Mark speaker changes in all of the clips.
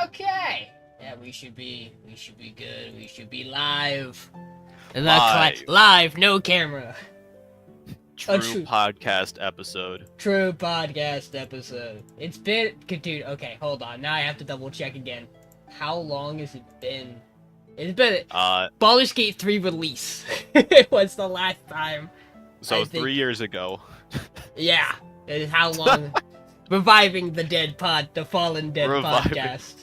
Speaker 1: Okay. Yeah, we should be good. We should be live.
Speaker 2: Live.
Speaker 1: Live, no camera.
Speaker 2: True podcast episode.
Speaker 1: True podcast episode. It's been, dude. Okay, hold on. Now I have to double check again. How long has it been? It's been Baldur's Gate 3 release. What's the last time?
Speaker 2: So 3 years ago.
Speaker 1: Yeah. It is how long? Reviving the the fallen dead podcast.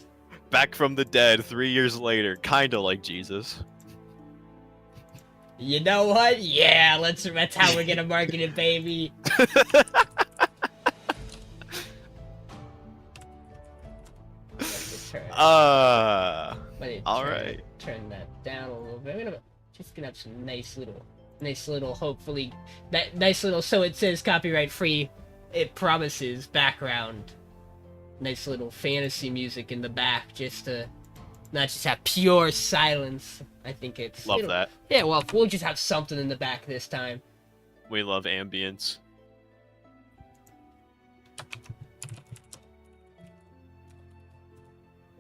Speaker 2: Back from the dead 3 years later, kinda like Jesus.
Speaker 1: You know what? Yeah, that's how we're gonna market it, baby.
Speaker 2: Alright.
Speaker 1: Turn that down a little bit. I'm just gonna have some nice little, hopefully, that nice little, so it says copyright free, it promises background. Nice little fantasy music in the back, just to not just have pure silence. I think it's...
Speaker 2: Love that.
Speaker 1: Yeah, well, we'll just have something in the back this time.
Speaker 2: We love ambience.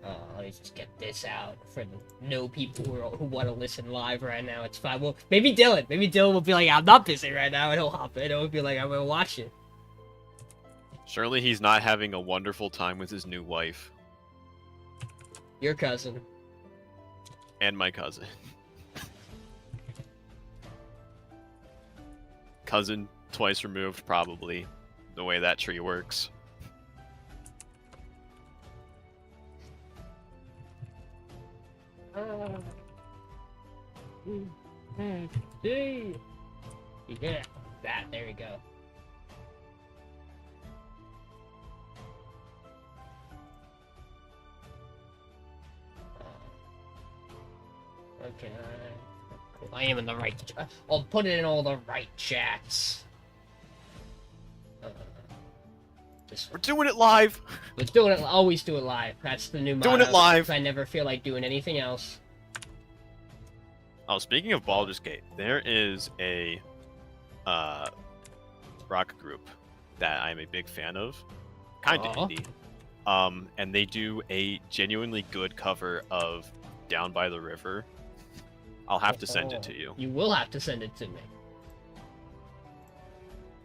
Speaker 1: Let me just get this out for the no people who want to listen live right now. It's fine. Well, maybe Dylan will be like, I'm not busy right now, and he'll hop in. He'll be like, I'm gonna watch it.
Speaker 2: Surely he's not having a wonderful time with his new wife.
Speaker 1: Your cousin.
Speaker 2: And my cousin. Cousin twice removed, probably, the way that tree works.
Speaker 1: Yeah, that, there we go. Okay. Cool. I am in the right. I'll put it in all the right chats.
Speaker 2: We're doing it live.
Speaker 1: Let's do it. Always do it live. That's the new motto.
Speaker 2: Doing it live.
Speaker 1: I never feel like doing anything else.
Speaker 2: Oh, speaking of Baldur's Gate, there is a rock group that I'm a big fan of, kind of indie. And they do a genuinely good cover of Down by the River. I'll have to send it to you.
Speaker 1: You will have to send it to me.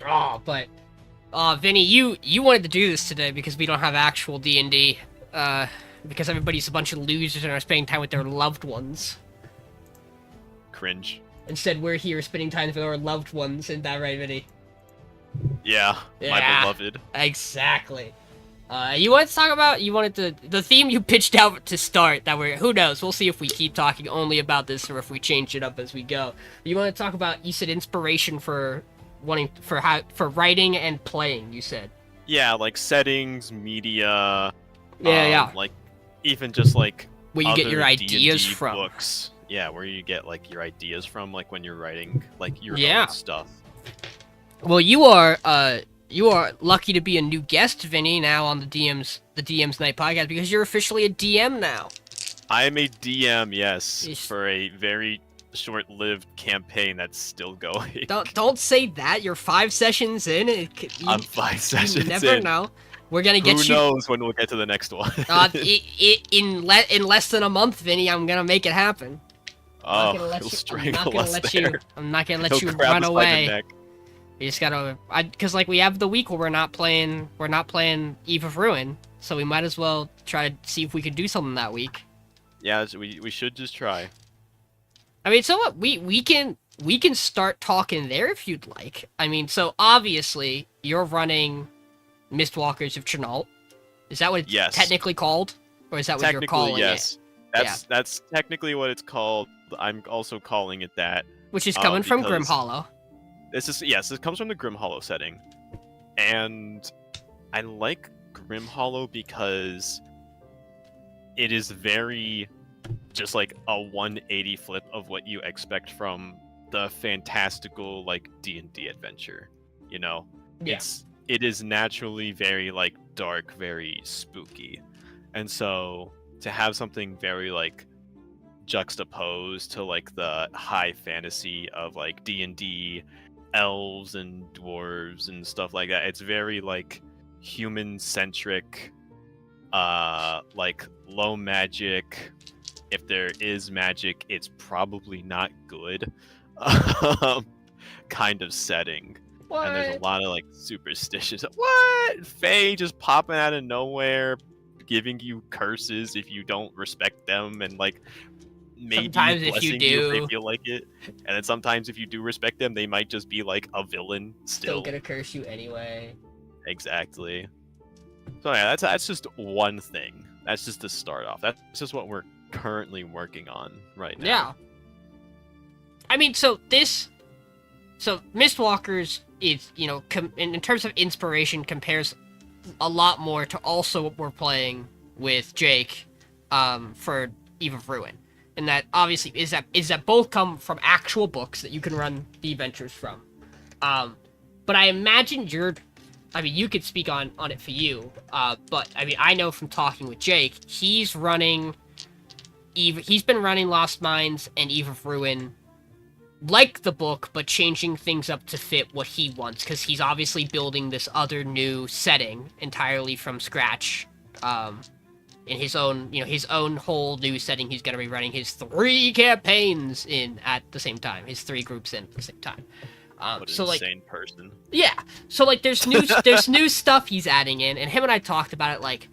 Speaker 1: Oh, but Vinny, you wanted to do this today because we don't have actual D&D, because everybody's a bunch of losers and are spending time with their loved ones.
Speaker 2: Cringe.
Speaker 1: Instead, we're here spending time with our loved ones. Isn't that right, Vinny?
Speaker 2: Yeah, my beloved.
Speaker 1: Exactly. You wanted to talk about, the theme you pitched out to start, that who knows, we'll see if we keep talking only about this or if we change it up as we go. You want to talk about, you said inspiration for writing and playing, you said.
Speaker 2: Yeah, like settings, media.
Speaker 1: Yeah.
Speaker 2: Like, even just like
Speaker 1: where you get your ideas
Speaker 2: D&D
Speaker 1: from.
Speaker 2: Books. Yeah, where you get like your ideas from, like when you're writing like your own stuff.
Speaker 1: Well, you are lucky to be a new guest, Vinny, now on the DM's Night podcast, because you're officially a DM now.
Speaker 2: I am a DM, yes, for a very short-lived campaign that's still going.
Speaker 1: Don't say that. You're 5 sessions in.
Speaker 2: I'm 5 sessions in.
Speaker 1: You never know. We're gonna get
Speaker 2: Who knows when we'll get to the next one?
Speaker 1: In less than a month, Vinny, I'm gonna make it happen.
Speaker 2: Oh, he'll strangle us there.
Speaker 1: I'm not gonna let you run away. You just gotta, because like we have the week where we're not playing Eve of Ruin, so we might as well try to see if we could do something that week.
Speaker 2: Yeah, we should just try.
Speaker 1: I mean, so what? We can start talking there if you'd like. I mean, so obviously you're running Mistwalkers of Chenault. Is that what it's technically called, or is that what you're calling it?
Speaker 2: That's technically what it's called. I'm also calling it that.
Speaker 1: Which is coming from Grim Hollow.
Speaker 2: This comes from the Grim Hollow setting. And I like Grim Hollow because it is very just like a 180 flip of what you expect from the fantastical like D&D adventure, you know?
Speaker 1: Yeah.
Speaker 2: It is naturally very like dark, very spooky. And so to have something very like juxtaposed to like the high fantasy of like D&D, elves and dwarves and stuff like that, it's very like human centric like low magic. If there is magic, it's probably not good. Kind of setting.
Speaker 1: What?
Speaker 2: And there's a lot of like superstitious. What? Fae just popping out of nowhere, giving you curses if you don't respect them, and like maybe
Speaker 1: Sometimes if you
Speaker 2: blessing you if
Speaker 1: do.
Speaker 2: they feel like it. And then sometimes if you do respect them, they might just be like a villain
Speaker 1: Still
Speaker 2: still.
Speaker 1: gonna curse you anyway.
Speaker 2: Exactly. So yeah, that's just one thing. That's just to start off. That's just what we're currently working on right now.
Speaker 1: Yeah. I mean, so Mistwalkers is, you know, in terms of inspiration, compares a lot more to also what we're playing with Jake, for Eve of Ruin, and that obviously is that both come from actual books that you can run the adventures from. But I imagine you could speak on it for you. But I mean, I know from talking with Jake, he's been running Lost Mines and Eve of Ruin like the book, but changing things up to fit what he wants, because he's obviously building this other new setting entirely from scratch, in his own whole new setting. He's going to be running his 3 campaigns in at the same time, his 3 groups in at the same time.
Speaker 2: What
Speaker 1: so
Speaker 2: an
Speaker 1: like,
Speaker 2: insane person.
Speaker 1: yeah, so like there's new stuff he's adding in, and him and I talked about it, like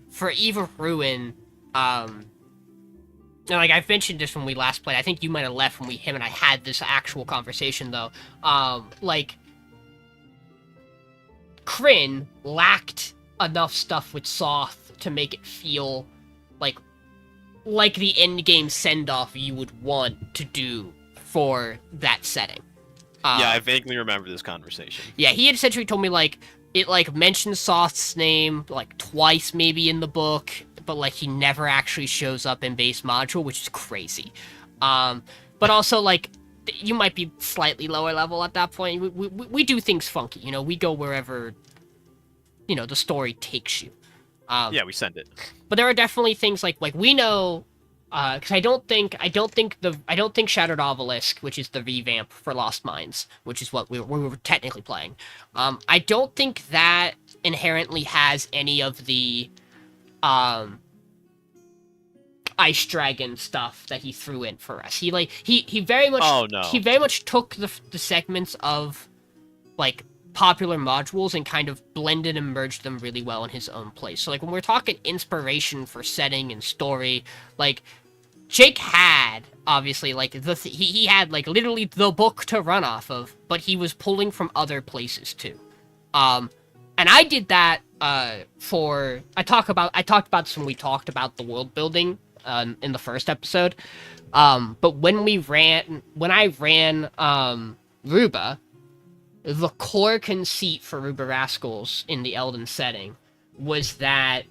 Speaker 1: for Eve of Ruin. And like I've mentioned this when we last played. I think you might have left when him and I had this actual conversation though. Like Kryn lacked enough stuff with Soth to make it feel like the end game send off you would want to do for that setting.
Speaker 2: Yeah, I vaguely remember this conversation.
Speaker 1: Yeah, he had essentially told me like it like mentions Soth's name like twice maybe in the book, but like he never actually shows up in base module, which is crazy. But also like you might be slightly lower level at that point. We do things funky, you know. We go wherever, you know, the story takes you.
Speaker 2: Yeah, we send it.
Speaker 1: But there are definitely things like we know, because I don't think Shattered Obelisk, which is the revamp for Lost Mines, which is what we were technically playing. I don't think that inherently has any of the Ice Dragon stuff that he threw in for us. He very much he very much took the segments of like popular modules and kind of blended and merged them really well in his own place. So like when we're talking inspiration for setting and story, like Jake had obviously like he had like literally the book to run off of, but he was pulling from other places too. And I did that I talked about this when we talked about the world building in the first episode. But when I ran Ruba, the core conceit for Ruba Rascals in the Elden setting was that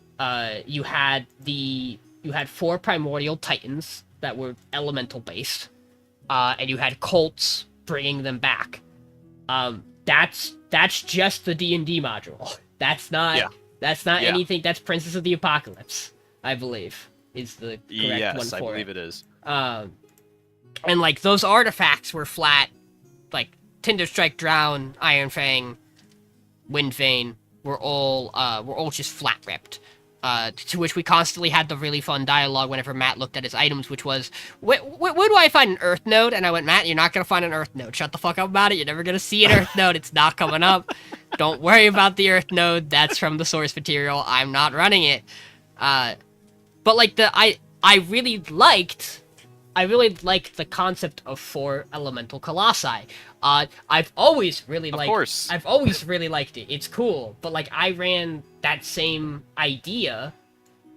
Speaker 1: you had 4 primordial titans that were elemental based, and you had cults bringing them back. That's just the D&D module. That's not anything. That's Princess of the Apocalypse, I believe, is the correct one for it. Yes, I
Speaker 2: believe it is.
Speaker 1: And like those artifacts were flat, like Tinder Strike, Drown, Iron Fang, Wind Vein were all just flat ripped. To which we constantly had the really fun dialogue whenever Matt looked at his items, which was, where do I find an Earth Node? And I went, Matt, you're not going to find an Earth Node. Shut the fuck up about it. You're never going to see an Earth Node. It's not coming up. Don't worry about the Earth Node. That's from the source material. I'm not running it. But like I really liked the concept of 4 elemental colossi. I've always really liked it. It's cool. But like I ran that same idea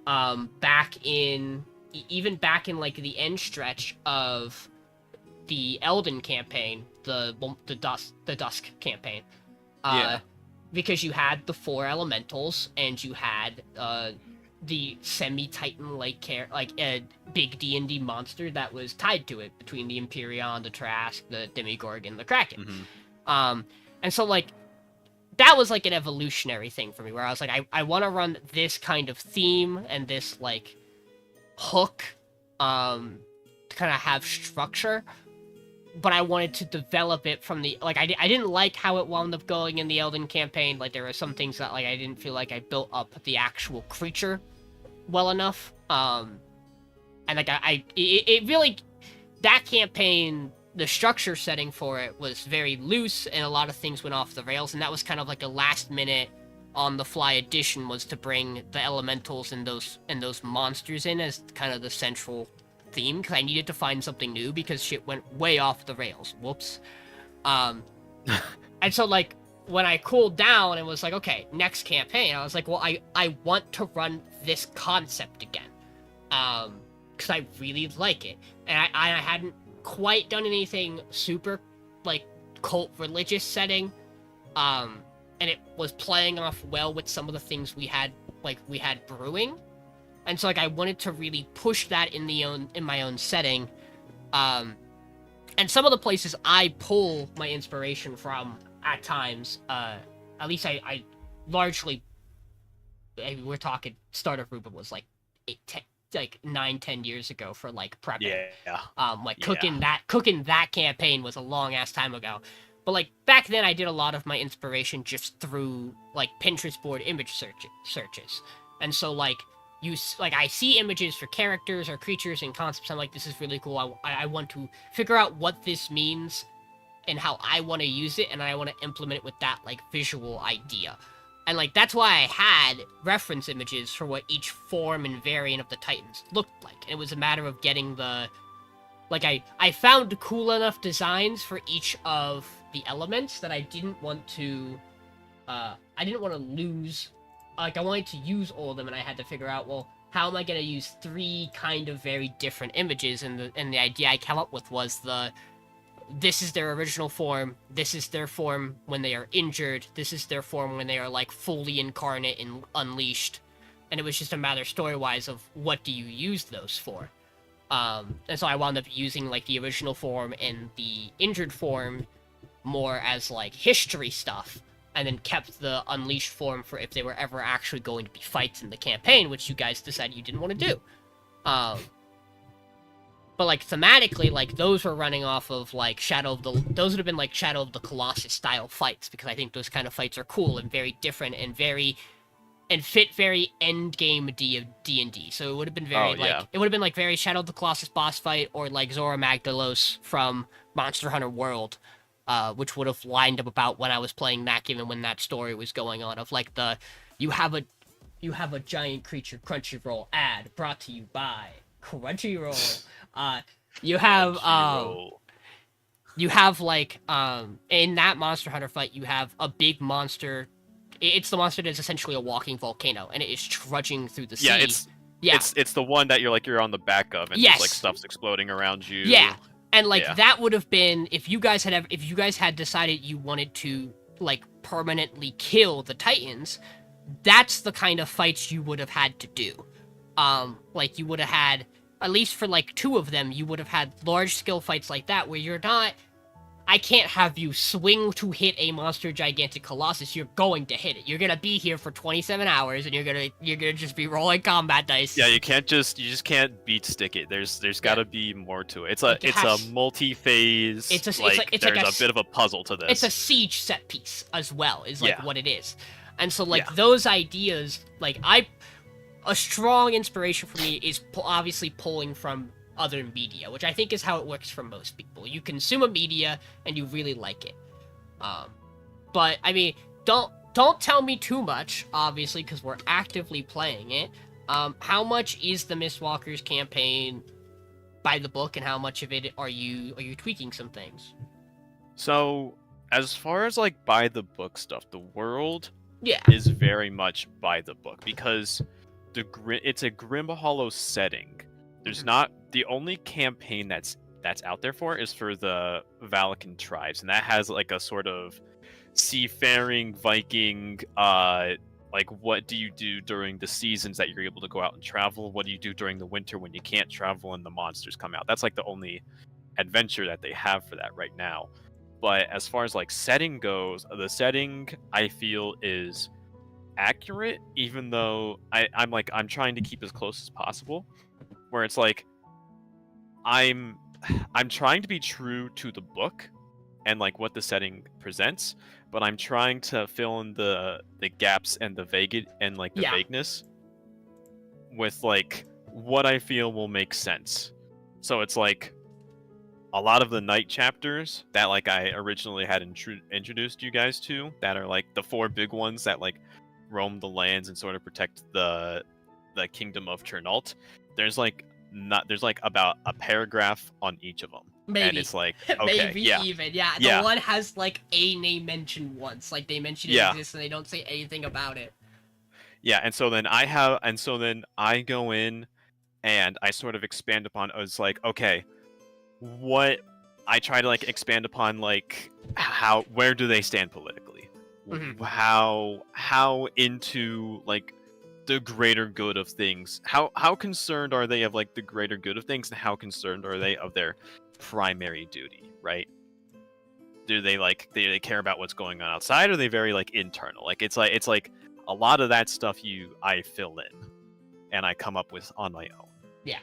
Speaker 1: back in like the end stretch of the Elden campaign, the Dusk campaign. Because you had the 4 elementals and you had the semi-titan like a big D&D monster that was tied to it between the Empyrean, the Trask, the Demigorgon, and the Kraken.
Speaker 2: Mm-hmm.
Speaker 1: And so like that was like an evolutionary thing for me, where I was like, I want to run this kind of theme and this like hook to kind of have structure, but I wanted to develop it from the like I didn't like how it wound up going in the Elden campaign. Like there were some things that like I didn't feel like I built up the actual creature well enough. And like it really, that campaign, the structure setting for it was very loose, and a lot of things went off the rails, and that was kind of like a last minute on the fly addition, was to bring the elementals and those monsters in as kind of the central theme, because I needed to find something new because shit went way off the rails. Whoops. And so like when I cooled down and was like, okay, next campaign, I was like, well, I want to run this concept again. Because I really like it. And I hadn't quite done anything super, like, cult religious setting. And it was playing off well with some of the things we had brewing. And so, like, I wanted to really push that in my own setting. And some of the places I pull my inspiration from at times, at least I largely, we're talking Start of Ruben was like 9-10 years ago for like prepping.
Speaker 2: Yeah.
Speaker 1: Cooking that campaign was a long ass time ago. But like back then I did a lot of my inspiration just through like Pinterest board image searches. And so like I see images for characters or creatures and concepts. I'm like, this is really cool. I want to figure out what this means and how I want to use it, and I want to implement it with that like visual idea. And like that's why I had reference images for what each form and variant of the Titans looked like. And it was a matter of getting the like I found cool enough designs for each of the elements that I didn't want to lose. Like I wanted to use all of them, and I had to figure out, well, how am I going to use 3 kind of very different images? And the idea I came up with was this is their original form, this is their form when they are injured, this is their form when they are like fully incarnate and unleashed. And it was just a matter story-wise of what do you use those for. And so I wound up using like the original form and the injured form more as like history stuff, and then kept the unleashed form for if they were ever actually going to be fights in the campaign, which you guys decided you didn't want to do. But like thematically, like those were running off of like those would have been like Shadow of the Colossus style fights, because I think those kind of fights are cool and very different and fit very end game D&D. So it would have been very it would have been like very Shadow of the Colossus boss fight, or like Zora Magdalos from Monster Hunter World, which would have lined up about when I was playing that game and when that story was going on, of like you have a giant creature Crunchyroll ad brought to you by Crunchyroll. You have like in that Monster Hunter fight, you have a big monster. It's the monster that's essentially a walking volcano, and it is trudging through the sea.
Speaker 2: It's the one that you're on the back of, and just like stuff's exploding around you.
Speaker 1: Yeah. And like that would have been if you guys had decided you wanted to like permanently kill the Titans, that's the kind of fights you would have had to do. Like you would have had, at least for like 2 of them, you would have had large scale fights like that where you're not, I can't have you swing to hit a monster gigantic colossus. You're going to hit it. You're gonna be here for 27 hours, and you're gonna just be rolling combat dice.
Speaker 2: Yeah, you just can't beat stick it. There's got to be more to it. It's a multi-phase. There's a bit of a puzzle to this.
Speaker 1: It's a siege set piece as well, is like what it is. And so like those ideas, like a strong inspiration for me is obviously pulling from other media, which I think is how it works for most people. You consume a media and you really like it. But I mean, don't tell me too much, obviously, because we're actively playing it. How much is the Mistwalkers campaign by the book, and how much of it are you tweaking some things?
Speaker 2: So, as far as like by the book stuff, the world is very much by the book, because it's a Grim Hollow setting. There's not, the only campaign that's out there for is for the Valakan tribes, and that has like a sort of seafaring Viking, like what do you do during the seasons that you're able to go out and travel? What do you do during the winter when you can't travel and the monsters come out? That's like the only adventure that they have for that right now. But as far as like setting goes, the setting I feel is accurate, even though I'm trying to keep as close as possible. Where it's like I'm trying to be true to the book and like what the setting presents, but I'm trying to fill in the gaps and the vagueness with like what I feel will make sense. So it's like a lot of the night chapters that like I originally had introduced you guys to, that are like the 4 big ones that like roam the lands and sort of protect the kingdom of Chernalt. There's like about a paragraph on each of them.
Speaker 1: Maybe.
Speaker 2: And it's like, okay,
Speaker 1: Maybe
Speaker 2: yeah.
Speaker 1: even. Yeah,
Speaker 2: Yeah.
Speaker 1: the one has like a name mentioned once. Like they mention it
Speaker 2: Yeah.
Speaker 1: exists and they don't say anything about it.
Speaker 2: Yeah, and so then I go in and I sort of expand upon, it's like, okay, what I try to like expand upon, like where do they stand politically?
Speaker 1: Mhm.
Speaker 2: How into like the greater good of things? How concerned are they of like the greater good of things, and how concerned are they of their primary duty, right? Do they care about what's going on outside, or are they very like internal? Like it's like a lot of that stuff I fill in and I come up with on my own.
Speaker 1: Yeah.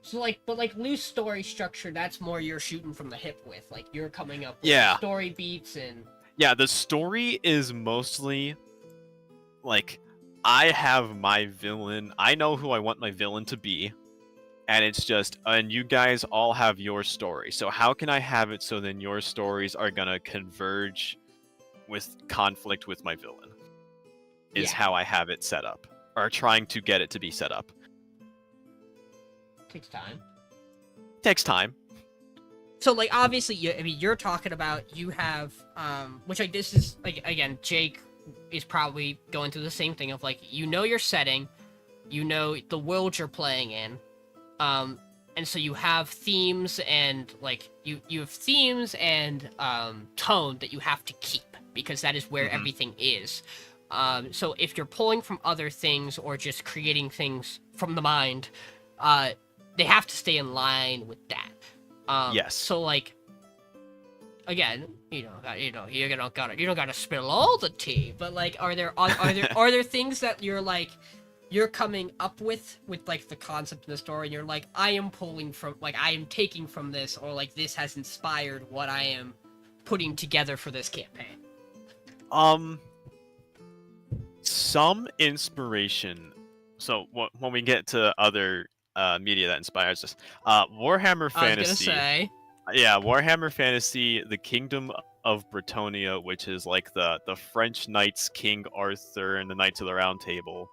Speaker 1: So like, but like loose story structure, that's more you're shooting from the hip with. Like you're coming up with story beats and.
Speaker 2: Yeah, the story is mostly like I have my villain. I know who I want my villain to be. And it's just, and you guys all have your story. So how can I have it so then your stories are gonna converge with conflict with my villain? Is how I have it set up, or trying to get it to be set up.
Speaker 1: Takes time.
Speaker 2: Takes time.
Speaker 1: So like obviously, you're talking about you have which like this is like again Jake is probably going through the same thing of like your setting, the world you're playing in. And so you have themes and like you have themes and tone that you have to keep because that is where everything is. So if you're pulling from other things or just creating things from the mind, they have to stay in line with that.
Speaker 2: Yes.
Speaker 1: So like again, you don't gotta spill all the tea, but like are there things that you're coming up with like the concept in the story and you're like, I am taking from this, or like this has inspired what I am putting together for this campaign?
Speaker 2: Some inspiration. So when we get to other media that inspires us, Warhammer Fantasy.
Speaker 1: I was gonna say.
Speaker 2: Yeah, Warhammer Fantasy, the Kingdom of Bretonia, which is like the French knights, King Arthur and the Knights of the Round Table,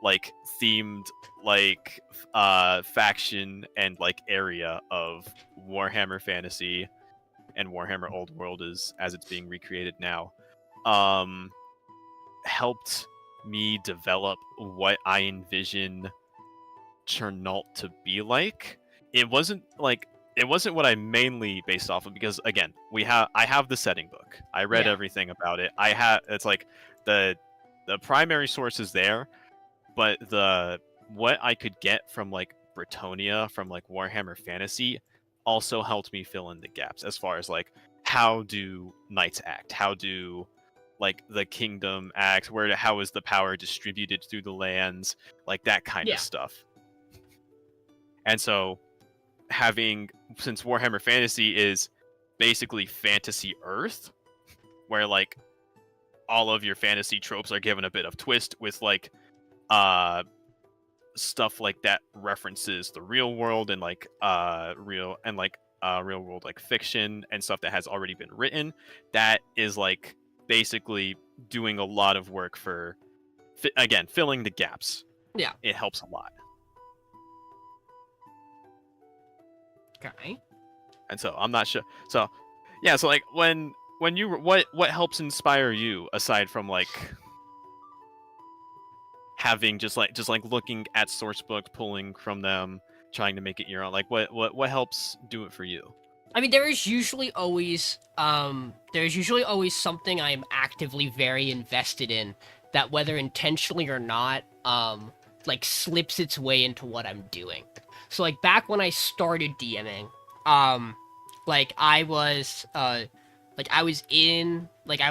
Speaker 2: like themed like faction and like area of Warhammer Fantasy and Warhammer Old World as it's being recreated now, helped me develop what I envision Chernalt to be like. It wasn't what I mainly based off of, because again, I have the setting book. I read everything about it. It's like the primary source is there, but what I could get from like Bretonia, from like Warhammer Fantasy, also helped me fill in the gaps as far as like how do knights act, how do like the kingdom act, how is the power distributed through the lands, like that kind of stuff. And so since Warhammer Fantasy is basically fantasy Earth, where like all of your fantasy tropes are given a bit of twist with like stuff like that references the real world and like real world like fiction and stuff that has already been written, that is like basically doing a lot of work for again filling the gaps.
Speaker 1: Yeah,
Speaker 2: it helps a lot.
Speaker 1: Okay.
Speaker 2: And so I'm not sure. So yeah, so like when you what helps inspire you aside from like having just like looking at source books, pulling from them, trying to make it your own, like what helps do it for you?
Speaker 1: I mean, there is usually always something I am actively very invested in that, whether intentionally or not, like slips its way into what I'm doing. So like back when I started DMing, like I was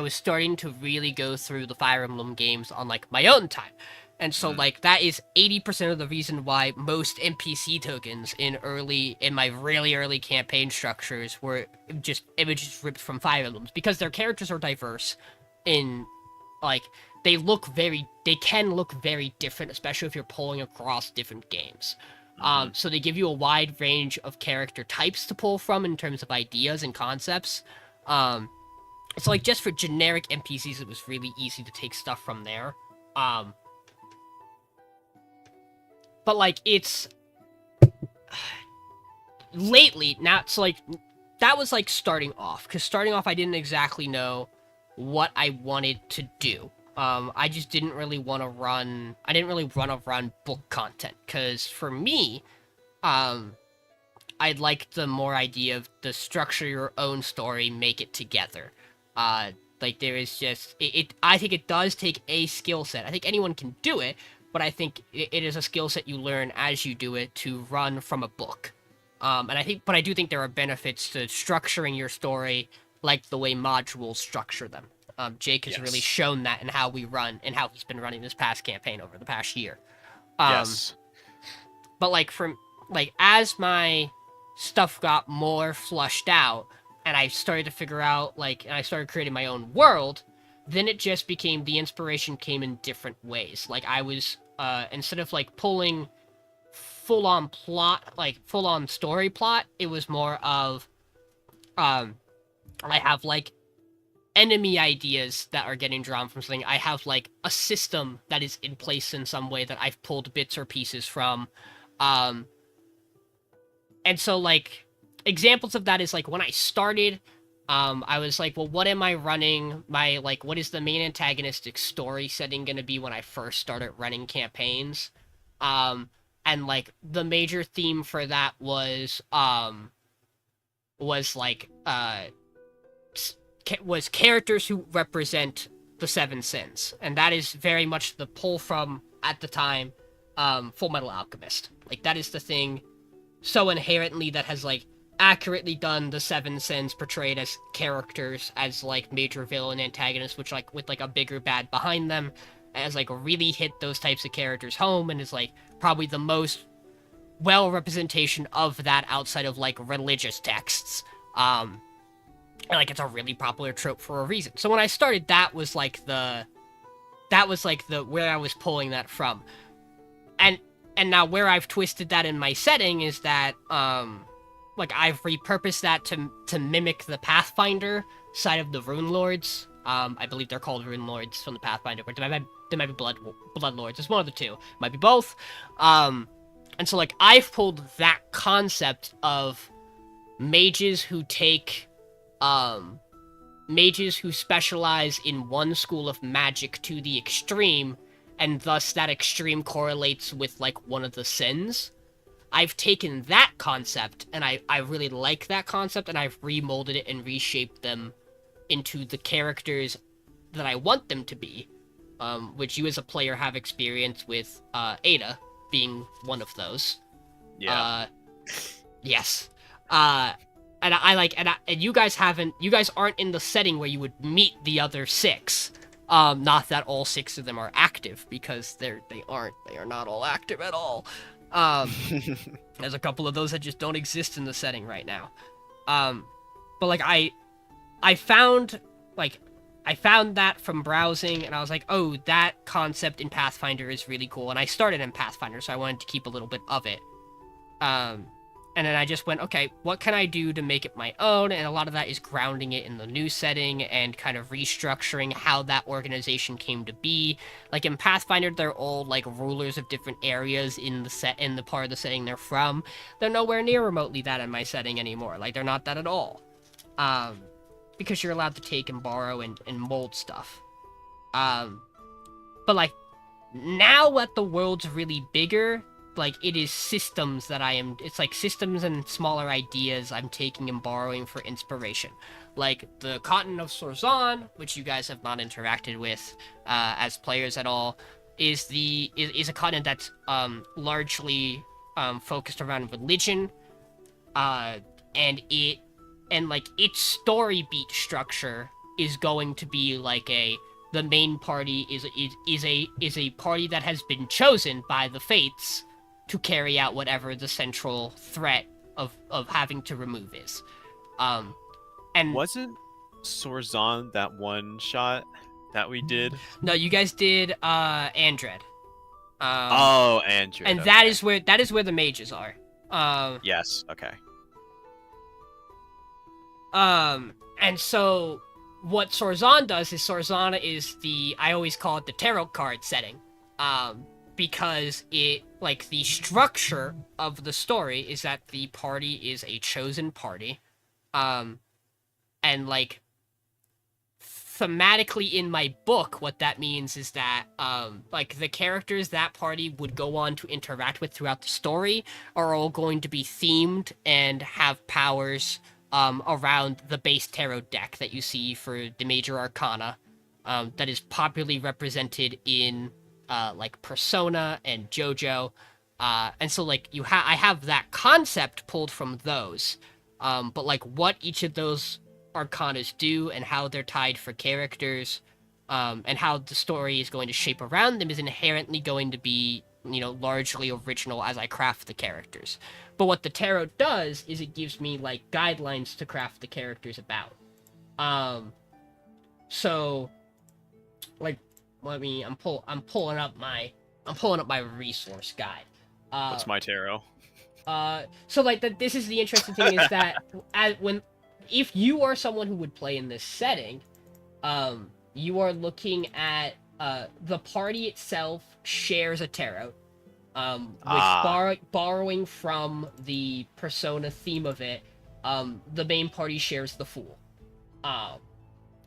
Speaker 1: starting to really go through the Fire Emblem games on like my own time. And so like that is 80% of the reason why most NPC tokens in my really early campaign structures were just images ripped from Fire Emblems, because their characters are diverse in like they can look very different, especially if you're pulling across different games. So they give you a wide range of character types to pull from in terms of ideas and concepts. So like just for generic NPCs, it was really easy to take stuff from there. But like it's lately now, so like that was like starting off, because starting off I didn't exactly know what I wanted to do. I just didn't really want to run. I didn't really want to run book content, because for me, I liked the more idea of the structure your own story, make it together. Like there is just I think it does take a skill set. I think anyone can do it, but I think it is a skill set you learn as you do it to run from a book. And I do think there are benefits to structuring your story like the way modules structure them. Jake has really shown that in how we run and how he's been running this past campaign over the past year.
Speaker 2: Yes.
Speaker 1: But like as my stuff got more flushed out and I started to figure out and I started creating my own world, then it just became the inspiration came in different ways. Like I was instead of like pulling full-on plot, like full-on story plot, it was more of I have like enemy ideas that are getting drawn from something. I have like a system that is in place in some way that I've pulled bits or pieces from. And so like examples of that is like when I started, I was like, well, what am I running? What is the main antagonistic story setting going to be when I first started running campaigns? And like the major theme for that was characters who represent the Seven Sins, and that is very much the pull from, at the time, Full Metal Alchemist. Like that is the thing so inherently that has like accurately done the Seven Sins portrayed as characters, as like major villain antagonists, which like with like a bigger bad behind them, has like really hit those types of characters home, and is like probably the most well representation of that outside of like religious texts. And like it's a really popular trope for a reason. So when I started, that was like the where I was pulling that from. And now where I've twisted that in my setting is that like I've repurposed that to mimic the Pathfinder side of the Rune Lords. I believe they're called Rune Lords from the Pathfinder, but they might be Blood Lords. It's one of the two. Might be both. And so like I've pulled that concept of mages who specialize in one school of magic to the extreme, and thus that extreme correlates with like one of the sins. I've taken that concept, and I really like that concept, and I've remolded it and reshaped them into the characters that I want them to be, which you as a player have experience with, Ada being one of those.
Speaker 2: Yeah.
Speaker 1: Yes. And you guys aren't in the setting where you would meet the other six. Not that all six of them are active, because they are not all active at all. There's a couple of those that just don't exist in the setting right now. But like I found that from browsing, and I was like, oh, that concept in Pathfinder is really cool. And I started in Pathfinder, so I wanted to keep a little bit of it. And then I just went, okay, what can I do to make it my own? And a lot of that is grounding it in the new setting and kind of restructuring how that organization came to be. Like in Pathfinder, they're all like rulers of different areas in the part of the setting they're from. They're nowhere near remotely that in my setting anymore. Like they're not that at all. Because you're allowed to take and borrow and mold stuff. But like now that the world's really bigger, like it is systems that it's like systems and smaller ideas I'm taking and borrowing for inspiration. Like the continent of Sorzan, which you guys have not interacted with as players at all, is a continent that's largely focused around religion, and its story beat structure is going to be like the main party is a party that has been chosen by the fates to carry out whatever the central threat of having to remove is. And
Speaker 2: wasn't Sorzan that one shot? that we did?
Speaker 1: No, you guys did Andred.
Speaker 2: Oh, Andrew.
Speaker 1: And
Speaker 2: okay.
Speaker 1: that is where the mages are.
Speaker 2: Yes. Okay.
Speaker 1: And so what Sorzan does is Sorzana is I always call it the tarot card setting. Because it, like, the structure of the story is that the party is a chosen party. And, like, thematically in my book, what that means is that, like, the characters that party would go on to interact with throughout the story are all going to be themed and have powers, around the base tarot deck that you see for the major arcana, that is popularly represented in, like, Persona and JoJo. And so, like, I have that concept pulled from those. But, like, what each of those arcanas do and how they're tied for characters, and how the story is going to shape around them is inherently going to be, largely original as I craft the characters. But what the tarot does is it gives me, like, guidelines to craft the characters about. So, like, I'm pulling up my resource guide.
Speaker 2: What's my tarot?
Speaker 1: So, like, this is the interesting thing is that if you are someone who would play in this setting, you are looking at, the party itself shares a tarot, which borrowing from the Persona theme of it, the main party shares the Fool.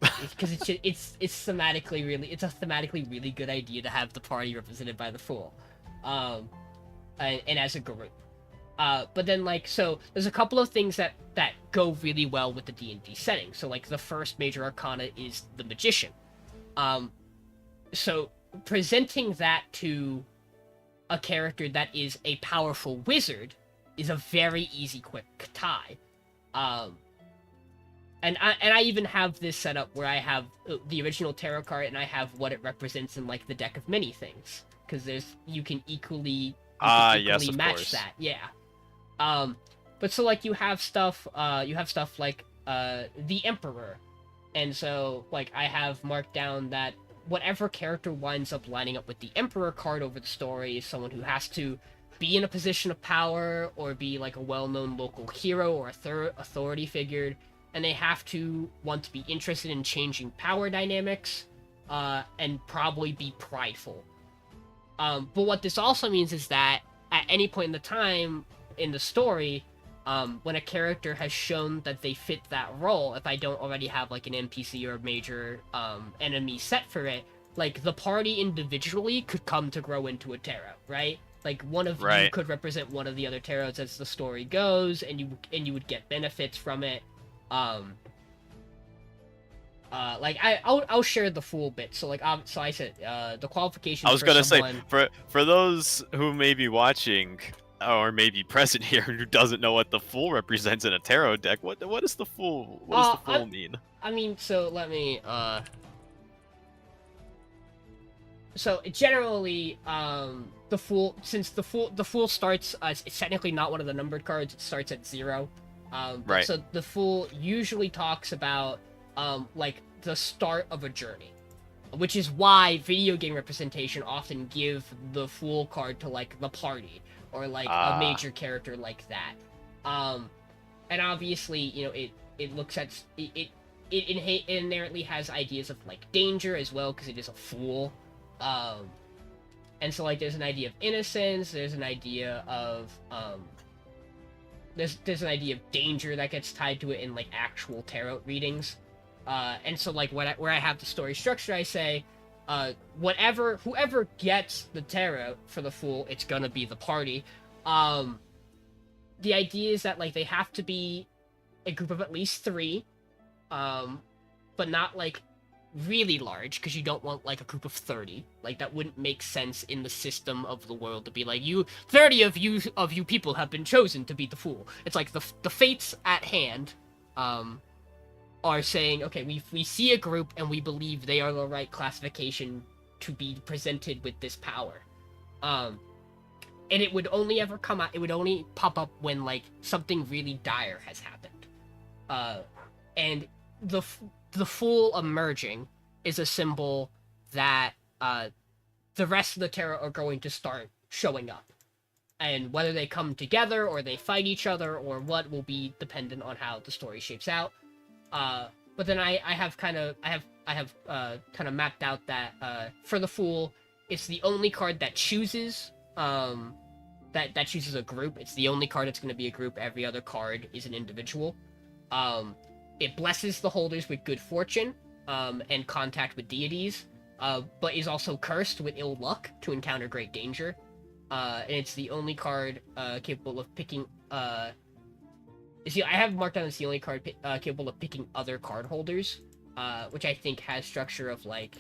Speaker 1: Because it's a thematically really good idea to have the party represented by the Fool, and as a group. But then, like, so there's a couple of things that go really well with the D&D setting. So, like, the first major arcana is the Magician. So presenting that to a character that is a powerful wizard is a very easy, quick tie. And I even have this set up where I have the original tarot card and I have what it represents in, like, the deck of many things, because you can equally
Speaker 2: Yes, of
Speaker 1: match
Speaker 2: course.
Speaker 1: that, yeah. But so, like, you have stuff like the Emperor, and so, like, I have marked down that whatever character winds up lining up with the Emperor card over the story is someone who has to be in a position of power or be, like, a well-known local hero or authority figure, and they have to want to be interested in changing power dynamics, and probably be prideful. But what this also means is that at any point in the time in the story, when a character has shown that they fit that role, if I don't already have, like, an NPC or a major enemy set for it, like, the party individually could come to grow into a tarot, right? Like, one of you could represent one of the other tarots as the story goes, and you would get benefits from it. Like, I'll share the full bit. So, like, so I said, the qualifications.
Speaker 2: I was gonna say, for those who may be watching or maybe present here who doesn't know what the Fool represents in a tarot deck, what is the Fool? What does the Fool mean?
Speaker 1: I mean, so let me so generally, the Fool, since the Fool starts, it's technically not one of the numbered cards. It starts at 0.
Speaker 2: Right.
Speaker 1: So the Fool usually talks about, like, the start of a journey, which is why video game representation often give the Fool card to, like, the party or, like, a major character like that. And obviously, it looks at it inherently has ideas of, like, danger as well, because it is a Fool. And so, like, there's an idea of innocence, there's an idea of there's an idea of danger that gets tied to it in, like, actual tarot readings. And so, like, where I have the story structure, I say, whoever gets the tarot for the Fool, it's gonna be the party. The idea is that, like, they have to be a group of at least 3, but not, like, really large, because you don't want, like, a group of 30. Like, that wouldn't make sense in the system of the world to be like, 30 of you people have been chosen to be the Fool. It's like the fates at hand, are saying, okay, we see a group and we believe they are the right classification to be presented with this power. And it would only ever come out, it would only pop up when, like, something really dire has happened. And the Fool emerging is a symbol that the rest of the Terra are going to start showing up. And whether they come together or they fight each other or what will be dependent on how the story shapes out. But then I have kind of mapped out that for the Fool, it's the only card that chooses that chooses a group. It's the only card that's going to be a group. Every other card is an individual. It blesses the holders with good fortune and contact with deities, but is also cursed with ill luck to encounter great danger. And it's the only card capable of picking. See, I have marked down as the only card capable of picking other card holders, which I think has structure of like.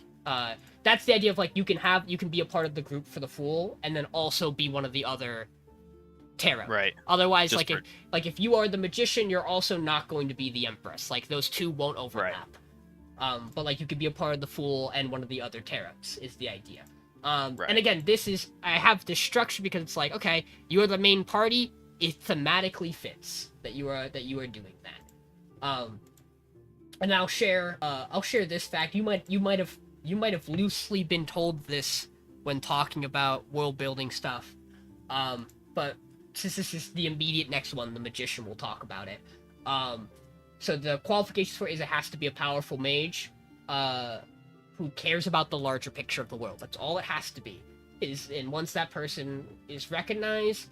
Speaker 1: That's the idea of like you can be a part of the group for the Fool and then also be one of the other Terra.
Speaker 2: Right.
Speaker 1: Otherwise, if you are the Magician, you're also not going to be the Empress. Like those two won't overlap. Right. But like you could be a part of the Fool and one of the other Terras is the idea. Right. And again, I have this structure because it's like, okay, you are the main party. It thematically fits that you are doing that. And I'll share this fact. You might have loosely been told this when talking about world building stuff. But since this is the immediate next one, the Magician will talk about it. So the qualifications for it is it has to be a powerful mage, who cares about the larger picture of the world. That's all it has to be. And once that person is recognized,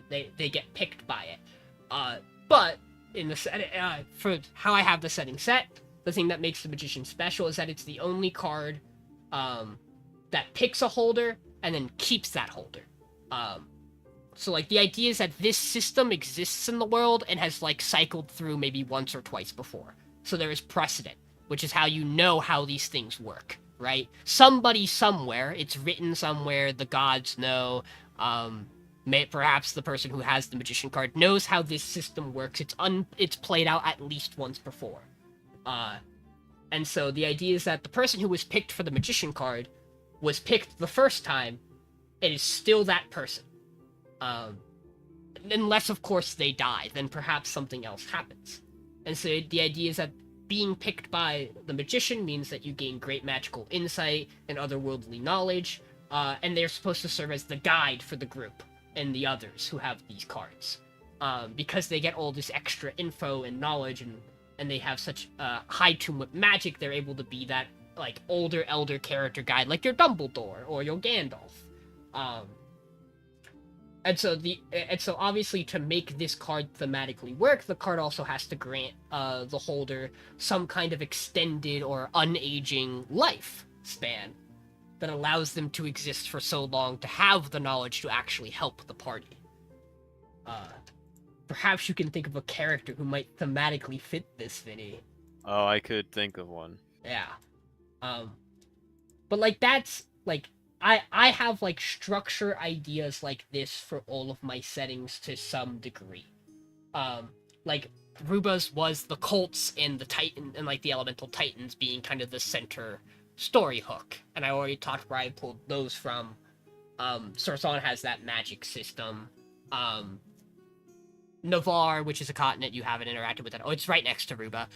Speaker 1: they get picked by it. But in the for how I have the setting set, the thing that makes the Magician special is that it's the only card that picks a holder and then keeps that holder. So like the idea is that this system exists in the world and has like cycled through maybe once or twice before. So there is precedent, which is how you know how these things work, right? Somebody somewhere, it's written somewhere, the gods know, perhaps the person who has the Magician card knows how this system works. It's played out at least once before. And so the idea is that the person who was picked for the Magician card was picked the first time and is still that person. Unless, of course, they die, then perhaps something else happens. And so the idea is that being picked by the Magician means that you gain great magical insight and otherworldly knowledge, and they're supposed to serve as the guide for the group and the others who have these cards. Because they get all this extra info and knowledge, and they have such high tune with magic, they're able to be that like older elder character guide, like your Dumbledore or your Gandalf. And so obviously to make this card thematically work, the card also has to grant the holder some kind of extended or unaging life span that allows them to exist for so long to have the knowledge to actually help the party. Perhaps you can think of a character who might thematically fit this, Vinny.
Speaker 2: Oh, I could think of one.
Speaker 1: Yeah. But like that's like I have like structure ideas like this for all of my settings to some degree. Like Ruba's was the cults and the Titan and like the elemental titans being kind of the center story hook. And I already talked where I pulled those from. Sarsan has that magic system. Navarre, which is a continent you haven't interacted with. Oh, it's right next to Ruba.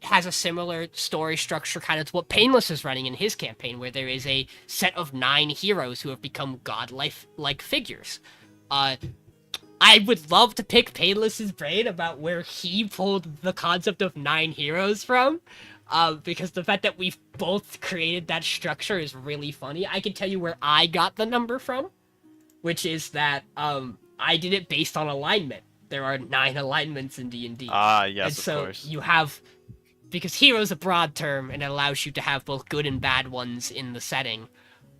Speaker 1: Has a similar story structure kind of to what Painless is running in his campaign, where there is a set of 9 heroes who have become godlike figures. I would love to pick Painless's brain about where he pulled the concept of 9 heroes from, because the fact that we've both created that structure is really funny. I can tell you where I got the number from, which is that I did it based on alignment. There are 9 alignments in D&D.
Speaker 2: Yes,
Speaker 1: and so
Speaker 2: of course.
Speaker 1: You have, because hero is a broad term and it allows you to have both good and bad ones in the setting.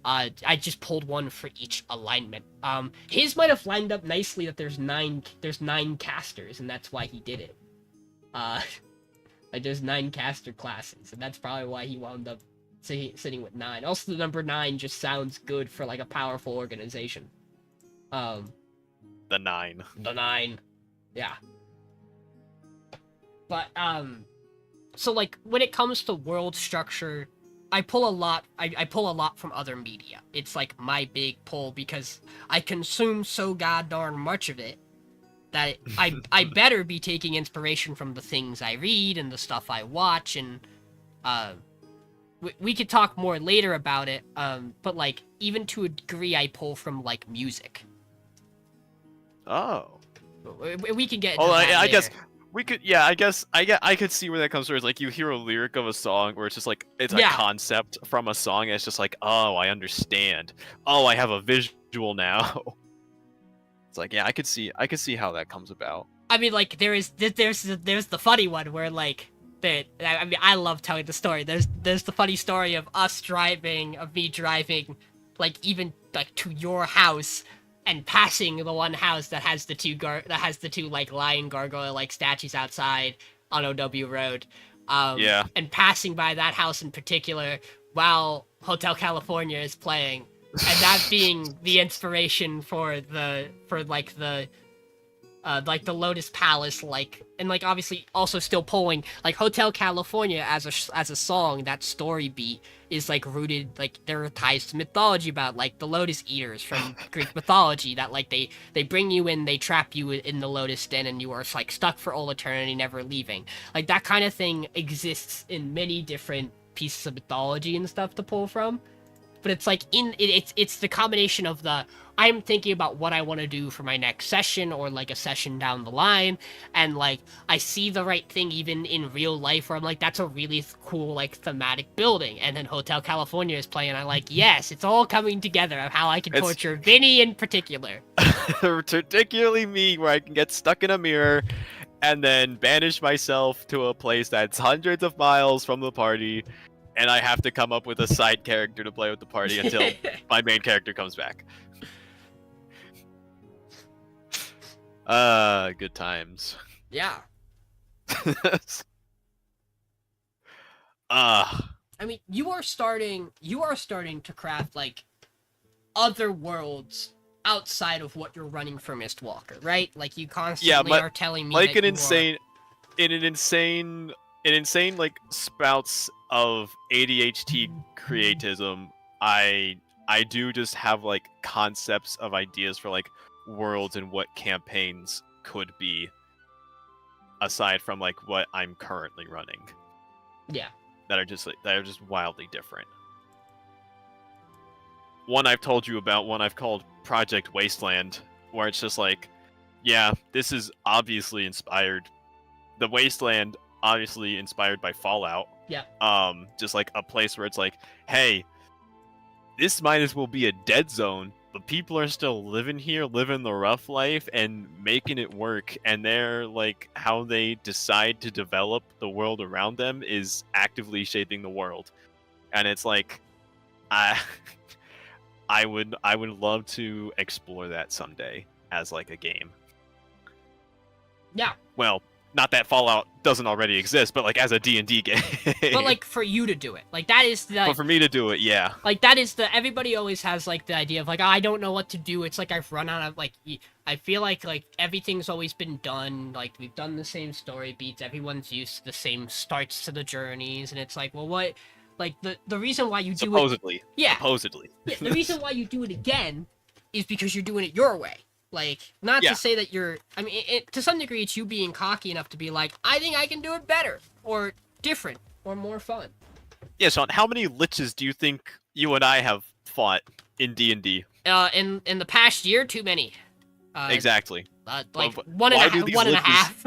Speaker 1: I just pulled one for each alignment. His might have lined up nicely that there's 9 casters, and that's why he did it. Like there's 9 caster classes, and that's probably why he wound up sitting with 9. Also, the number 9 just sounds good for like a powerful organization.
Speaker 2: The 9.
Speaker 1: The 9. Yeah. But, so, like, when it comes to world structure, I pull a lot from other media. It's, like, my big pull, because I consume so goddamn much of it, that I better be taking inspiration from the things I read, and the stuff I watch, and we could talk more later about it. But like even to a degree, I pull from like music.
Speaker 2: Oh.
Speaker 1: We can get into
Speaker 2: Oh,
Speaker 1: that
Speaker 2: I
Speaker 1: later.
Speaker 2: guess we could. Yeah, I guess I could see where that comes from. It's like you hear a lyric of a song where it's just like it's a
Speaker 1: Yeah.
Speaker 2: concept from a song, and it's just like, oh, I understand. Oh, I have a visual now. It's like, yeah, I could see how that comes about.
Speaker 1: I mean, like there's the funny one where like I mean, I love telling the story. There's the funny story of me driving, like even like to your house and passing the one house that has the two like lion gargoyle like statues outside on OW Road.
Speaker 2: Yeah.
Speaker 1: And passing by that house in particular while Hotel California is playing, and that being the inspiration for the Lotus Palace, like, and like obviously also still pulling like Hotel California as a song. That story beat is like rooted, like there are ties to mythology about like the Lotus Eaters from Greek mythology that like they bring you in, they trap you in the Lotus Den, and you are like stuck for all eternity, never leaving. Like that kind of thing exists in many different pieces of mythology and stuff to pull from. But it's like it's the combination of the I'm thinking about what I want to do for my next session or like a session down the line, and like I see the right thing even in real life where I'm like, that's a really cool like thematic building, and then Hotel California is playing, and I'm like, yes, it's all coming together of how I can torture Vinny in particular.
Speaker 2: Particularly me, where I can get stuck in a mirror and then banish myself to a place that's hundreds of miles from the party, and I have to come up with a side character to play with the party until my main character comes back. Good times.
Speaker 1: Yeah.
Speaker 2: I
Speaker 1: mean, you are starting to craft like other worlds outside of what you're running for Mistwalker, right? Like you constantly are telling me
Speaker 2: like
Speaker 1: that
Speaker 2: an insane like spouts of ADHD creatism. I do just have like concepts of ideas for like worlds and what campaigns could be aside from like what I'm currently running.
Speaker 1: Yeah.
Speaker 2: That are just wildly different. One I've told you about, one I've called Project Wasteland, where it's just like, yeah, this is obviously inspired. The Wasteland obviously inspired by Fallout.
Speaker 1: Yeah.
Speaker 2: Just like a place where it's like, hey, this might as well be a dead zone, but people are still living here, living the rough life and making it work, and they're like, how they decide to develop the world around them is actively shaping the world. And it's like, I would love to explore that someday as like a game.
Speaker 1: Yeah.
Speaker 2: Well, not that Fallout doesn't already exist, but like as a D&D game.
Speaker 1: But like for you to do it, like that is the.
Speaker 2: But for me to do it, yeah.
Speaker 1: Like that is the. Everybody always has like the idea of like, oh, I don't know what to do. It's like I've run out of like. I feel like everything's always been done. Like we've done the same story beats. Everyone's used to the same starts to the journeys, and it's like, well, what? Like the reason why you do
Speaker 2: supposedly.
Speaker 1: it. Yeah.
Speaker 2: Supposedly.
Speaker 1: Yeah. The reason why you do it again is because you're doing it your way. Like, not to say that you're... I mean, to some degree, it's you being cocky enough to be like, I think I can do it better, or different, or more fun.
Speaker 2: Yeah, Sean, how many liches do you think you and I have fought in D&D?
Speaker 1: In the past year, too many.
Speaker 2: Exactly.
Speaker 1: Like, one and a half.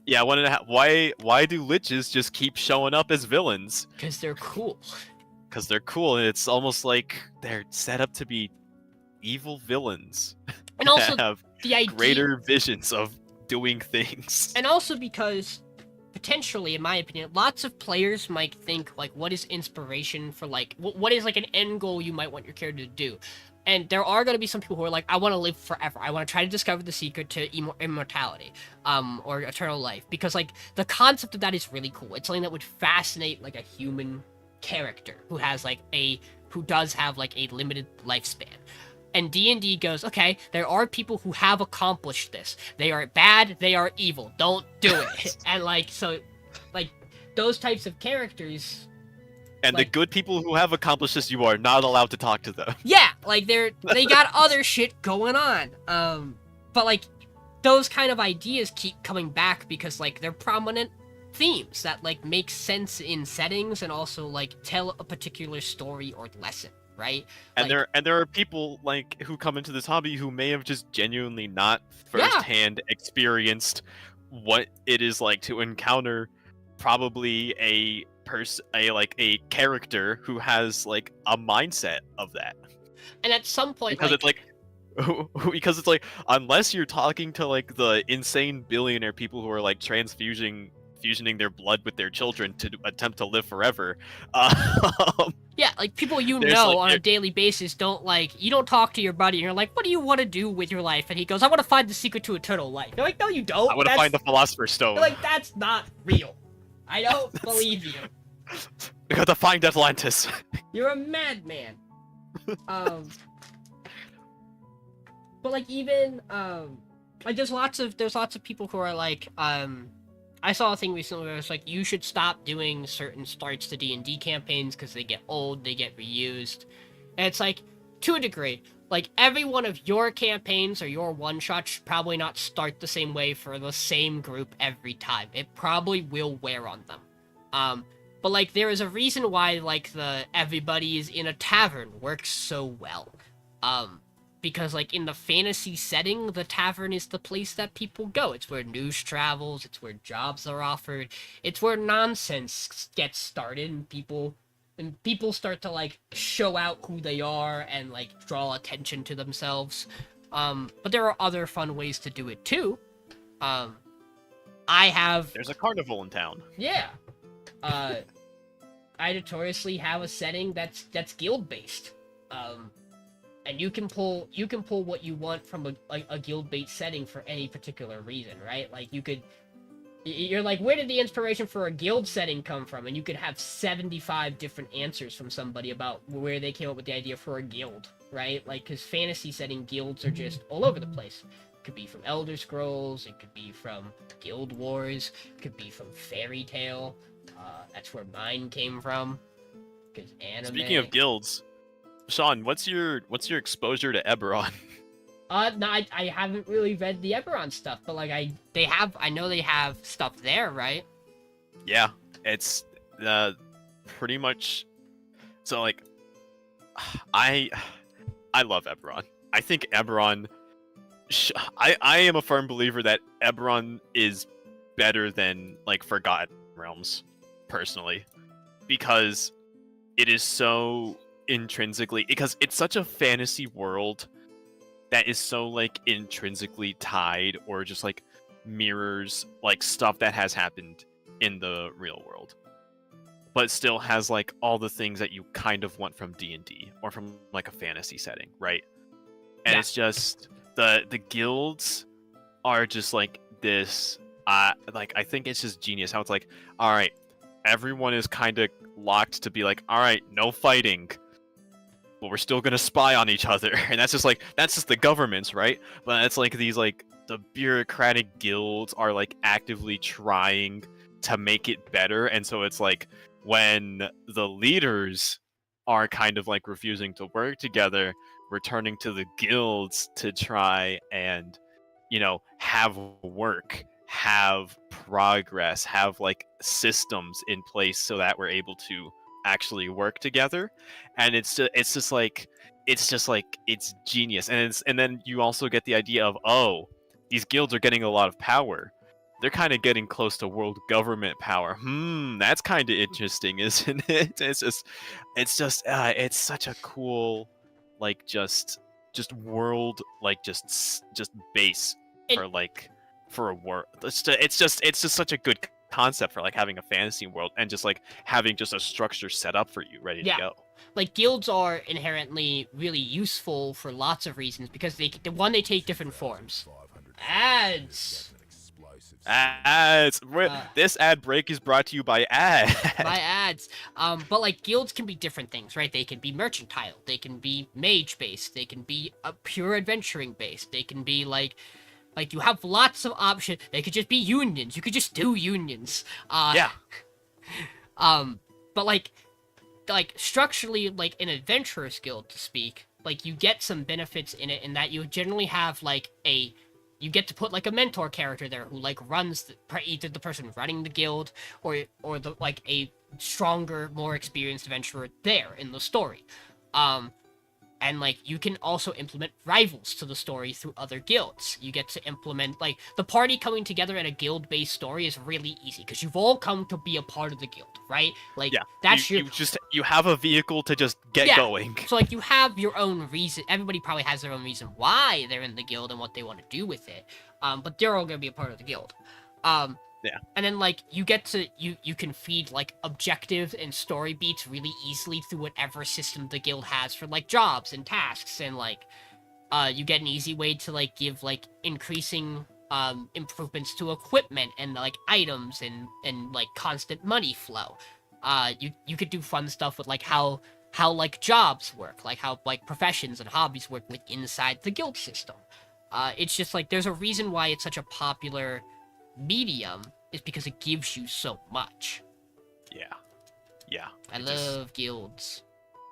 Speaker 2: Yeah, 1.5. Why do liches just keep showing up as villains?
Speaker 1: Because they're cool.
Speaker 2: Because they're cool, and it's almost like they're set up to be evil villains.
Speaker 1: And also
Speaker 2: have
Speaker 1: the idea,
Speaker 2: greater visions of doing things.
Speaker 1: And also because, potentially, in my opinion, lots of players might think, like, what is inspiration for, like, what is, like, an end goal you might want your character to do? And there are going to be some people who are like, I want to live forever. I want to try to discover the secret to immortality, or eternal life. Because, like, the concept of that is really cool. It's something that would fascinate, like, a human character who does have, like, a limited lifespan. And D&D goes, okay, there are people who have accomplished this. They are bad, they are evil. Don't do it. And, like, so, like, those types of characters...
Speaker 2: And like, the good people who have accomplished this, you are not allowed to talk to them.
Speaker 1: Yeah, like, they got other shit going on. But, like, those kind of ideas keep coming back because, like, they're prominent themes that like make sense in settings and also like tell a particular story or lesson, right?
Speaker 2: And
Speaker 1: Like,
Speaker 2: there are people like who come into this hobby who may have just genuinely not
Speaker 1: yeah,
Speaker 2: firsthand experienced what it is like to encounter probably a character who has like a mindset of that.
Speaker 1: and at some point,
Speaker 2: Because it's
Speaker 1: like,
Speaker 2: like because it's like unless you're talking to like the insane billionaire people who are like fusioning their blood with their children to attempt to live forever,
Speaker 1: yeah, like people
Speaker 2: there's like
Speaker 1: on a daily basis don't like, you don't talk to your buddy and you're like, what do you want to do with your life? And he goes, I want to find the secret to eternal life. You're like, no, you don't.
Speaker 2: I want to find the Philosopher's Stone.
Speaker 1: You're like, that's not real. I don't believe you.
Speaker 2: We got to find Atlantis.
Speaker 1: You're a madman. But like even like there's lots of people who are like I saw a thing recently where it's like you should stop doing certain starts to D&D campaigns because they get old, they get reused. And it's like, to a degree, like every one of your campaigns or your one-shots should probably not start the same way for the same group every time. It probably will wear on them. But like there is a reason why like the everybody is in a tavern works so well. Because like in the fantasy setting, the tavern is the place that people go. It's where news travels, it's where jobs are offered, it's where nonsense gets started and people start to like show out who they are and like draw attention to themselves. But there are other fun ways to do it too.
Speaker 2: There's a carnival in town.
Speaker 1: Yeah. I notoriously have a setting that's guild based. And you can pull what you want from a guild-based setting for any particular reason, right? Like you're like, where did the inspiration for a guild setting come from? And you could have 75 different answers from somebody about where they came up with the idea for a guild, right? Like, because fantasy setting guilds are just all over the place. It could be from Elder Scrolls, it could be from Guild Wars, it could be from Fairy Tale. That's where mine came from. Because anime.
Speaker 2: Speaking of guilds, Sean, what's your exposure to Eberron?
Speaker 1: No, I haven't really read the Eberron stuff, but like I know they have stuff there, right?
Speaker 2: Yeah, it's pretty much. So like, I love Eberron. I think Eberron. I am a firm believer that Eberron is better than like Forgotten Realms, personally, because it is so intrinsically, because it's such a fantasy world that is so like intrinsically tied or just like mirrors like stuff that has happened in the real world, but still has like all the things that you kind of want from D&D or from like a fantasy setting, right? And it's just the guilds are just like this like I think it's just genius how it's like, all right, everyone is kind of locked to be like, all right, no fighting, but we're still gonna spy on each other. And that's just the governments, right? But it's like these like the bureaucratic guilds are like actively trying to make it better. And so it's like when the leaders are kind of like refusing to work together, we're turning to the guilds to try and, you know, have work, have progress, have like systems in place so that we're able to actually work together. And it's genius. And then you also get the idea of, oh, these guilds are getting a lot of power, they're kind of getting close to world government power. That's kind of interesting, isn't it? It's such a cool like just world, like just base for like for a world. It's just such a good concept for like having a fantasy world and just like having just a structure set up for you ready to go.
Speaker 1: Like guilds are inherently really useful for lots of reasons because they take different forms. Ads.
Speaker 2: This ad break is brought to you by ads.
Speaker 1: But like guilds can be different things, right? They can be mercantile, they can be mage based, they can be pure adventuring based, they can be like you have lots of options. They could just be unions. You could just do unions. But like structurally, like an adventurer's guild to speak, like you get some benefits in it in that you generally have like a you get to put like a mentor character there who like runs either the person running the guild or the like a stronger, more experienced adventurer there in the story. And like you can also implement rivals to the story through other guilds. You get to implement like the party coming together in a guild-based story is really easy because you've all come to be a part of the guild, right? Like
Speaker 2: Yeah,
Speaker 1: that's
Speaker 2: you have a vehicle to just get going.
Speaker 1: So like you have your own reason. Everybody probably has their own reason why they're in the guild and what they want to do with it. But they're all gonna be a part of the guild.
Speaker 2: Yeah.
Speaker 1: And then like you get to you can feed like objectives and story beats really easily through whatever system the guild has for like jobs and tasks, and like you get an easy way to like give like increasing improvements to equipment and like items and like constant money flow. You could do fun stuff with like how like jobs work, like how like professions and hobbies work with inside the guild system. It's just like there's a reason why it's such a popular medium is because it gives you so much.
Speaker 2: Yeah.
Speaker 1: I love guilds.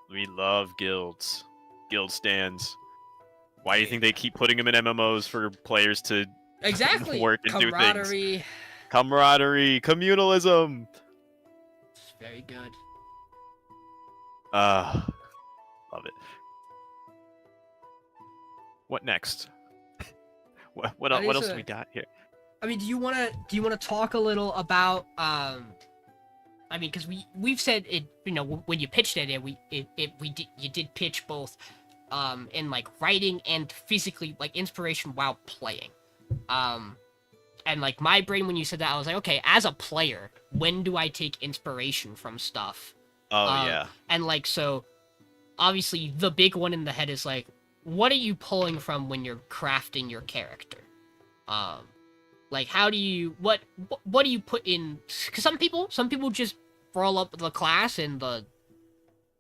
Speaker 2: We love guilds. Guild stands. Why do you think they keep putting them in MMOs for players to
Speaker 1: Exactly.
Speaker 2: work and do things?
Speaker 1: Camaraderie.
Speaker 2: Camaraderie, communalism.
Speaker 1: It's very good.
Speaker 2: Love it. What next? What else do we got here?
Speaker 1: I mean, do you wanna talk a little about I mean, because we've said it, you know, when you pitched it, you did pitch both in like writing and physically like inspiration while playing. And like my brain when you said that, I was like, okay, as a player, when do I take inspiration from stuff?
Speaker 2: Yeah.
Speaker 1: And like so obviously the big one in the head is like, what are you pulling from when you're crafting your character? Like, how do you what do you put in? Because some people just roll up the class and the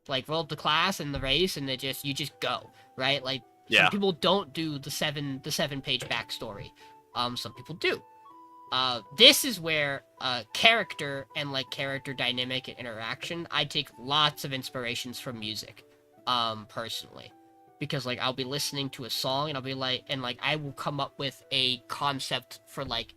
Speaker 1: race and you just go, right? Like some people don't do the 7-page backstory. Some people do. This is where character and like character dynamic and interaction, I take lots of inspirations from music, personally. Because like I'll be listening to a song and I'll be like, and like I will come up with a concept for like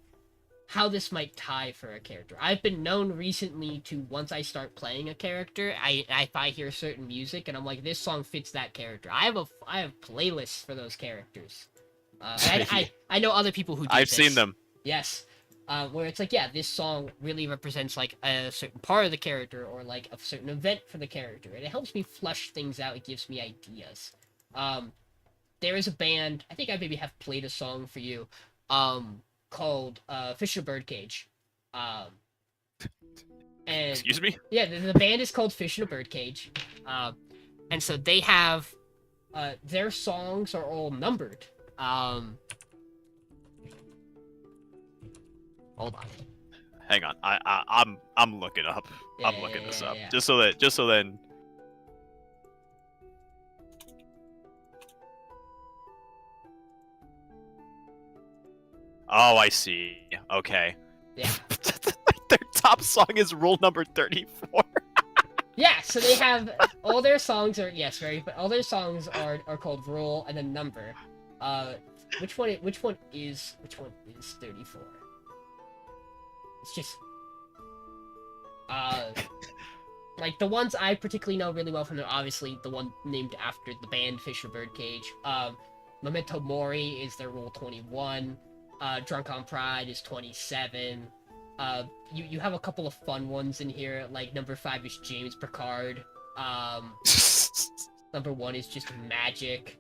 Speaker 1: how this might tie for a character. I've been known recently to, once I start playing a character, if I hear certain music and I'm like, this song fits that character. I have playlists for those characters. I know other people who do
Speaker 2: I've
Speaker 1: this.
Speaker 2: seen them.
Speaker 1: Yes. Where it's like, yeah, this song really represents like a certain part of the character or like a certain event for the character, and it helps me flush things out. It gives me ideas. There is a band, I think I maybe have played a song for you, called Fish in a Birdcage. And
Speaker 2: Excuse me?
Speaker 1: yeah, the band is called Fish in a Birdcage. And so they have their songs are all numbered. Hold on.
Speaker 2: Hang on. I'm looking up. I'm looking this up. Just so then. Oh, I see. Okay.
Speaker 1: Yeah.
Speaker 2: Their top song is rule number 34.
Speaker 1: Yeah, so they have all their songs are but all their songs are called Rule and then Number. Which one is 34? It's just like the ones I particularly know really well from them, obviously the one named after the band Fish in a Birdcage. Memento Mori is their Rule 21. Drunk on Pride is 27. You have a couple of fun ones in here, like number 5 is James Picard. Number 1 is just Magic.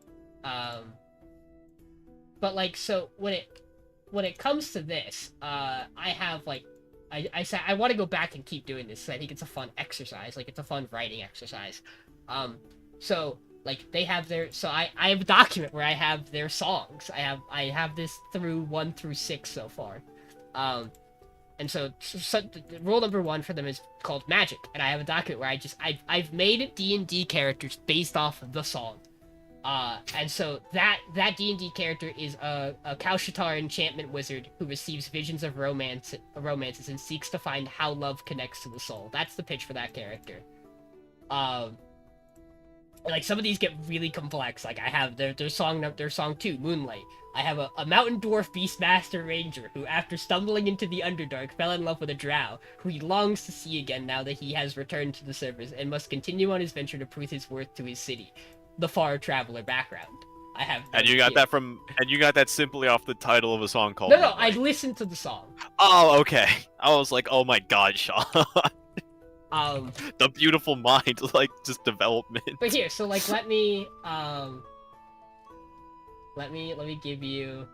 Speaker 1: But like, so when it comes to this, I have like, I said I want to go back and keep doing this. I think it's a fun exercise. Like it's a fun writing exercise. So like they have their, so I have a document where I have their songs. I have this through 1 through 6 so far. And so rule number 1 for them is called Magic, and I have a document where I've made D&D characters based off of the song. And so that D&D character is a Kaushatar enchantment wizard who receives visions of romances and seeks to find how love connects to the soul. That's the pitch for that character. Like some of these get really complex. Like I have their song 2, Moonlight, I have a mountain dwarf beastmaster ranger who, after stumbling into the Underdark, fell in love with a drow, who he longs to see again now that he has returned to the surface, and must continue on his venture to prove his worth to his city. The Far Traveler background. I have.
Speaker 2: And you got that and you got that simply off the title of a song called.
Speaker 1: No,
Speaker 2: Moonlight.
Speaker 1: I listened to the song.
Speaker 2: Oh, okay. I was like, oh my god, Sean. The beautiful mind, like, just development.
Speaker 1: But here, so like, let me give you.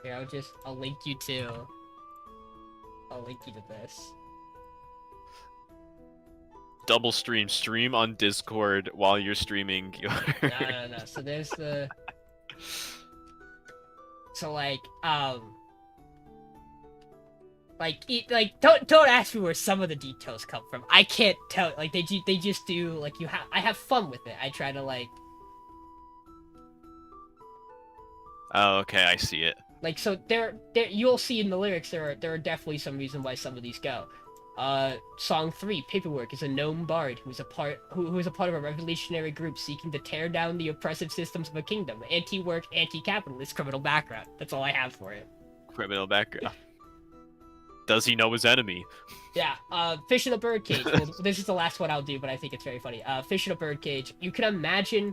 Speaker 1: Here, I'll link you to this.
Speaker 2: Double stream on Discord while you're streaming your.
Speaker 1: No. So there's the. So like, don't ask me where some of the details come from. I can't tell. Like they just do. Like I have fun with it. I try to like.
Speaker 2: Oh, okay, I see it.
Speaker 1: Like, so there you'll see in the lyrics there are definitely some reason why some of these go. Song 3, Paperwork, is a gnome bard who is a part of a revolutionary group seeking to tear down the oppressive systems of a kingdom. Anti-work, anti-capitalist, criminal background. That's all I have for it.
Speaker 2: Criminal background. Does he know his enemy?
Speaker 1: Yeah, Fish in a Birdcage. Well, this is the last one I'll do, but I think it's very funny. Fish in a Birdcage. You can imagine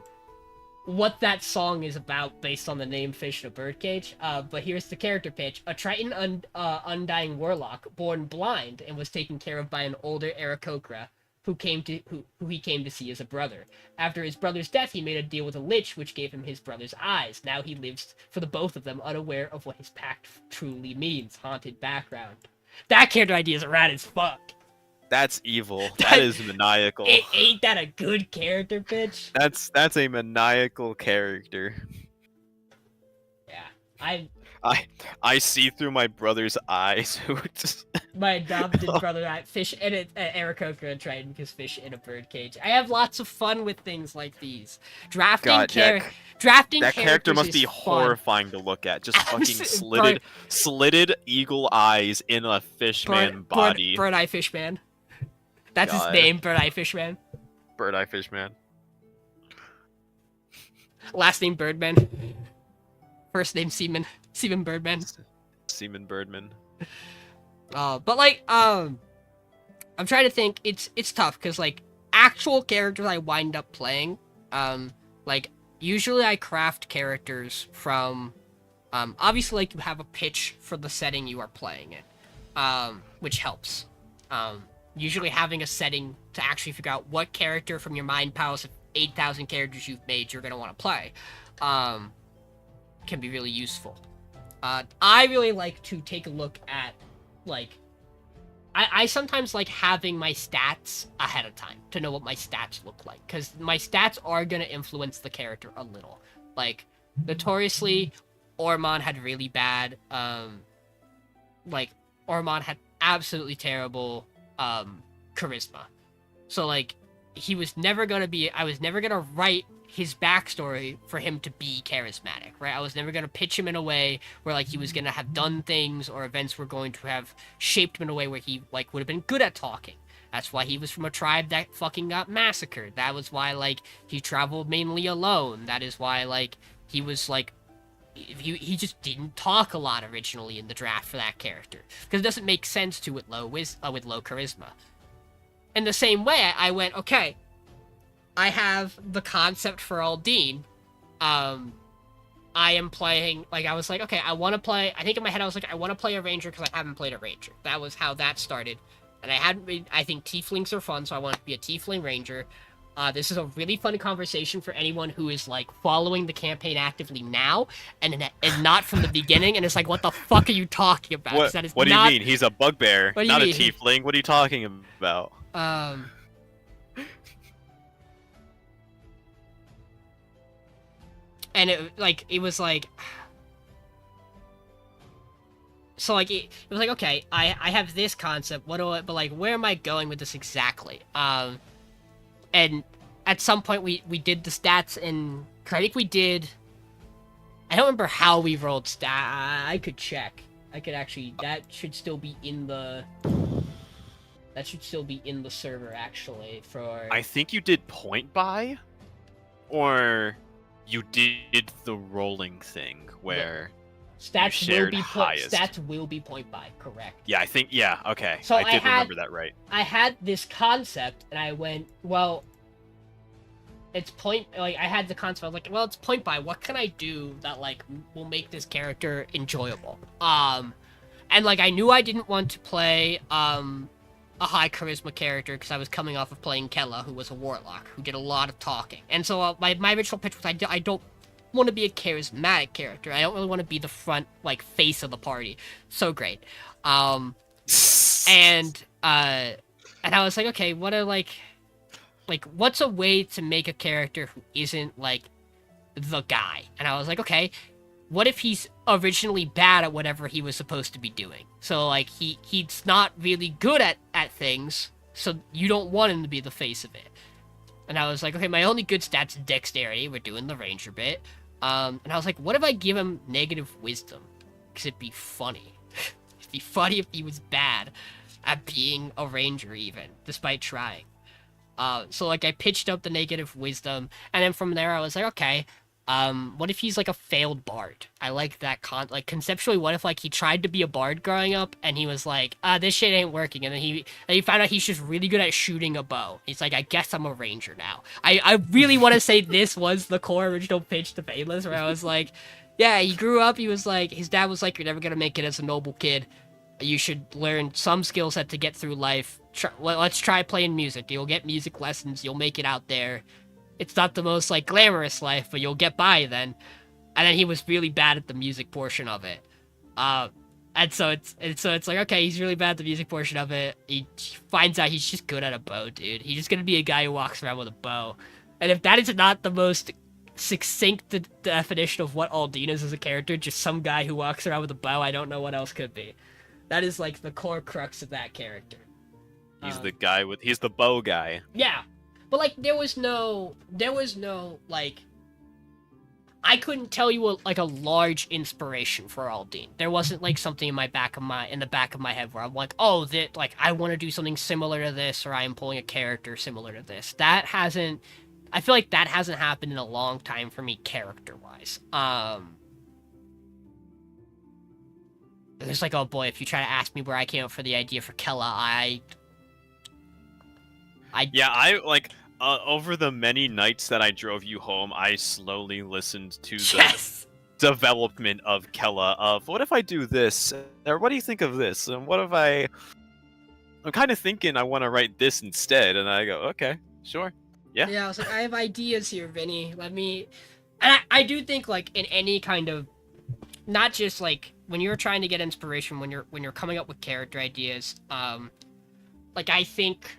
Speaker 1: what that song is about based on the name Fish in a Birdcage, but here's the character pitch. A Triton undying warlock, born blind and was taken care of by an older Aarakocra, who he came to see as a brother. After his brother's death, he made a deal with a lich, which gave him his brother's eyes. Now he lives for the both of them, unaware of what his pact truly means. Haunted background. That character idea is rad as fuck.
Speaker 2: That's evil. That is maniacal.
Speaker 1: Ain't that a good character pitch?
Speaker 2: That's a maniacal character.
Speaker 1: Yeah,
Speaker 2: I see through my brother's eyes.
Speaker 1: My adopted brother, Fish and Aarakocra and Triton, because Fish in a Birdcage. I have lots of fun with things like these. Drafting
Speaker 2: that character must be horrifying to look at. Just fucking slitted eagle eyes in a fishman body.
Speaker 1: Bird-eye fishman. That's his name, Bird-eye fishman.
Speaker 2: Bird-eye fishman.
Speaker 1: Last name Birdman. First name Seaman. Seaman Birdman.
Speaker 2: Seaman Birdman.
Speaker 1: But like, I'm trying to think. It's tough because like actual characters I wind up playing, like usually I craft characters from, obviously like you have a pitch for the setting you are playing in, which helps. Usually having a setting to actually figure out what character from your mind palace of 8,000 characters you've made you're gonna want to play, can be really useful. I really like to take a look at, like, I sometimes like having my stats ahead of time to know what my stats look like, because my stats are going to influence the character a little. Like, notoriously, Ormond had really bad, Ormond had absolutely terrible, charisma. So, like, he was never going to be, I was never going to write his backstory for him to be charismatic, right? I was never going to pitch him in a way where, like, he was going to have done things or events were going to have shaped him in a way where he, like, would have been good at talking. That's why he was from a tribe that fucking got massacred. That was why, like, he traveled mainly alone. That is why, like, he was, like, he just didn't talk a lot originally in the draft for that character. Because it doesn't make sense to with low charisma. In the same way, I went, okay, I have the concept for Aldine. I am playing, like, I was like, okay, I want to play, I think in my head I was like, I want to play a ranger because I haven't played a ranger. That was how that started. And I think tieflings are fun, so I want to be a tiefling ranger. This is a really fun conversation for anyone who is, like, following the campaign actively now, and not from the beginning, and it's like, what the fuck are you talking about?
Speaker 2: What do you mean? He's a bugbear, not a tiefling. What are you talking about?
Speaker 1: And it was like, so like it was like, okay, I have this concept, but like where am I going with this exactly? And at some point we did the stats, and I think we did, I don't remember how we rolled I could check. I could actually, that should still be in the server actually for.
Speaker 2: I think you did point buy, or you did the rolling thing where
Speaker 1: Stats
Speaker 2: you shared highest.
Speaker 1: Stats will be point buy, correct?
Speaker 2: Yeah, I think. Yeah, okay.
Speaker 1: So
Speaker 2: I did remember that right.
Speaker 1: I had this concept, and I went, well, it's point. Like I had the concept. I was like, well, it's point buy. What can I do that like will make this character enjoyable? And like I knew I didn't want to play a high charisma character because I was coming off of playing Kella, who was a warlock who did a lot of talking. And so my original pitch was I don't want to be a charismatic character. I don't really want to be the front like face of the party. So great. And I was like, okay, what are like what's a way to make a character who isn't like the guy? And I was like, okay, what if he's originally bad at whatever he was supposed to be doing? So like he's not really good at things, so you don't want him to be the face of it. And I was like, okay, my only good stats is dexterity. We're doing the ranger bit. And I was like, what if I give him negative wisdom? Because it'd be funny. It'd be funny if he was bad at being a ranger even, despite trying. So like I pitched up the negative wisdom, and then from there I was like, okay, what if he's like a failed bard? I like that like conceptually, what if like he tried to be a bard growing up and he was like, this shit ain't working, and then he found out he's just really good at shooting a bow. He's like, I guess I'm a ranger now. I really want to say this was the core original pitch to Painless, where I was like, yeah, he grew up, he was like, his dad was like, you're never gonna make it as a noble kid. You should learn some skill set to get through life. Let's try playing music. You'll get music lessons. You'll make it out there. It's not the most like glamorous life, but you'll get by then. And then he was really bad at the music portion of it. And so it's like, okay, he's really bad at the music portion of it. He finds out he's just good at a bow, dude. He's just gonna be a guy who walks around with a bow. And if that is not the most succinct definition of what Aldine is as a character, just some guy who walks around with a bow, I don't know what else could be. That is like the core crux of that character.
Speaker 2: He's he's the bow guy.
Speaker 1: Yeah. But like there was no like I couldn't tell you a large inspiration for Aldine. There wasn't like something in the back of my head where I'm like, oh, that like I want to do something similar to this, or I am pulling a character similar to this. I feel like that hasn't happened in a long time for me character-wise. There's like, oh boy, if you try to ask me where I came up for the idea for Kella,
Speaker 2: over the many nights that I drove you home, I slowly listened to the development of Kella, of what if I do this, or what do you think of this, and what if I'm kind of thinking I want to write this instead, and I go, okay, sure, yeah.
Speaker 1: Yeah, I was like, I have ideas here, Vinny, and I do think, like, in any kind of, not just, like, when you're trying to get inspiration, when you're coming up with character ideas, like, I think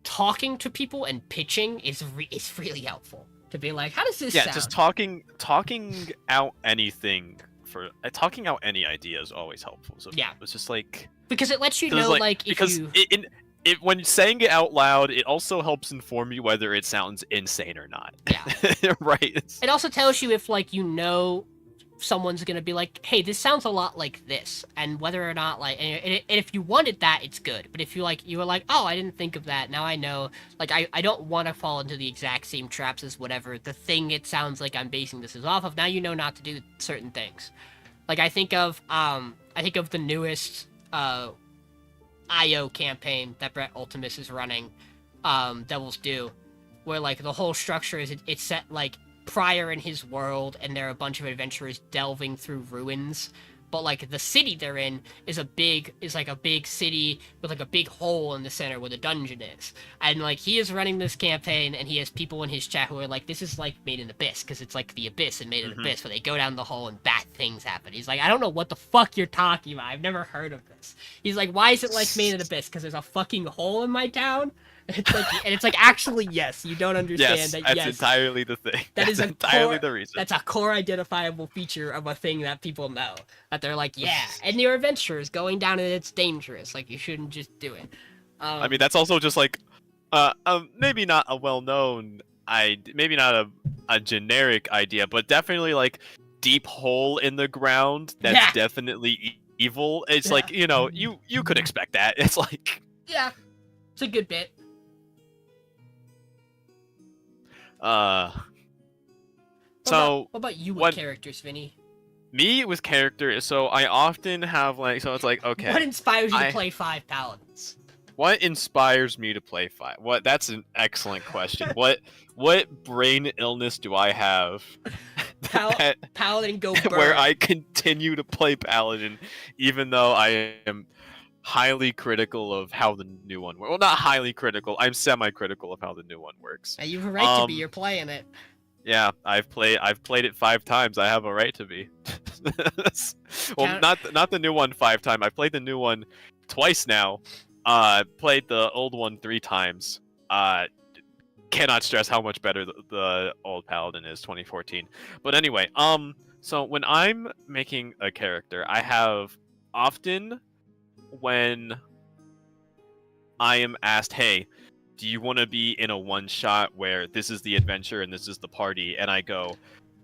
Speaker 1: talking to people and pitching is really helpful. To be like, how does this sound? Yeah,
Speaker 2: just talking out anything talking out any idea is always helpful. So
Speaker 1: yeah,
Speaker 2: it's just like,
Speaker 1: because it lets you know, like
Speaker 2: because when saying it out loud, it also helps inform you whether it sounds insane or not.
Speaker 1: Yeah,
Speaker 2: right.
Speaker 1: It also tells you if like someone's gonna be like, hey, this sounds a lot like this, and whether or not like, and if you wanted that, it's good. But if you were like, oh, I didn't think of that, now I know, like, I don't want to fall into the exact same traps as whatever the thing it sounds like I'm basing this is off of. Now you know not to do certain things. Like I think of the newest IO campaign that Brett Ultimus is running, Devil's Due, where like the whole structure is it's set like prior in his world, and there are a bunch of adventurers delving through ruins, but like the city they're in is like a big city with like a big hole in the center where the dungeon is, and like he is running this campaign, and he has people in his chat who are like, this is like Made in Abyss, because it's like the Abyss and Made in Abyss, where they go down the hole and bad things happen. He's like, I don't know what the fuck you're talking about, I've never heard of this. He's like, why is it like Made in Abyss? Because there's a fucking hole in my town? It's like actually, yes, you don't understand
Speaker 2: yes,
Speaker 1: that.
Speaker 2: That's entirely the thing. That's entirely the reason.
Speaker 1: That's a core identifiable feature of a thing that people know. That they're like, yeah, and your adventures going down and it's dangerous. Like you shouldn't just do it.
Speaker 2: I mean, that's also just like, maybe not a well-known, maybe not a generic idea, but definitely like deep hole in the ground. That's definitely evil. It's like, you could expect that. It's like,
Speaker 1: yeah, it's a good bit.
Speaker 2: So
Speaker 1: what about you with
Speaker 2: what
Speaker 1: characters, Vinny?
Speaker 2: me with character, so I often have like, so it's like, okay,
Speaker 1: What inspires you to
Speaker 2: I
Speaker 1: play 5 paladins?
Speaker 2: what inspires me to play five? What That's an excellent question. What brain illness do I have that
Speaker 1: Paladin go
Speaker 2: where
Speaker 1: bird.
Speaker 2: I continue to play paladin even though I am highly critical of how the new one works. Well, not highly critical. I'm semi-critical of how the new one works.
Speaker 1: Now, you have a right to be. You're playing it.
Speaker 2: Yeah, I've played it 5 times. I have a right to be. Well,
Speaker 1: Count-
Speaker 2: not the new one 5 times. I played the new one twice now. Played the old one 3 times. Cannot stress how much better the old Paladin is, 2014. But anyway, so when I'm making a character, I have often when I am asked, hey, do you want to be in a one-shot where this is the adventure and this is the party? And I go,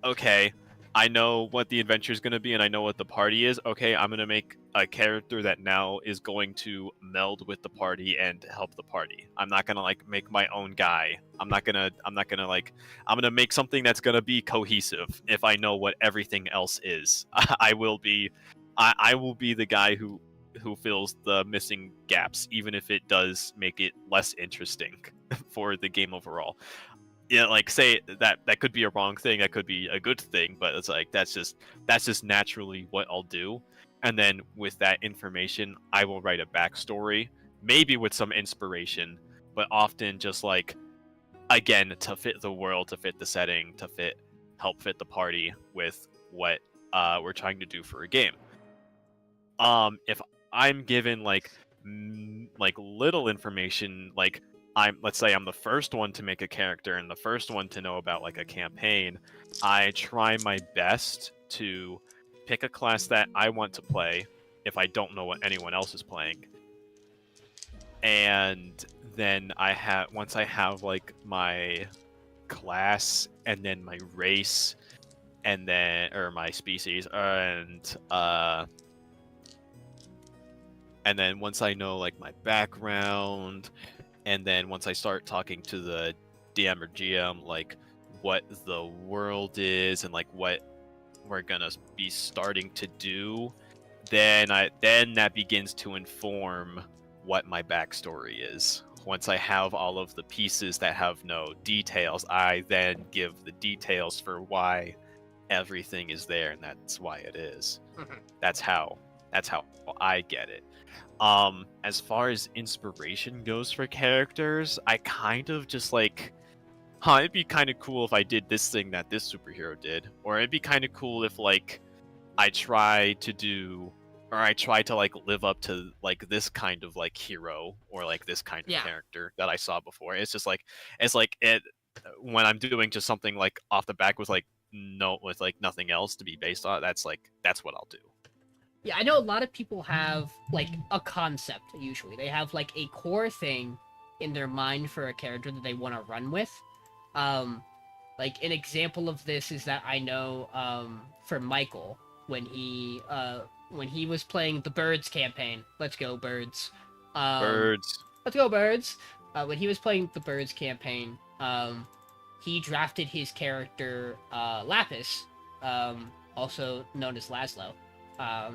Speaker 2: okay, I know what the adventure is going to be and I know what the party is. Okay, I'm going to make a character that now is going to meld with the party and help the party. I'm not going to like make my own guy. I'm going to make something that's going to be cohesive if I know what everything else is. I will be the guy who fills the missing gaps, even if it does make it less interesting for the game overall. Yeah, like say that could be a wrong thing, that could be a good thing, but it's like that's just naturally what I'll do. And then with that information, I will write a backstory, maybe with some inspiration, but often just like again to fit the world, to fit the setting, to help fit the party with what we're trying to do for a game. If I'm given like little information, like let's say I'm the first one to make a character and the first one to know about like a campaign, I try my best to pick a class that I want to play if I don't know what anyone else is playing. And then once I have like my class and then my race and then or my species and then once I know like my background, and then once I start talking to the DM or GM like what the world is and like what we're gonna be starting to do, then that begins to inform what my backstory is. Once I have all of the pieces that have no details, I then give the details for why everything is there, and that's why it is. That's how I get it. As far as inspiration goes for characters, I kind of just like, it'd be kind of cool if I did this thing that this superhero did, or it'd be kind of cool if like I try to like live up to like this kind of like hero or like this kind of character that I saw before. It's just like when I'm doing just something like off the back with like nothing else to be based on. That's what I'll do.
Speaker 1: Yeah, I know a lot of people have, like, a concept, usually. They have, like, a core thing in their mind for a character that they want to run with. Like, an example of this is that I know, for Michael, when he was playing the Birds campaign. Let's go, Birds.
Speaker 2: Birds.
Speaker 1: Let's go, Birds! When he was playing the Birds campaign, he drafted his character, Lapis, also known as Laszlo. I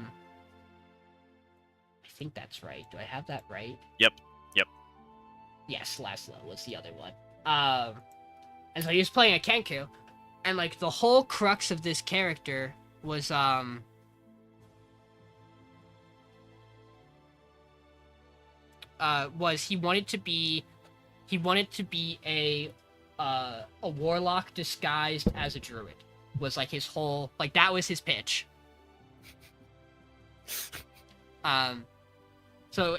Speaker 1: think that's right. Do I have that right?
Speaker 2: Yep.
Speaker 1: Yes, Laszlo was the other one. And so he was playing a Kenku, and like the whole crux of this character was he wanted to be a warlock disguised as a druid. Was like his whole, like, that was his pitch. So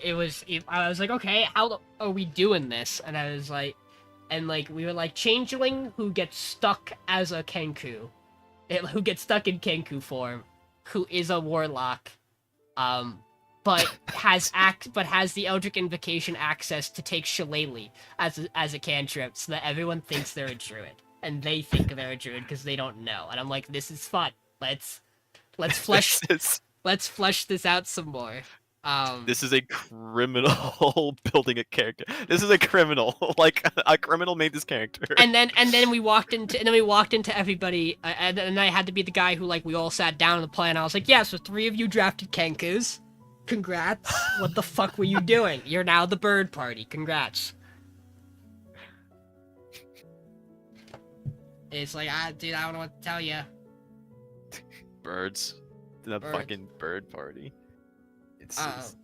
Speaker 1: I was like, okay, how are we doing this? And I was like, we were like, changeling who gets stuck as a Kenku, who gets stuck in Kenku form, who is a warlock, but has the Eldritch Invocation access to take Shillelagh as a cantrip, so that everyone thinks they're a druid, and they think they're a druid because they don't know. And I'm like, this is fun. Let's flesh this out some more.
Speaker 2: This is a criminal building a character. This is a criminal. Like a criminal made this character.
Speaker 1: and then we walked into everybody, and I had to be the guy who like we all sat down on the plan. I was like, yeah, so 3 of you drafted Kenkus. Congrats. What the fuck were you doing? You're now the bird party. Congrats. It's like, dude, I don't know what to tell you.
Speaker 2: Birds. The
Speaker 1: Birds.
Speaker 2: fucking bird party.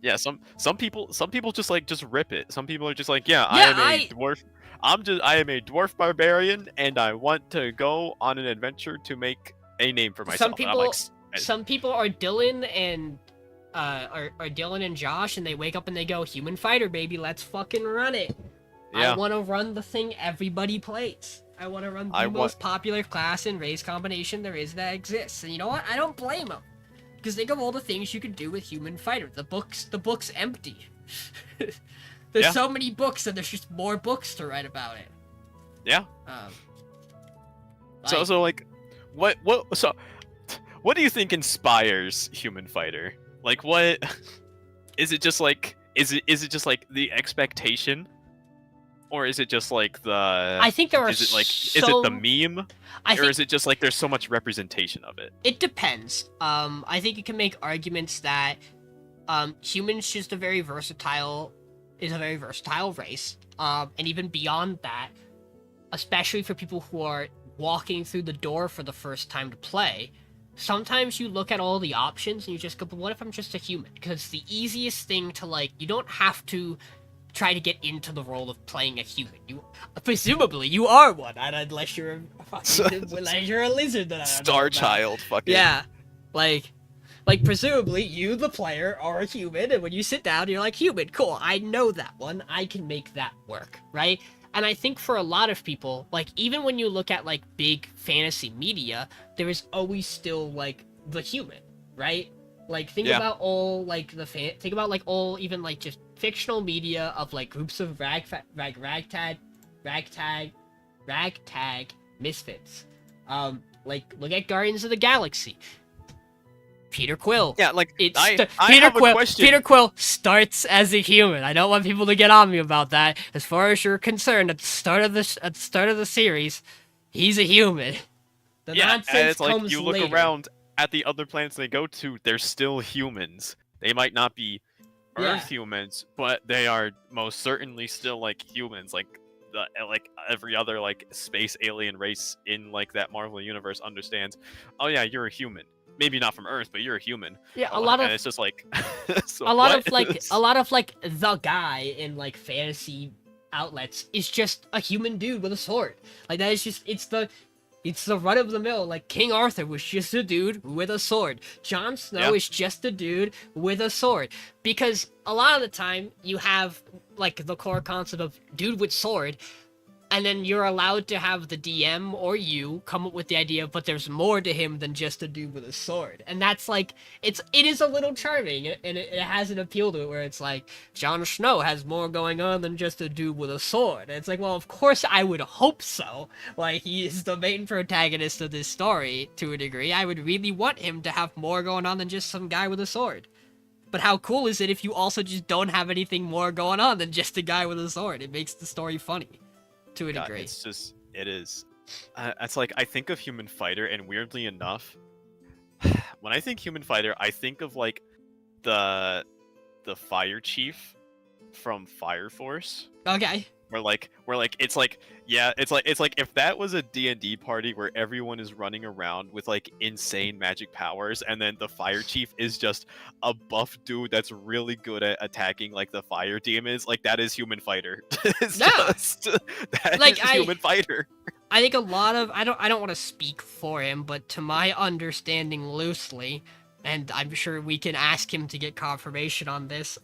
Speaker 2: Yeah, some people just rip it. Some people are just like, yeah, I am a dwarf. I am a dwarf barbarian, and I want to go on an adventure to make a name for myself.
Speaker 1: Some people are Dylan and are Dylan and Josh, and they wake up and they go, human fighter, baby, let's fucking run it. Yeah. I want to run the thing everybody plays. I want to run the most popular class and race combination there is that exists. And you know what? I don't blame them. Because think of all the things you could do with human fighter. The book's empty. There's so many books, and there's just more books to write about it.
Speaker 2: Yeah. What do you think inspires human fighter? Like, what is it? Just like is it just like the expectation, or is it just like the?
Speaker 1: I think there are.
Speaker 2: Is it the meme, or is it just like there's so much representation of it?
Speaker 1: It depends. I think you can make arguments that humans just a very versatile race. And even beyond that, especially for people who are walking through the door for the first time to play. Sometimes you look at all the options and you just go, but what if I'm just a human? Because it's the easiest thing to, like, you don't have to try to get into the role of playing a human. Presumably, you are one, unless you're a lizard.
Speaker 2: Star Child, fucking.
Speaker 1: Yeah, like, presumably, you, the player, are a human, and when you sit down, you're like, human, cool, I know that one, I can make that work, right? And I think for a lot of people, like, even when you look at, like, big fantasy media, there is always still, like, the human, right? Like, think about all, like, think about, like, all, even, like, just fictional media of, like, groups of ragtag misfits. Like, look at Guardians of the Galaxy. Peter Quill.
Speaker 2: Yeah, like,
Speaker 1: Peter Quill starts as a human. I don't want people to get on me about that. As far as you're concerned, at the start of the series, he's a human.
Speaker 2: And it's like you look around at the other planets they go to, they're still humans. They might not be Earth humans, but they are most certainly still like humans. Like every other like space alien race in like that Marvel universe understands. Oh yeah, you're a human. Maybe not from Earth, but you're a human.
Speaker 1: Yeah, and it's just like a lot of the guy in like fantasy outlets is just a human dude with a sword. Like that is just it's the run of the mill. Like King Arthur was just a dude with a sword. Jon Snow is just a dude with a sword. Because a lot of the time you have like the core concept of dude with sword. And then you're allowed to have the DM or you come up with the idea, but there's more to him than just a dude with a sword. And that's like, it is a little charming, and it has an appeal to it where it's like, Jon Snow has more going on than just a dude with a sword. And it's like, well, of course I would hope so. Like, he is the main protagonist of this story, to a degree. I would really want him to have more going on than just some guy with a sword. But how cool is it if you also just don't have anything more going on than just a guy with a sword? It makes the story funny. To a degree.
Speaker 2: It is. It's like, I think of Human Fighter, and weirdly enough, when I think Human Fighter, I think of like the fire chief from Fire Force.
Speaker 1: Okay.
Speaker 2: Where it's like if that was a D&D party where everyone is running around with like insane magic powers, and then the fire chief is just a buff dude that's really good at attacking like the fire demons, like that is Human Fighter. Human Fighter.
Speaker 1: I think a lot of I don't want to speak for him, but to my understanding loosely, and I'm sure we can ask him to get confirmation on this,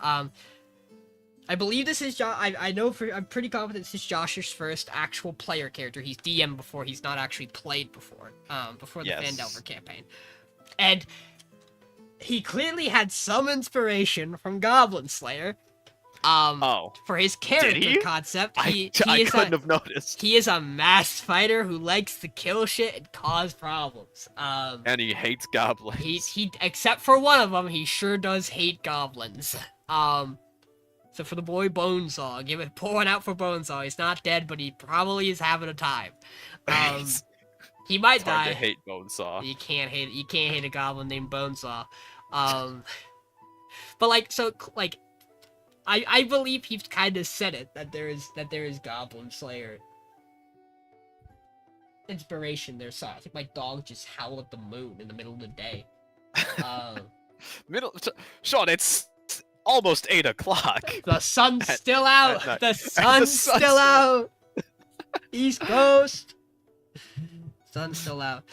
Speaker 1: I believe this is I'm pretty confident this is Josh's first actual player character. He's DM before, he's not actually played before the Phandelver campaign. And he clearly had some inspiration from Goblin Slayer. For his
Speaker 2: did
Speaker 1: character
Speaker 2: he?
Speaker 1: concept,
Speaker 2: I couldn't have noticed.
Speaker 1: he is a masked fighter who likes to kill shit and cause problems.
Speaker 2: And he hates goblins.
Speaker 1: He except for one of them, he sure does hate goblins. So for the boy Bonesaw, pour one out for Bonesaw. He's not dead, but he probably is having a time. He might
Speaker 2: It's hard
Speaker 1: die.
Speaker 2: to hate Bonesaw.
Speaker 1: You can't hate a goblin named Bonesaw. But like, so like, I believe he's kind of said it that there is Goblin Slayer inspiration there. So I think my dog just howled at the moon in the middle of the day.
Speaker 2: Sean, it's almost 8 o'clock.
Speaker 1: The sun's still out.
Speaker 2: night.
Speaker 1: The sun's still out. East Coast. Sun's still out.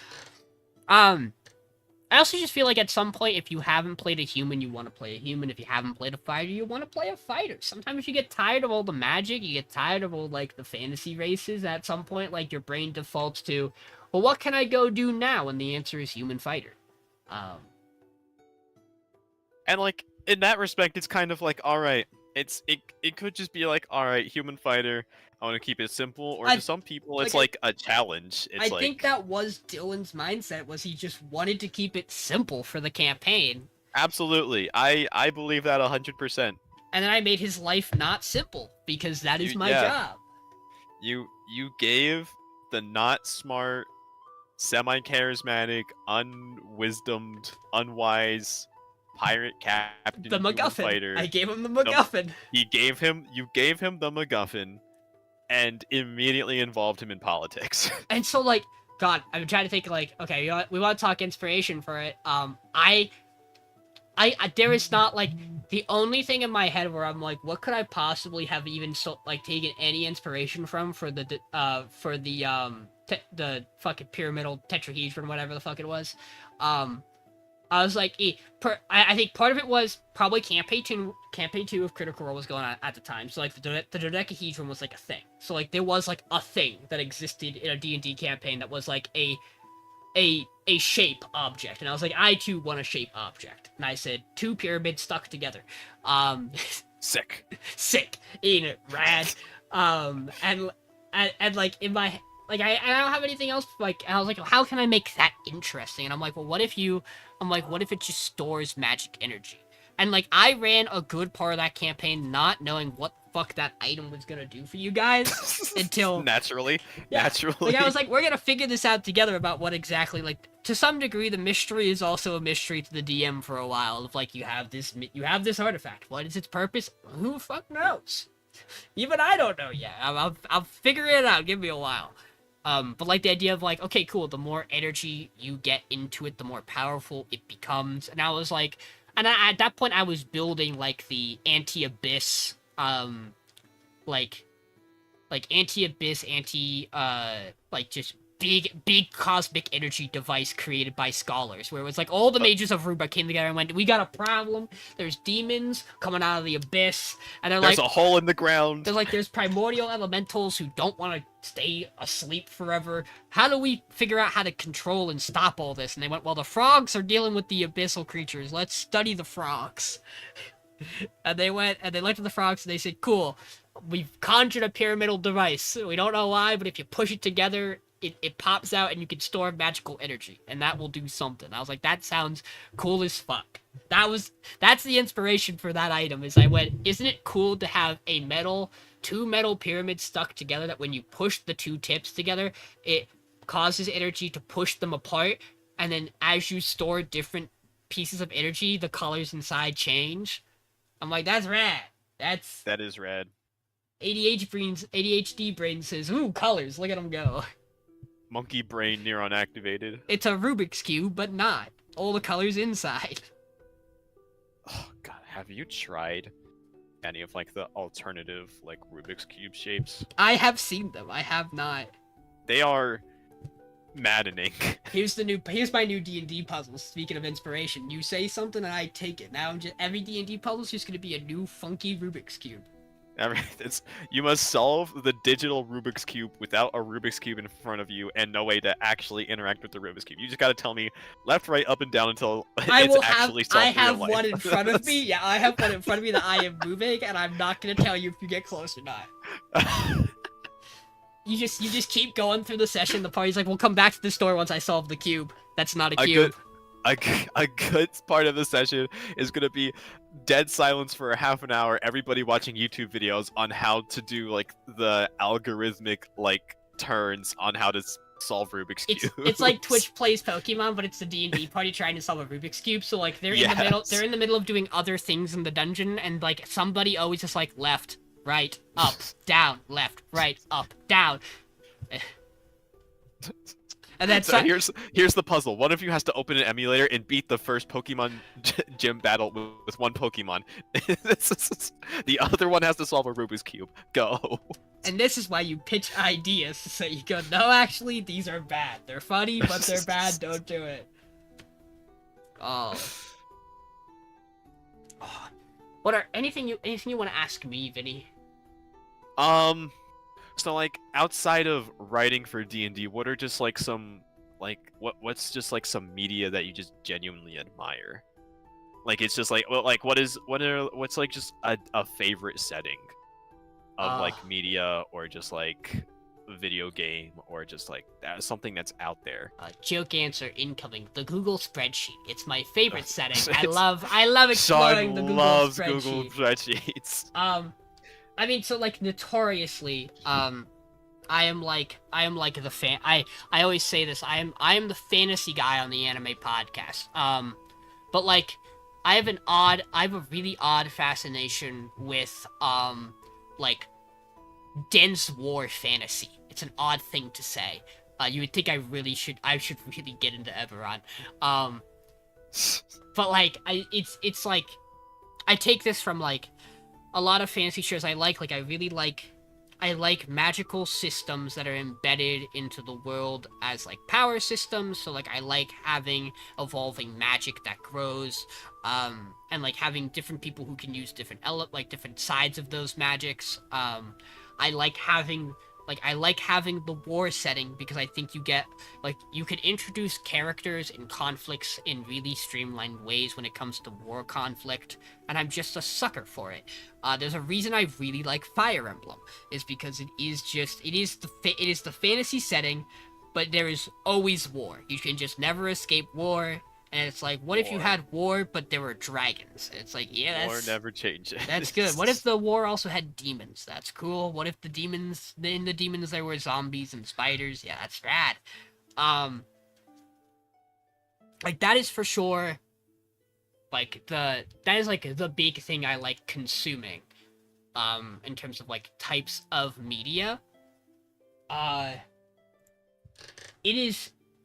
Speaker 1: I also just feel like at some point, if you haven't played a human, you want to play a human. If you haven't played a fighter, you want to play a fighter. Sometimes you get tired of all the magic, you get tired of all, like, the fantasy races. At some point, like, your brain defaults to, well, what can I go do now? And the answer is human fighter.
Speaker 2: And, like, in that respect, it's kind of like, alright, it could just be like, alright, human fighter, I want to keep it simple, or to some people, it's like a challenge. It's
Speaker 1: I think that was Dylan's mindset, was he just wanted to keep it simple for the campaign.
Speaker 2: Absolutely. I believe that 100%.
Speaker 1: And then I made his life not simple, because that is my job.
Speaker 2: You gave the not smart, semi-charismatic, unwisdomed, unwise pirate captain
Speaker 1: the MacGuffin.
Speaker 2: Fighter.
Speaker 1: I gave him the MacGuffin.
Speaker 2: You gave him the MacGuffin, and immediately involved him in politics.
Speaker 1: And so, like, God, I'm trying to think, like, okay, you know what? We want to talk inspiration for it. I there is not, like, the only thing in my head where I'm like, what could I possibly have even taken any inspiration from for the fucking pyramidal tetrahedron, whatever the fuck it was. I was like, I think part of it was probably campaign 2 of Critical Role was going on at the time. So, like, the dodecahedron was, like, a thing. So, like, there was, like, a thing that existed in a D&D campaign that was, like, a shape object. And I was like, I, too, want a shape object. And I said, 2 pyramids stuck together.
Speaker 2: Sick.
Speaker 1: Sick. Ain't it rad? And like, in my... Like, I don't have anything else, like, and I was like, how can I make that interesting? And I'm like, well, what if it just stores magic energy? And, like, I ran a good part of that campaign not knowing what the fuck that item was gonna do for you guys until...
Speaker 2: Naturally.
Speaker 1: Like, I was like, we're gonna figure this out together about what exactly, like, to some degree, the mystery is also a mystery to the DM for a while. Of, like, you have this artifact. What is its purpose? Who the fuck knows? Even I don't know yet. I'll figure it out. Give me a while. But, like, the idea of, like, okay, cool, the more energy you get into it, the more powerful it becomes. And I was like, at that point, I was building, like, the anti-abyss, like, just big cosmic energy device created by scholars, where it was like all the mages of Ruba came together and went, we got a problem, there's demons coming out of the abyss, and they're
Speaker 2: there's
Speaker 1: like,
Speaker 2: a hole in the ground.
Speaker 1: There's primordial elementals who don't want to stay asleep forever. How do we figure out how to control and stop all this? And they went, well, the frogs are dealing with the abyssal creatures, let's study the frogs. And they went and they looked at the frogs and they said, cool, we've conjured a pyramidal device. We don't know why, but if you push it together, it pops out and you can store magical energy, and that will do something. I was like, that sounds cool as fuck. That's the inspiration for that item. Is I went, isn't it cool to have two metal pyramids stuck together that when you push the 2 tips together, it causes energy to push them apart, and then as you store different pieces of energy, the colors inside change. I'm like, that's rad. That
Speaker 2: is rad.
Speaker 1: ADHD brain says, ooh, colors, look at them go.
Speaker 2: Monkey brain neuron activated.
Speaker 1: It's a Rubik's Cube, but not. All the colors inside.
Speaker 2: Oh, God. Have you tried any of, like, the alternative, like, Rubik's Cube shapes?
Speaker 1: I have seen them. I have not.
Speaker 2: They are maddening.
Speaker 1: Here's my new D&D puzzle. Speaking of inspiration, you say something and I take it. Now every D&D puzzle is just going to be a new funky Rubik's Cube.
Speaker 2: You must solve the digital Rubik's Cube without a Rubik's Cube in front of you and no way to actually interact with the Rubik's Cube. You just gotta tell me left, right, up, and down until it's actually
Speaker 1: I
Speaker 2: solved in real
Speaker 1: have
Speaker 2: life.
Speaker 1: one in front of me. Yeah, I have one in front of me that I am moving, and I'm not gonna tell you if you get close or not. You just keep going through the session. The party's like, we'll come back to the store once I solve the cube. That's not a cube.
Speaker 2: A good part of the session is gonna be dead silence for a half an hour. Everybody watching YouTube videos on how to do like the algorithmic like turns on how to solve Rubik's cubes.
Speaker 1: It's like Twitch plays Pokemon, but it's the D&D party trying to solve a Rubik's cube. So like they're in the middle. They're in the middle of doing other things in the dungeon, and like somebody always just like left, right, up, down, left, right, up, down. And then
Speaker 2: so here's the puzzle. One of you has to open an emulator and beat the first Pokemon gym battle with one Pokemon. The other one has to solve a Rubik's cube. Go.
Speaker 1: And this is why you pitch ideas. So you go, no, actually, these are bad. They're funny, but they're bad. Don't do it. Oh. What are anything you want to ask me, Vinny?
Speaker 2: So like outside of writing for D&D, what are just like some like what's just like some media that you just genuinely admire? Like it's just like what's like just a favorite setting of like media or just like a video game or just like something that's out there.
Speaker 1: Joke answer incoming. The Google spreadsheet. It's my favorite setting. I love exploring the Google
Speaker 2: loves
Speaker 1: spreadsheet.
Speaker 2: Google spreadsheets.
Speaker 1: I mean, so like notoriously, I am like the fan. I always say this. I am the fantasy guy on the anime podcast. But like, I have a really odd fascination with like dense war fantasy. It's an odd thing to say. You would think I should really get into Eberron. But like, it's like, I take this from like a lot of fantasy shows I like I like magical systems that are embedded into the world as like power systems. So like I like having evolving magic that grows, and like having different people who can use different different sides of those magics. I like having the war setting because I think you can introduce characters and conflicts in really streamlined ways when it comes to war conflict, and I'm just a sucker for it. There's a reason I really like Fire Emblem, is because it is the fantasy setting, but there is always war. You can just never escape war. And it's like, what if you had war, but there were dragons? It's like, yeah,
Speaker 2: war never changes.
Speaker 1: That's good. What if the war also had demons? That's cool. What if in the demons there were zombies and spiders? Yeah, that's rad. Like that is for sure. Like that is like the big thing I like consuming. In terms of like types of media.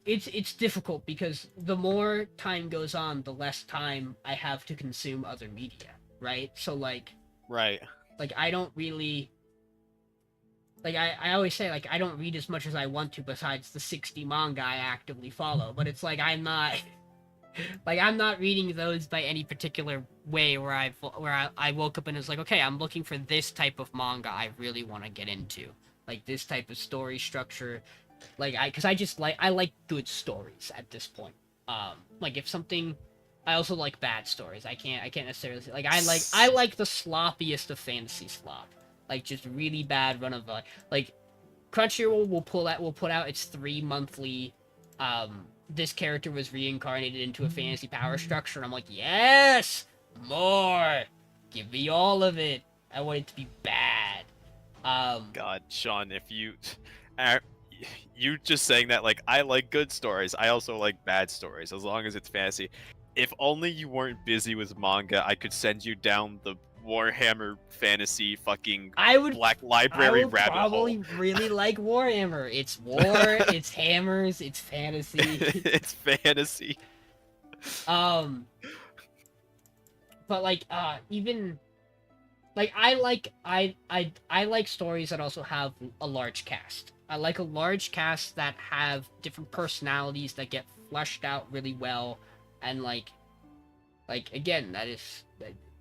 Speaker 1: It's difficult because the more time goes on, the less time I have to consume other media, right? So like,
Speaker 2: right.
Speaker 1: Like I don't really, like I always say like I don't read as much as I want to besides the 60 manga I actively follow, but it's like I'm not reading those by any particular way where I woke up and it's like, okay, I'm looking for this type of manga I really want to get into, like this type of story structure. Like I like good stories at this point. Like if something, I also like bad stories. I can't necessarily say, like I like the sloppiest of fantasy slop. Like just really bad run of like Crunchyroll will put out its 3 monthly this character was reincarnated into a fantasy power structure, and I'm like, yes, more, give me all of it. I want it to be bad.
Speaker 2: God, Sean, if you just saying that, like, I like good stories, I also like bad stories, as long as it's fantasy. If only you weren't busy with manga, I could send you down the Warhammer fantasy fucking Black Library rabbit hole. I would
Speaker 1: probably really like Warhammer. It's war, it's hammers, it's fantasy.
Speaker 2: It's fantasy.
Speaker 1: But like even like I like stories that also have a large cast. I like a large cast that have different personalities that get fleshed out really well, and like again,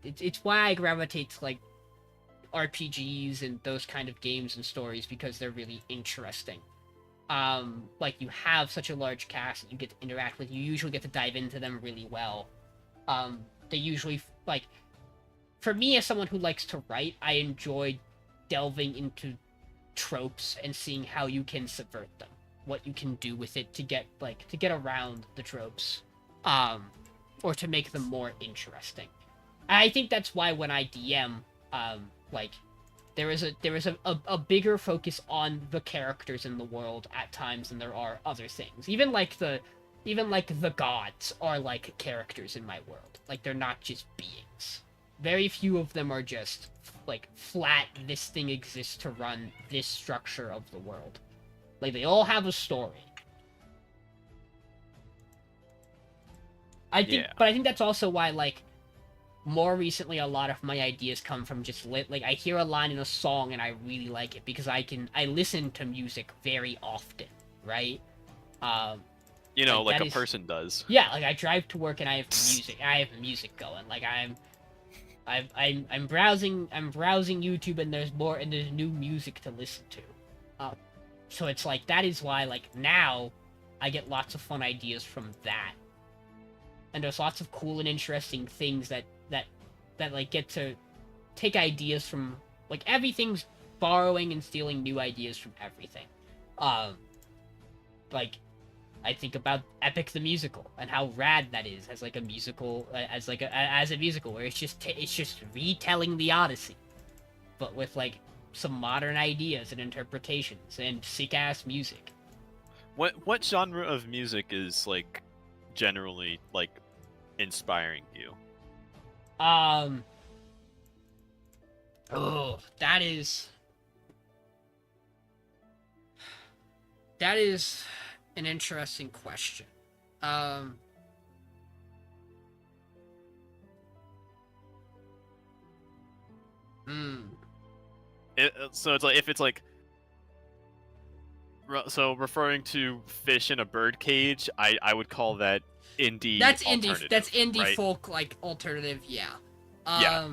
Speaker 1: it's why I gravitate to like RPGs and those kind of games and stories because they're really interesting. Like you have such a large cast that you get to interact with. You usually get to dive into them really well. They usually like, for me as someone who likes to write, I enjoy delving into tropes and seeing how you can subvert them, what you can do with it to get around the tropes, or to make them more interesting. And I think that's why when I DM, like there is a bigger focus on the characters in the world at times than there are other things. Even like the gods are like characters in my world. Like they're not just beings. Very few of them are just like flat, this thing exists to run this structure of the world. Like they all have a story. I think, but I think that's also why, like, more recently a lot of my ideas come from just like I hear a line in a song and I really like it because I listen to music very often, right?
Speaker 2: Like a person does.
Speaker 1: Yeah, like I drive to work and I have music going. Like I'm browsing YouTube and there's new music to listen to. So it's like that is why like now I get lots of fun ideas from that. And there's lots of cool and interesting things that like get to take ideas from, like, everything's borrowing and stealing new ideas from everything. Like I think about Epic the Musical and how rad that is as like a musical, as a musical where it's just retelling the Odyssey, but with like some modern ideas and interpretations and sick ass music.
Speaker 2: What genre of music is like generally like inspiring you?
Speaker 1: That is an interesting question.
Speaker 2: So it's like, if it's like, so referring to Fish in a Birdcage, I would call that indie.
Speaker 1: That's indie
Speaker 2: right?
Speaker 1: folk, like alternative, yeah.
Speaker 2: Yeah.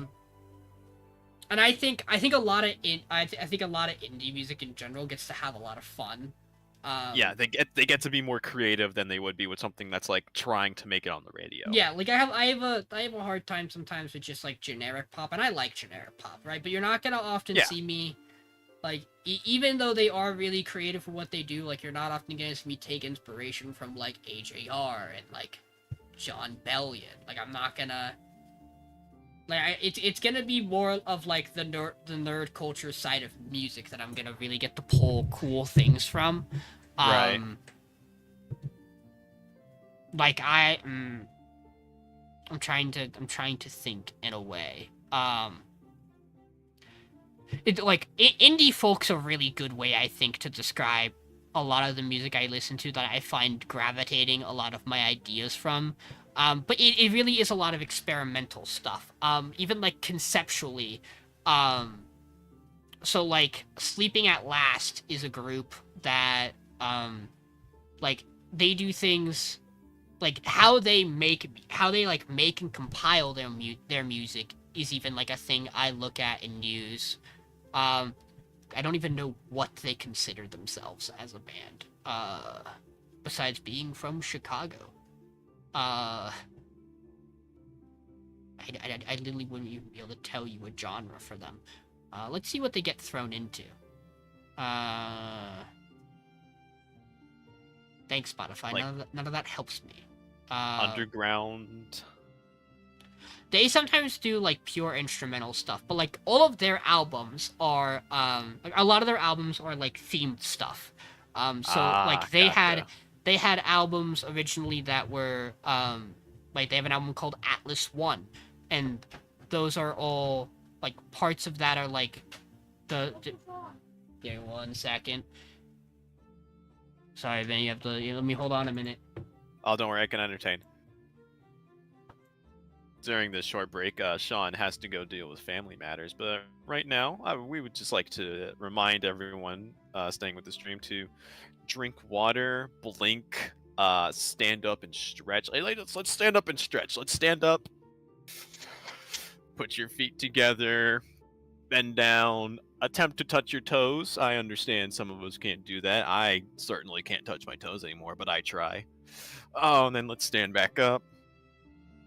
Speaker 1: And I think a lot of indie music in general gets to have a lot of fun.
Speaker 2: Yeah, they get to be more creative than they would be with something that's like trying to make it on the radio.
Speaker 1: Yeah, like I have a hard time sometimes with just like generic pop, and I like generic pop, right? But you're not gonna often see me, like, even though they are really creative for what they do, like you're not often gonna see me take inspiration from like AJR and like John Bellion. Like I'm not gonna, like, it's gonna be more of like the nerd culture side of music that I'm gonna really get to pull cool things from.
Speaker 2: Right.
Speaker 1: Like I'm trying to think in a way. Indie folk's a really good way, I think, to describe a lot of the music I listen to that I find gravitating a lot of my ideas from. But it really is a lot of experimental stuff. Even like conceptually. So like Sleeping at Last is a group that like they do things like how they make and compile their music is even like a thing I look at and use. I don't even know what they consider themselves as a band, besides being from Chicago. I literally wouldn't even be able to tell you a genre for them. Let's see what they get thrown into. Thanks, Spotify.
Speaker 2: Like,
Speaker 1: none of that helps me.
Speaker 2: Underground.
Speaker 1: They sometimes do like pure instrumental stuff, but like all of their albums are like a lot of their albums are like themed stuff. Like they had albums originally that were like they have an album called Atlas 1, and those are all like parts of that are like the give me 1 second. Sorry, Vinny, let me hold on a minute.
Speaker 2: Oh, don't worry, I can entertain. During this short break, Sean has to go deal with family matters, but right now, we would just like to remind everyone staying with the stream to drink water, blink, stand up and stretch. Let's stand up and stretch. Let's stand up. Put your feet together. bend down, attempt to touch your toes. I understand some of us can't do that. I certainly can't touch my toes anymore, but I try. Oh, and then let's stand back up.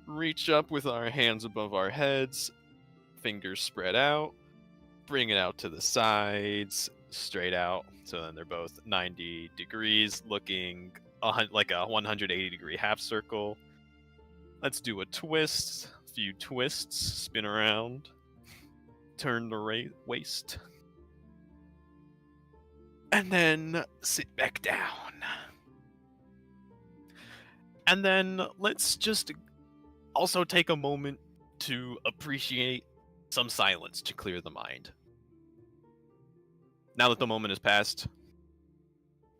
Speaker 2: Reach up with our hands above our heads, fingers spread out, bring it out to the sides, straight out. So then they're both 90 degrees, looking like a 180-degree half circle. Let's do a twist, a few twists, spin around, turn the waist, and then sit back down. And then let's just also take a moment to appreciate some silence to clear the mind. Now that the moment has passed,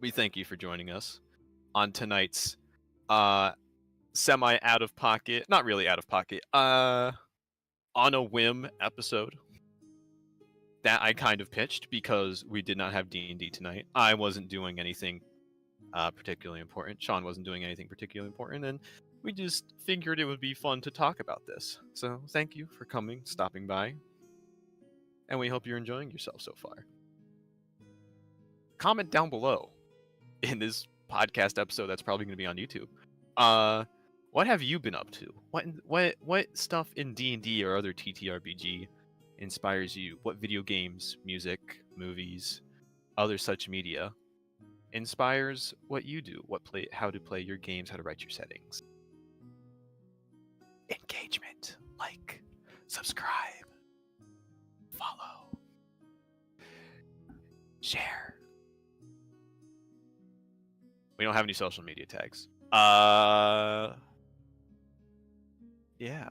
Speaker 2: we thank you for joining us on tonight's semi out of pocket, not really out of pocket, on a whim episode that I kind of pitched because we did not have D&D tonight. I wasn't doing anything particularly important. Sean wasn't doing anything particularly important, and we just figured it would be fun to talk about this. So thank you for coming, stopping by, and we hope you're enjoying yourself so far. Comment down below in this podcast episode that's probably going to be on YouTube. What have you been up to? What stuff in D&D or other TTRPG inspires you? What video games, music, movies, other such media inspires what you do? How to play your games, how to write your settings. Engagement, like, subscribe, follow, share. We don't have any social media tags. Yeah.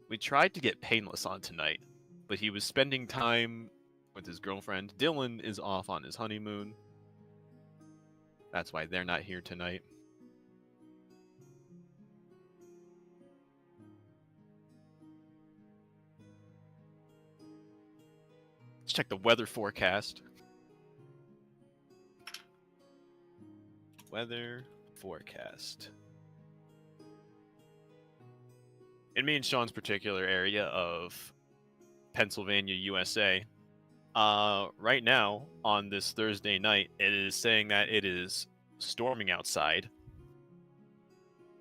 Speaker 2: We tried to get Painless on tonight, but he was spending time with his girlfriend. Dylan is off on his honeymoon. That's why they're not here tonight. Let's check the weather forecast. Weather forecast. In me and Sean's particular area of Pennsylvania, USA, right now, on this Thursday night, it is saying that it is storming outside.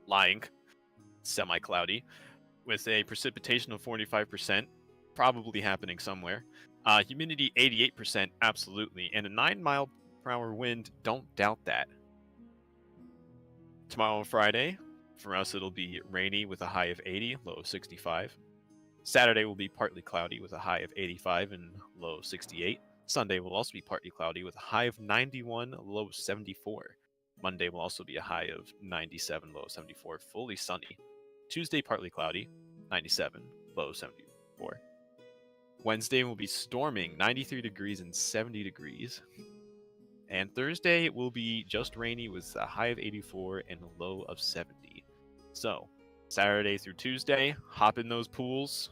Speaker 2: Lying. Semi-cloudy. With a precipitation of 45%, probably happening somewhere. Humidity 88%, absolutely. And a 9-mile-per-hour wind, don't doubt that. Tomorrow, Friday, for us it'll be rainy with a high of 80, low of 65. Saturday will be partly cloudy with a high of 85 and low of 68. Sunday will also be partly cloudy with a high of 91, low of 74. Monday will also be a high of 97, low of 74, fully sunny. Tuesday partly cloudy, 97, low of 74. Wednesday will be storming, 93 degrees and 70 degrees. And Thursday will be just rainy with a high of 84 and a low of 70. So, Saturday through Tuesday, hop in those pools.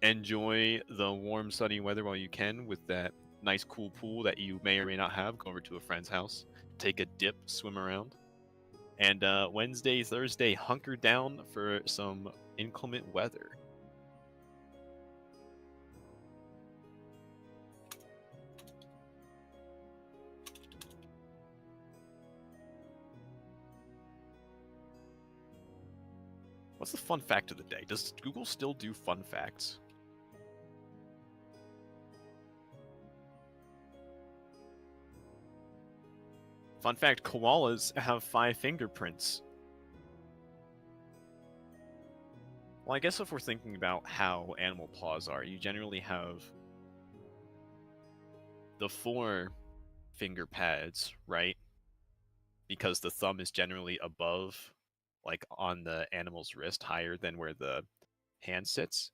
Speaker 2: Enjoy the warm, sunny weather while you can with that nice, cool pool that you may or may not have. Go over to a friend's house, take a dip, swim around. And Wednesday, Thursday, hunker down for some inclement weather. What's the fun fact of the day? Does Google still do fun facts? Fun fact, koalas have 5 fingerprints. Well, I guess if we're thinking about how animal paws are, you generally have the 4 finger pads, right? Because the thumb is generally above, like on the animal's wrist, higher than where the hand sits.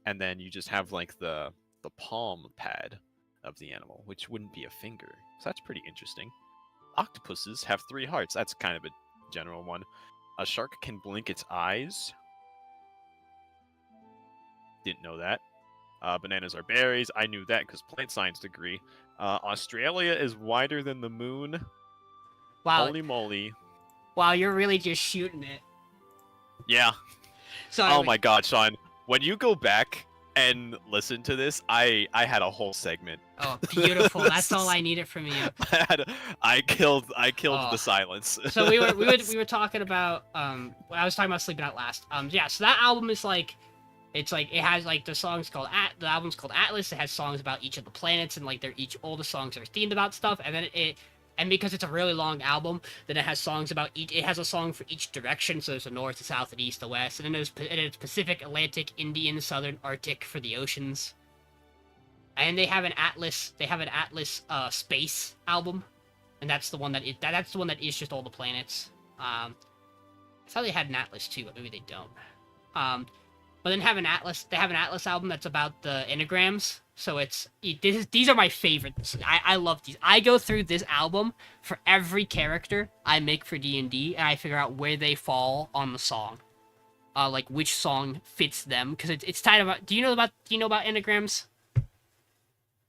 Speaker 2: And then you just have like the palm pad of the animal, which wouldn't be a finger. So that's pretty interesting. Octopuses have 3 hearts. That's kind of a general one. A shark can blink its eyes. Didn't know that. Bananas are berries. I knew that because plant science degree. Australia is wider than the moon.
Speaker 1: Wow,
Speaker 2: Holy moly.
Speaker 1: wow, you're really just shooting it.
Speaker 2: Yeah.
Speaker 1: Sorry.
Speaker 2: Oh my god, Sean. When you go back and listen to this, I had a whole segment.
Speaker 1: Oh, beautiful. That's all I needed from you.
Speaker 2: I killed
Speaker 1: Oh.
Speaker 2: the silence.
Speaker 1: So we were talking about I was talking about Sleeping Out Last. Yeah, so that album is like, it's like, it has like the songs called the album's called Atlas. It has songs about each of the planets, and like all the songs are themed about stuff, and then and because it's a really long album, then it has songs about it has a song for each direction. So there's a north, a south, an east, a west, and then there's Pacific, Atlantic, Indian, Southern, Arctic for the oceans. And they have an Atlas space album, and that's the one that is just all the planets. I thought they had an Atlas too, but maybe they don't. But then they have an Atlas album that's about the enneagrams. So these are my favorites. I love these. I go through this album for every character I make for D&D, and I figure out where they fall on the song. Like which song fits them, because it's tied about. Do you know about enneagrams?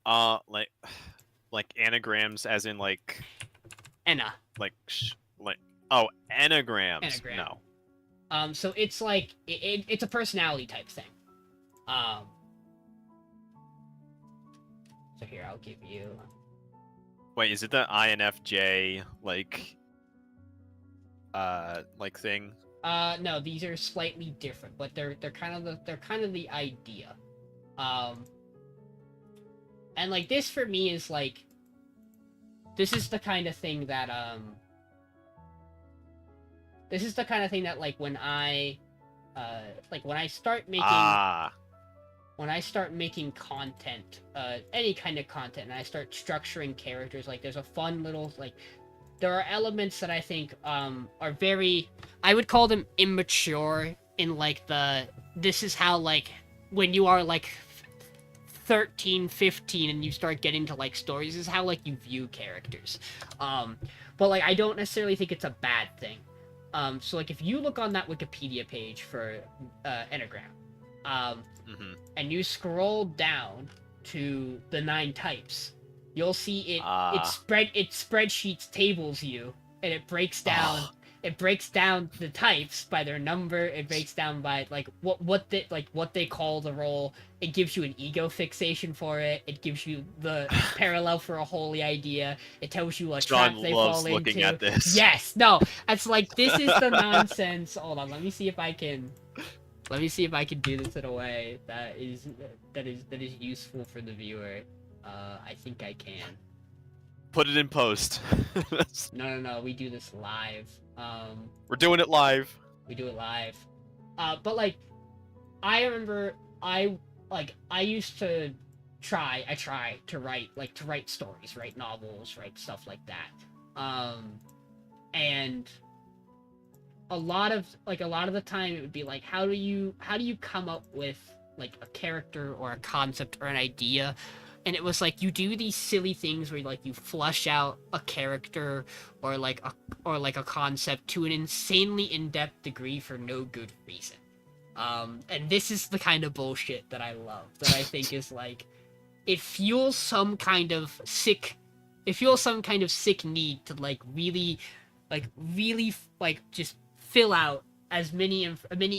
Speaker 2: Like anagrams, as in like
Speaker 1: Enna.
Speaker 2: Anagrams.
Speaker 1: Anagram.
Speaker 2: No.
Speaker 1: So it's like it's a personality type thing. So here, I'll give you.
Speaker 2: Wait, is it the INFJ thing?
Speaker 1: No, these are slightly different, but they're kind of the idea. And like this for me is like, this is the kind of thing that like when I start making content, any kind of content, and I start structuring characters, like there's a fun little, like, there are elements that I think are very, I would call them immature in like this is how, like, when you are like 13, 15 and you start getting to like stories, this is how like you view characters. But like I don't necessarily think it's a bad thing. So like if you look on that Wikipedia page for Enneagram, and you scroll down to the 9 types, you'll see it spreadsheets tables you, and it breaks down the types by their number. It breaks down by like what they call the role. It gives you an ego fixation for it. It gives you the parallel for a holy idea. It tells you what trap they fall into.
Speaker 2: Looking at this.
Speaker 1: Yes, no, it's like, this is the nonsense. Hold on, let me see if I can do this in a way that is useful for the viewer. I think I can.
Speaker 2: Put it in post.
Speaker 1: No, we do this live.
Speaker 2: We're doing it live.
Speaker 1: We do it live. But like, I remember I used to try to write stories, write novels, write stuff like that. And a lot of the time it would be like, how do you come up with like a character or a concept or an idea? And it was like, you do these silly things where like you flush out a character or like a concept to an insanely in-depth degree for no good reason. And this is the kind of bullshit that I love, that I think is like, it fuels some kind of sick need to like really just fill out as many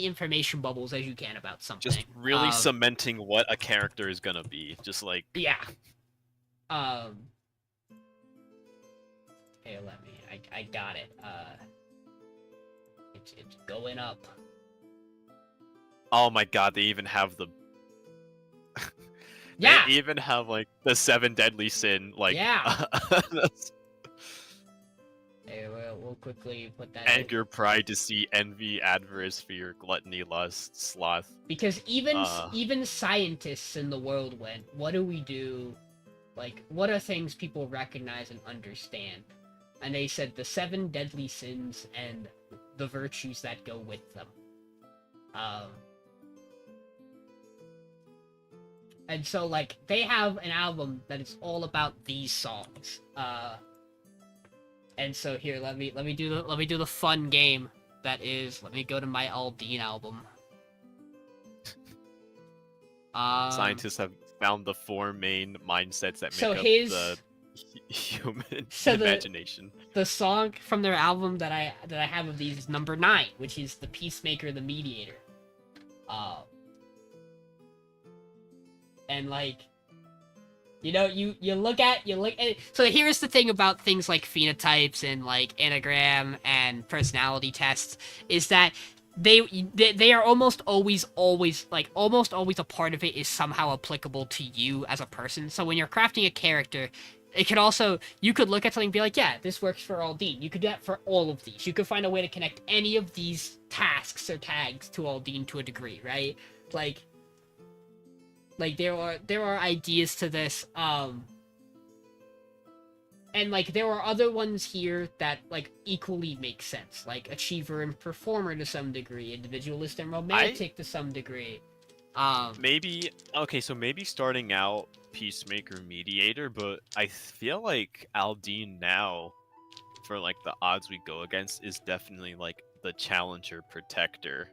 Speaker 1: information bubbles as you can about something.
Speaker 2: Just really cementing what a character is gonna be. Just like,
Speaker 1: yeah. Hey, let me. I got it. It's going up.
Speaker 2: oh my god, they even have the.
Speaker 1: Yeah.
Speaker 2: They even have like the 7 deadly sin. Like,
Speaker 1: Yeah. Hey, we'll quickly put that.
Speaker 2: Anger, pride, deceit, envy, avarice, fear, gluttony, lust, sloth.
Speaker 1: Because even scientists in the world went, what do we do? Like, what are things people recognize and understand? And they said the 7 deadly sins and the virtues that go with them. And so, like, they have an album that is all about these songs. And so here, let me do the fun game. That is, let me go to my Aldine album.
Speaker 2: Scientists have found the 4 main mindsets that
Speaker 1: So
Speaker 2: make up
Speaker 1: his
Speaker 2: the human
Speaker 1: so
Speaker 2: imagination.
Speaker 1: the song from their album that I have of these is number 9, which is the Peacemaker, the Mediator. And like, you know, you look at it. So here's the thing about things like phenotypes and like anagram and personality tests is that they are almost always a part of it is somehow applicable to you as a person. So when you're crafting a character, it could also, you could look at something and be like, yeah, this works for Aldine. You could do that for all of these. You could find a way to connect any of these tasks or tags to Aldine to a degree, right? Like there are ideas to this, and like there are other ones here that like equally make sense, like achiever and performer to some degree, individualist and romantic to some degree.
Speaker 2: Maybe starting out Peacemaker Mediator, but I feel like Aldine now, for like the odds we go against, is definitely like the Challenger Protector.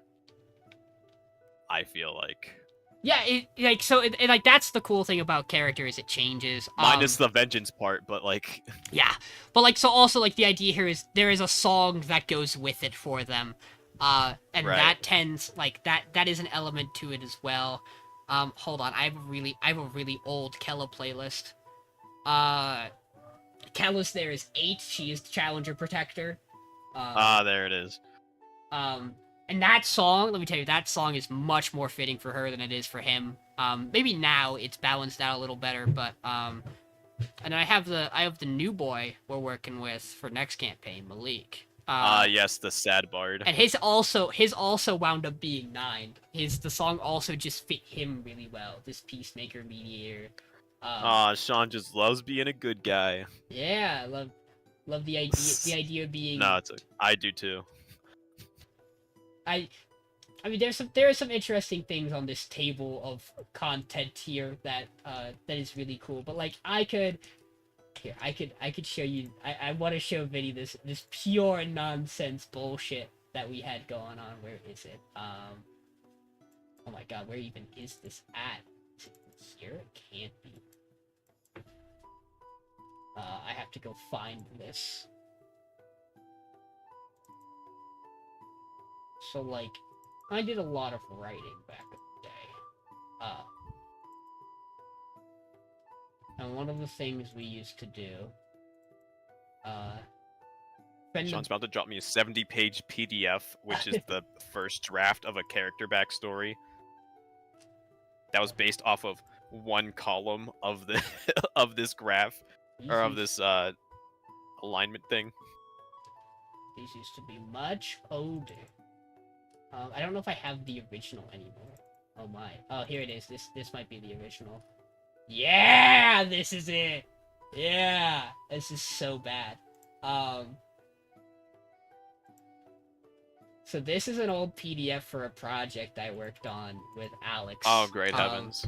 Speaker 2: I feel like.
Speaker 1: Yeah, like that's the cool thing about characters, it changes.
Speaker 2: Minus the vengeance part, but like.
Speaker 1: Yeah, but like so also like the idea here is there is a song that goes with it for them, and
Speaker 2: Right.
Speaker 1: that tends like that is an element to it as well. Hold on, I have a really old Kella playlist. Kella's there is 8. She is the Challenger Protector.
Speaker 2: There it is.
Speaker 1: And that song, let me tell you, that song is much more fitting for her than it is for him. Maybe now it's balanced out a little better, but and I have the new boy we're working with for next campaign, Malik.
Speaker 2: Yes, the sad bard.
Speaker 1: And his also wound up being 9. The song also just fit him really well. This Peacemaker Mediator.
Speaker 2: Sean just loves being a good guy.
Speaker 1: Yeah, love the idea of being.
Speaker 2: No, I do too.
Speaker 1: I mean, there are some interesting things on this table of content here that is really cool. But like, I could show you. I want to show Vinny this pure nonsense bullshit that we had going on. Where is it? Oh my god, where even is this at? Is it here? It can't be. I have to go find this. So, like, I did a lot of writing back in the day. And one of the things we used to do,
Speaker 2: Sean's about to drop me a 70-page PDF, which is the first draft of a character backstory. That was based off of one column of the of this graph, or of this alignment thing.
Speaker 1: These used to be much older. I don't know if I have the original anymore. Oh my. Oh, here it is. This might be the original. Yeah, this is it. Yeah, this is so bad. So this is an old PDF for a project I worked on with Alex.
Speaker 2: Oh, great heavens.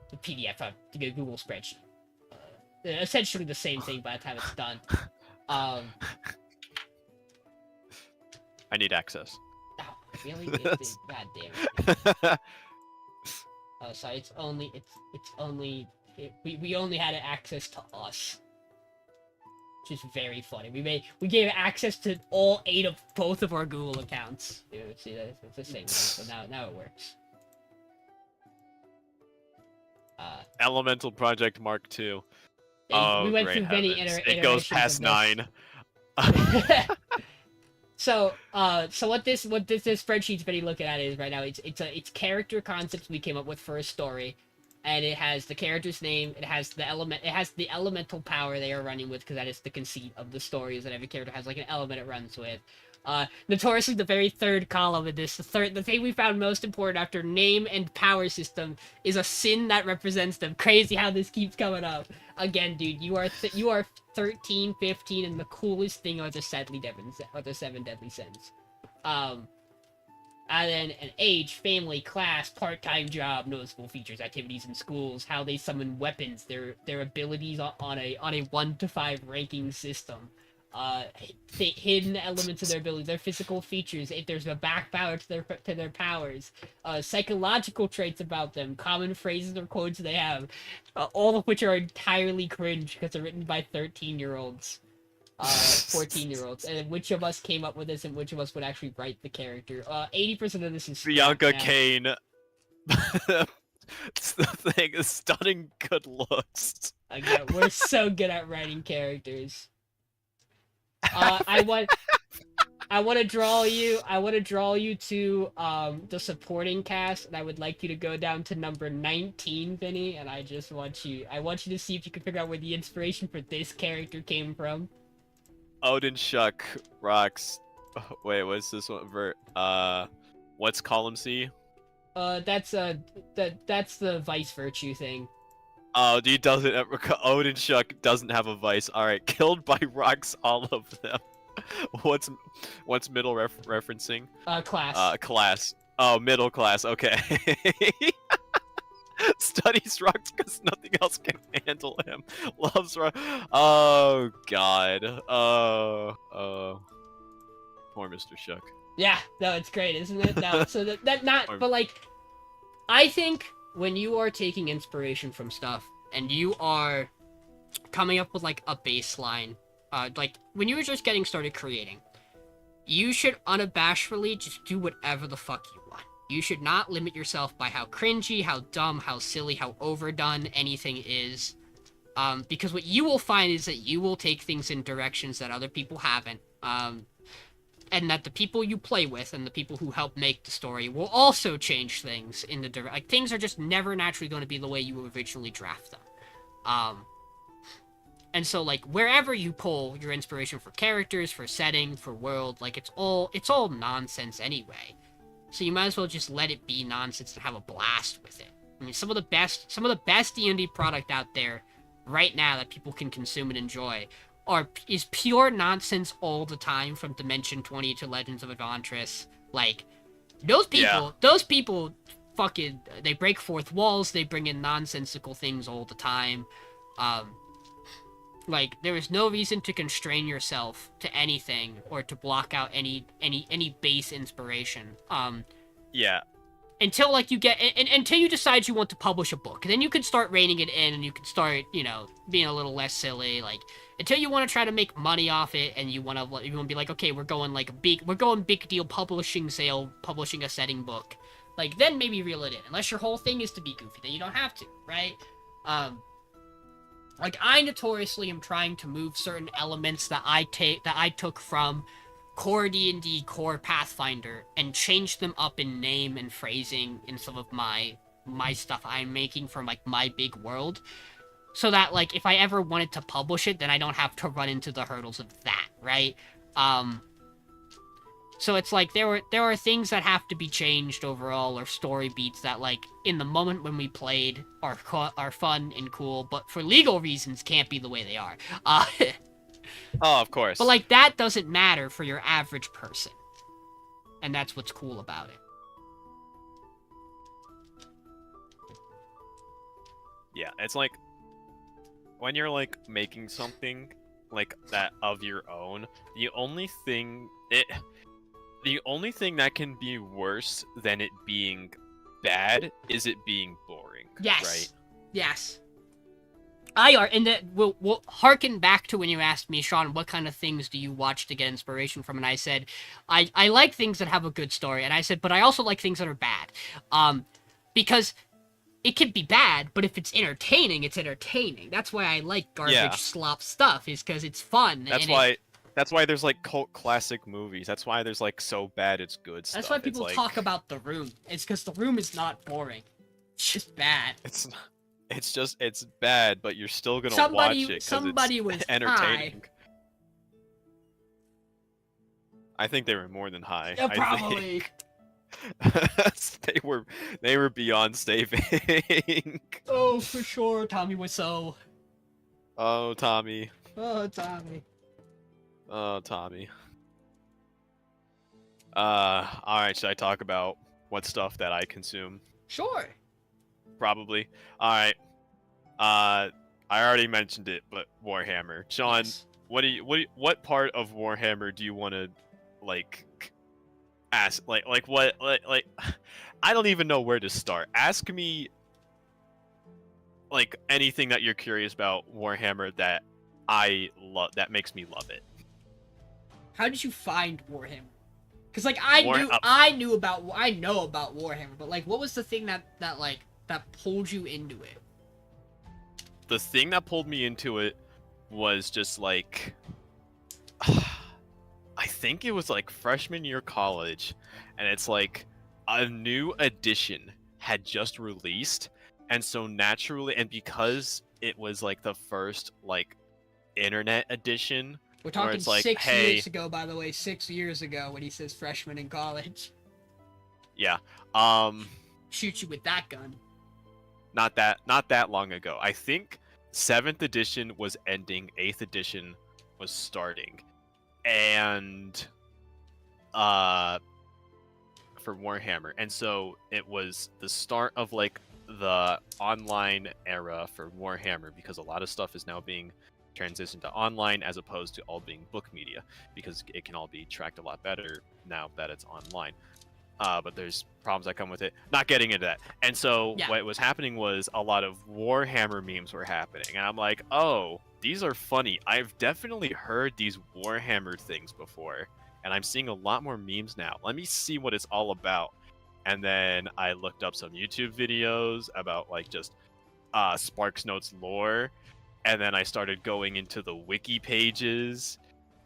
Speaker 1: The PDF of the Google spreadsheet. Essentially the same thing by the time it's done.
Speaker 2: I need access.
Speaker 1: Oh, really? God damn it. Oh, sorry. We only had access to us, which is very funny. We gave access to all 8 of both of our Google accounts. Dude, see, it's the same thing. So now it works.
Speaker 2: Elemental Project Mark II.
Speaker 1: Yeah, we went through many
Speaker 2: it goes past 9.
Speaker 1: So what this spreadsheet's been looking at is right now it's character concepts we came up with for a story, and it has the character's name, it has the elemental power they are running with, because that is the conceit of the story, is that every character has like an element it runs with. Notoriously, the very third column in this, the thing we found most important after name and power system is a sin that represents them. Crazy how this keeps coming up. Again, dude, you are 13, 15, and the coolest thing are the 7 deadly sins. And then an age, family, class, part-time job, noticeable features, activities in schools, how they summon weapons, their abilities on a 1 to 5 ranking system. hidden elements of their ability, their physical features, if there's a backpower to their powers, psychological traits about them, common phrases or quotes they have, all of which are entirely cringe because they're written by 13-year-olds. 14-year-olds, and which of us came up with this and which of us would actually write the character. 80% of this is
Speaker 2: Bianca
Speaker 1: now.
Speaker 2: Kane. It's the thing, stunning good looks.
Speaker 1: Again, we're so good at writing characters. I want to draw you. I want to draw you to the supporting cast, and I would like you to go down to number 19, Vinny. And I just want you. I want you to see if you can figure out where the inspiration for this character came from.
Speaker 2: Odin Shuck rocks. Wait, what's this one? What's column C?
Speaker 1: That's the vice virtue thing.
Speaker 2: Oh, he doesn't. Odin Shuck doesn't have a vice. All right, killed by rocks, all of them. What's middle referencing?
Speaker 1: Class.
Speaker 2: Class. Oh, middle class. Okay. Studies rocks because nothing else can handle him. Loves rock. Oh God. Oh. Poor Mr. Shuck.
Speaker 1: Yeah, no, it's great, isn't it? No, so that not, but like, I think when you are taking inspiration from stuff and you are coming up with like a baseline, like when you were just getting started creating, you should unabashedly just do whatever the fuck you want. You should not limit yourself by how cringy, how dumb, how silly, how overdone anything is. Because what you will find is that you will take things in directions that other people haven't. And that the people you play with and the people who help make the story will also change things in the like things are just never naturally going to be the way you originally draft them. And so like wherever you pull your inspiration for characters, for setting, for world, like it's all nonsense anyway. So you might as well just let it be nonsense and have a blast with it. I mean, some of the best D&D product out there right now that people can consume and enjoy is pure nonsense all the time, from Dimension 20 to Legends of Adventures. Like, those people fucking, they break fourth walls, they bring in nonsensical things all the time. Like, there is no reason to constrain yourself to anything or to block out any base inspiration.
Speaker 2: Yeah.
Speaker 1: Until like you get until you decide you want to publish a book, and then you can start reining it in, and you can start, being a little less silly. Like, until you want to try to make money off it, and you want to be like, okay, we're going big deal publishing sale, publishing a setting book. Like, then maybe reel it in. Unless your whole thing is to be goofy, then you don't have to, right? Like, I notoriously am trying to move certain elements that I took from core D&D, core Pathfinder, and change them up in name and phrasing in some of my stuff I'm making for, like, my big world. So that, like, if I ever wanted to publish it, then I don't have to run into the hurdles of that, right? So it's like, there are things that have to be changed overall, or story beats that, like, in the moment when we played are fun and cool, but for legal reasons can't be the way they are.
Speaker 2: Oh, of course.
Speaker 1: But, like, that doesn't matter for your average person. And that's what's cool about it.
Speaker 2: Yeah, it's like, when you're, like, making something like that of your own, the only thing that can be worse than it being bad is it being boring.
Speaker 1: Yes.
Speaker 2: Right?
Speaker 1: Yes. We'll harken back to when you asked me, Sean, what kind of things do you watch to get inspiration from? And I said, I like things that have a good story. And I said, but I also like things that are bad. Because it can be bad, but if it's entertaining, it's entertaining. That's why I like garbage slop stuff, is because it's fun.
Speaker 2: That's why there's, like, cult classic movies. That's why there's, like, so bad it's good stuff.
Speaker 1: That's why people talk about The Room. It's because The Room is not boring. It's just bad.
Speaker 2: It's bad, but you're still gonna watch it because it's entertaining.
Speaker 1: High.
Speaker 2: I think they were more than high.
Speaker 1: Yeah, probably.
Speaker 2: They were beyond saving.
Speaker 1: Oh, for sure. Tommy was so.
Speaker 2: Oh, Tommy.
Speaker 1: Oh, Tommy.
Speaker 2: Oh, Tommy. Alright, should I talk about what stuff that I consume?
Speaker 1: Sure.
Speaker 2: Probably. Alright. I already mentioned it, but Warhammer. Sean,
Speaker 1: Yes.
Speaker 2: what part of Warhammer do you want to like ask? Like what like I don't even know where to start. Ask me like anything that you're curious about Warhammer that I love, that makes me love it.
Speaker 1: How did you find Warhammer? Because like I know about Warhammer, but like what was the thing that pulled you into it?
Speaker 2: The thing that pulled me into it was just like I think it was like freshman year college, and it's like a new edition had just released, and so naturally, and because it was like the first like internet edition,
Speaker 1: We're
Speaker 2: where
Speaker 1: talking
Speaker 2: it's like,
Speaker 1: 6 years ago, by the way, 6 years ago when he says freshman in college.
Speaker 2: yeah,
Speaker 1: Shoot you with that gun.
Speaker 2: not that long ago. I think 7th edition was ending, 8th edition was starting, and for Warhammer, and so it was the start of like the online era for Warhammer, because a lot of stuff is now being transitioned to online as opposed to all being book media, because it can all be tracked a lot better now that it's online. But there's problems that come with it. Not getting into that. And so what was happening was a lot of Warhammer memes were happening, and I'm like, oh, these are funny. I've definitely heard these Warhammer things before, and I'm seeing a lot more memes now. Let me see what it's all about. And then I looked up some YouTube videos about like just Sparks Notes lore, and then I started going into the wiki pages,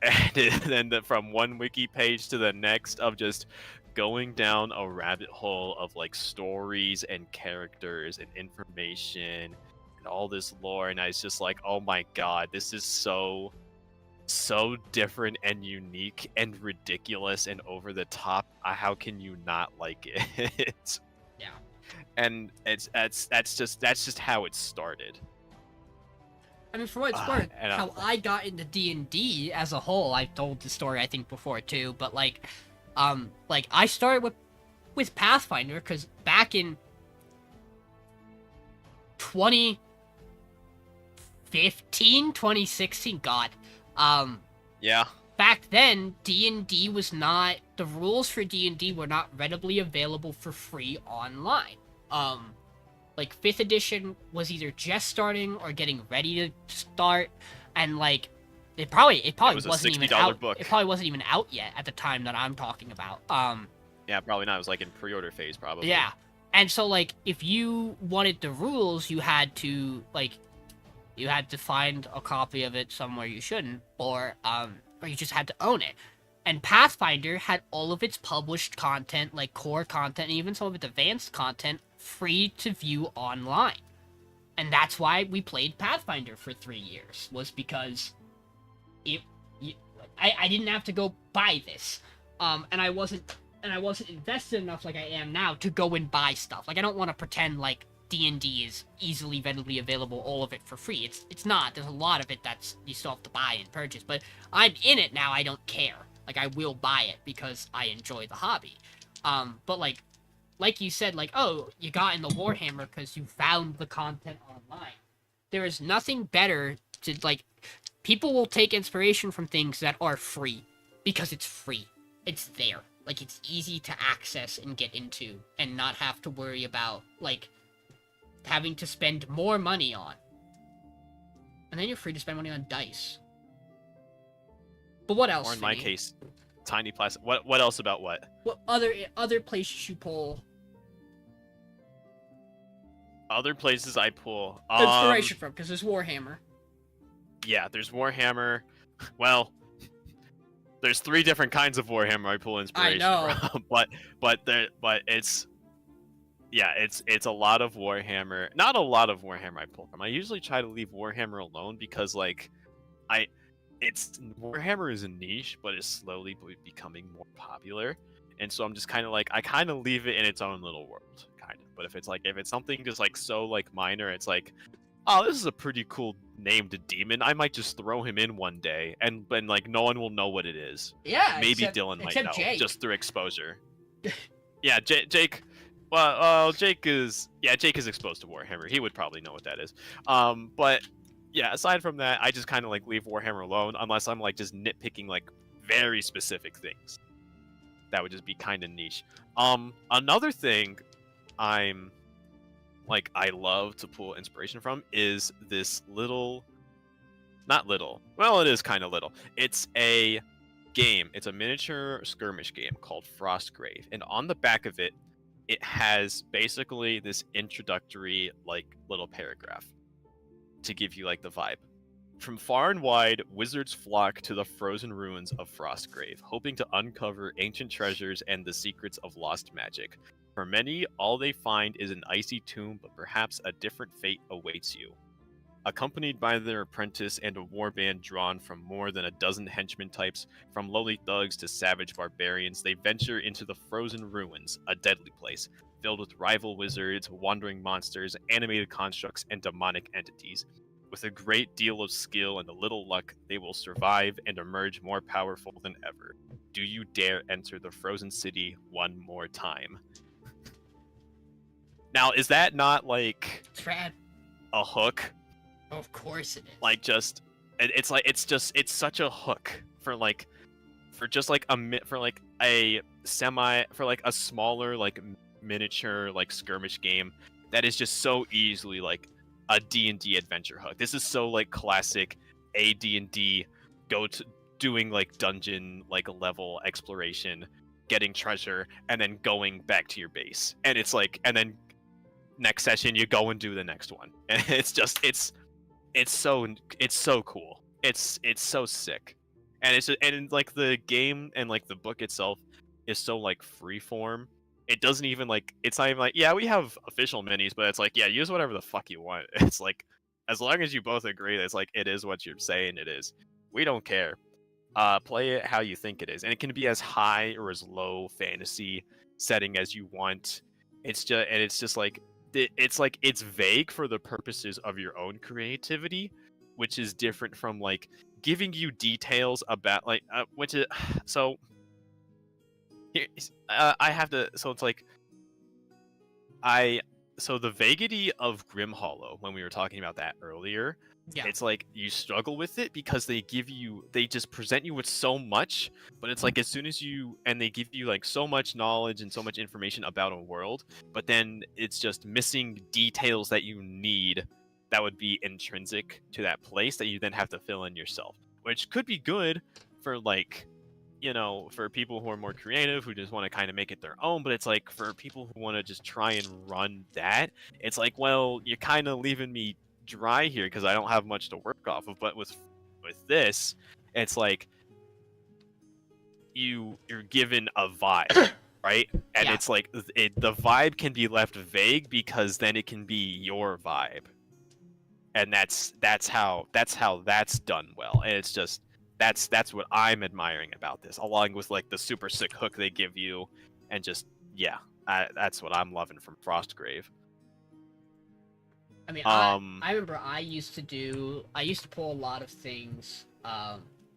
Speaker 2: and then from one wiki page to the next of just going down a rabbit hole of like stories and characters and information and all this lore, and I was just like, oh my god, this is so different and unique and ridiculous and over the top. How can you not like it?
Speaker 1: Yeah.
Speaker 2: And that's just how it started.
Speaker 1: I mean, for what it's worth, how I got into D&D as a whole, I've told the story I think before too, but like I started with Pathfinder because back in 2015, 2016, God,
Speaker 2: yeah.
Speaker 1: Back then, D&D was not, the rules for D&D were not readily available for free online. Like 5th edition was either just starting or getting ready to start, and like it probably wasn't even out. Book. It probably wasn't even out yet at the time that I'm talking about.
Speaker 2: Yeah, probably not. It was like in pre-order phase, probably.
Speaker 1: Yeah, and so like if you wanted the rules, you had to find a copy of it somewhere you shouldn't, or you just had to own it. And Pathfinder had all of its published content, like core content, and even some of its advanced content, free to view online. And that's why we played Pathfinder for 3 years, was because I didn't have to go buy this. And I wasn't invested enough like I am now to go and buy stuff. Like, I don't want to pretend like D&D is easily, readily available, all of it for free. It's not. There's a lot of it that's you still have to buy and purchase. But I'm in it now, I don't care. Like, I will buy it because I enjoy the hobby. But like you said, like, oh, you got in the Warhammer because you found the content online. There is nothing better to, like, people will take inspiration from things that are free because it's free. It's there. Like, it's easy to access and get into and not have to worry about, like, having to spend more money on. And then you're free to spend money on dice. But what else?
Speaker 2: Or in my case, tiny plastic. What else about what?
Speaker 1: What other places you pull?
Speaker 2: Other places I pull
Speaker 1: Inspiration from, because there's Warhammer.
Speaker 2: Yeah, there's Warhammer. Well, there's 3 different kinds of Warhammer I pull inspiration from. but it's a lot of Warhammer. Not a lot of Warhammer I pull from. I usually try to leave Warhammer alone because like Warhammer is a niche, but it's slowly becoming more popular, and so I'm just kind of like I kind of leave it in its own little world, kind of. But if it's something just like so like minor, it's like, oh, this is a pretty cool named demon. I might just throw him in one day, and like no one will know what it is.
Speaker 1: Yeah,
Speaker 2: maybe Dylan might know
Speaker 1: Jake.
Speaker 2: Just through exposure. Yeah, Jake. Well, Jake is exposed to Warhammer. He would probably know what that is. But yeah, aside from that, I just kind of like leave Warhammer alone unless I'm like just nitpicking like very specific things. That would just be kind of niche. Another thing I'm like I love to pull inspiration from is this little, not little. Well, it is kind of little. It's a game. It's a miniature skirmish game called Frostgrave, and on the back of it, it has basically this introductory like little paragraph to give you like the vibe. From far and wide, wizards flock to the frozen ruins of Frostgrave, hoping to uncover ancient treasures and the secrets of lost magic. For many, all they find is an icy tomb, but perhaps a different fate awaits you. Accompanied by their apprentice and a warband drawn from more than a dozen henchmen types, from lowly thugs to savage barbarians, they venture into the frozen ruins, a deadly place, filled with rival wizards, wandering monsters, animated constructs, and demonic entities. With a great deal of skill and a little luck, they will survive and emerge more powerful than ever. Do you dare enter the frozen city one more time? Now, is that not like
Speaker 1: It's rad.
Speaker 2: a hook?
Speaker 1: Of course it is.
Speaker 2: Like just it's such a hook for like for just like for like a smaller like miniature like skirmish game that is just so easily like a D&D adventure hook. This is so like classic AD&D go to doing like dungeon like level exploration, getting treasure, and then going back to your base. And it's like, and then next session you go and do the next one. And it's just it's so cool. It's so sick. And it's just, and like the game and like the book itself is so like freeform. It doesn't even like, it's not even like, yeah, we have official minis, but it's like, yeah, use whatever the fuck you want. It's like, as long as you both agree that it's like, it is what you're saying it is. We don't care. Play it how you think it is. And it can be as high or as low fantasy setting as you want. It's just like, it's vague for the purposes of your own creativity, which is different from like giving you details about like, which is, so here, I have to. So it's like, so the vaguity of Grim Hollow, when we were talking about that earlier,
Speaker 1: Yeah.
Speaker 2: it's like you struggle with it because they just present you with so much, but it's like as soon as they give you like so much knowledge and so much information about a world, but then it's just missing details that you need that would be intrinsic to that place that you then have to fill in yourself, which could be good for like, you know, for people who are more creative, who just want to kind of make it their own. But it's like for people who want to just try and run that, it's like, well, you're kind of leaving me dry here because I don't have much to work off of. But with this, it's like you're given a vibe, right? And
Speaker 1: Yeah.
Speaker 2: it's like the vibe can be left vague because then it can be your vibe, and that's how that's done well. And it's just, that's what I'm admiring about this, along with like the super sick hook they give you, and just that's what I'm loving from Frostgrave.
Speaker 1: I mean, I remember I used to pull a lot of things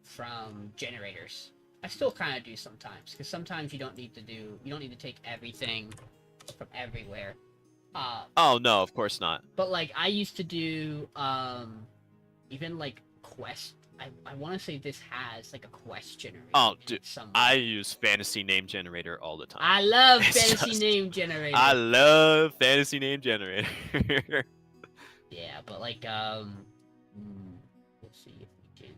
Speaker 1: from generators. I still kind of do sometimes, because sometimes you don't need to take everything from everywhere.
Speaker 2: Oh no, of course not.
Speaker 1: But like I used to do even like quest. I want to say this has like a quest generator.
Speaker 2: Oh, dude,
Speaker 1: somewhere.
Speaker 2: I use fantasy name generator all the time.
Speaker 1: I love
Speaker 2: It's
Speaker 1: fantasy
Speaker 2: just-
Speaker 1: name generator.
Speaker 2: I love fantasy name generator.
Speaker 1: Yeah, but like let's see if we can.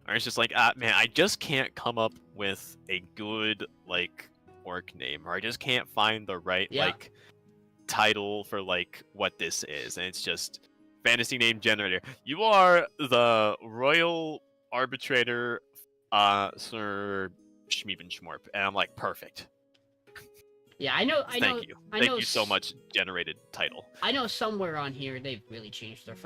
Speaker 2: Or it's just like, man, I just can't come up with a good like orc name, or I just can't find the right like title for like what this is, and it's just fantasy name generator. You are the royal arbitrator, Sir Schmeebenschmorp, and I'm like, perfect.
Speaker 1: Yeah, I know.
Speaker 2: Thank you. Thank you so much, generated title.
Speaker 1: I know somewhere on here they've really changed their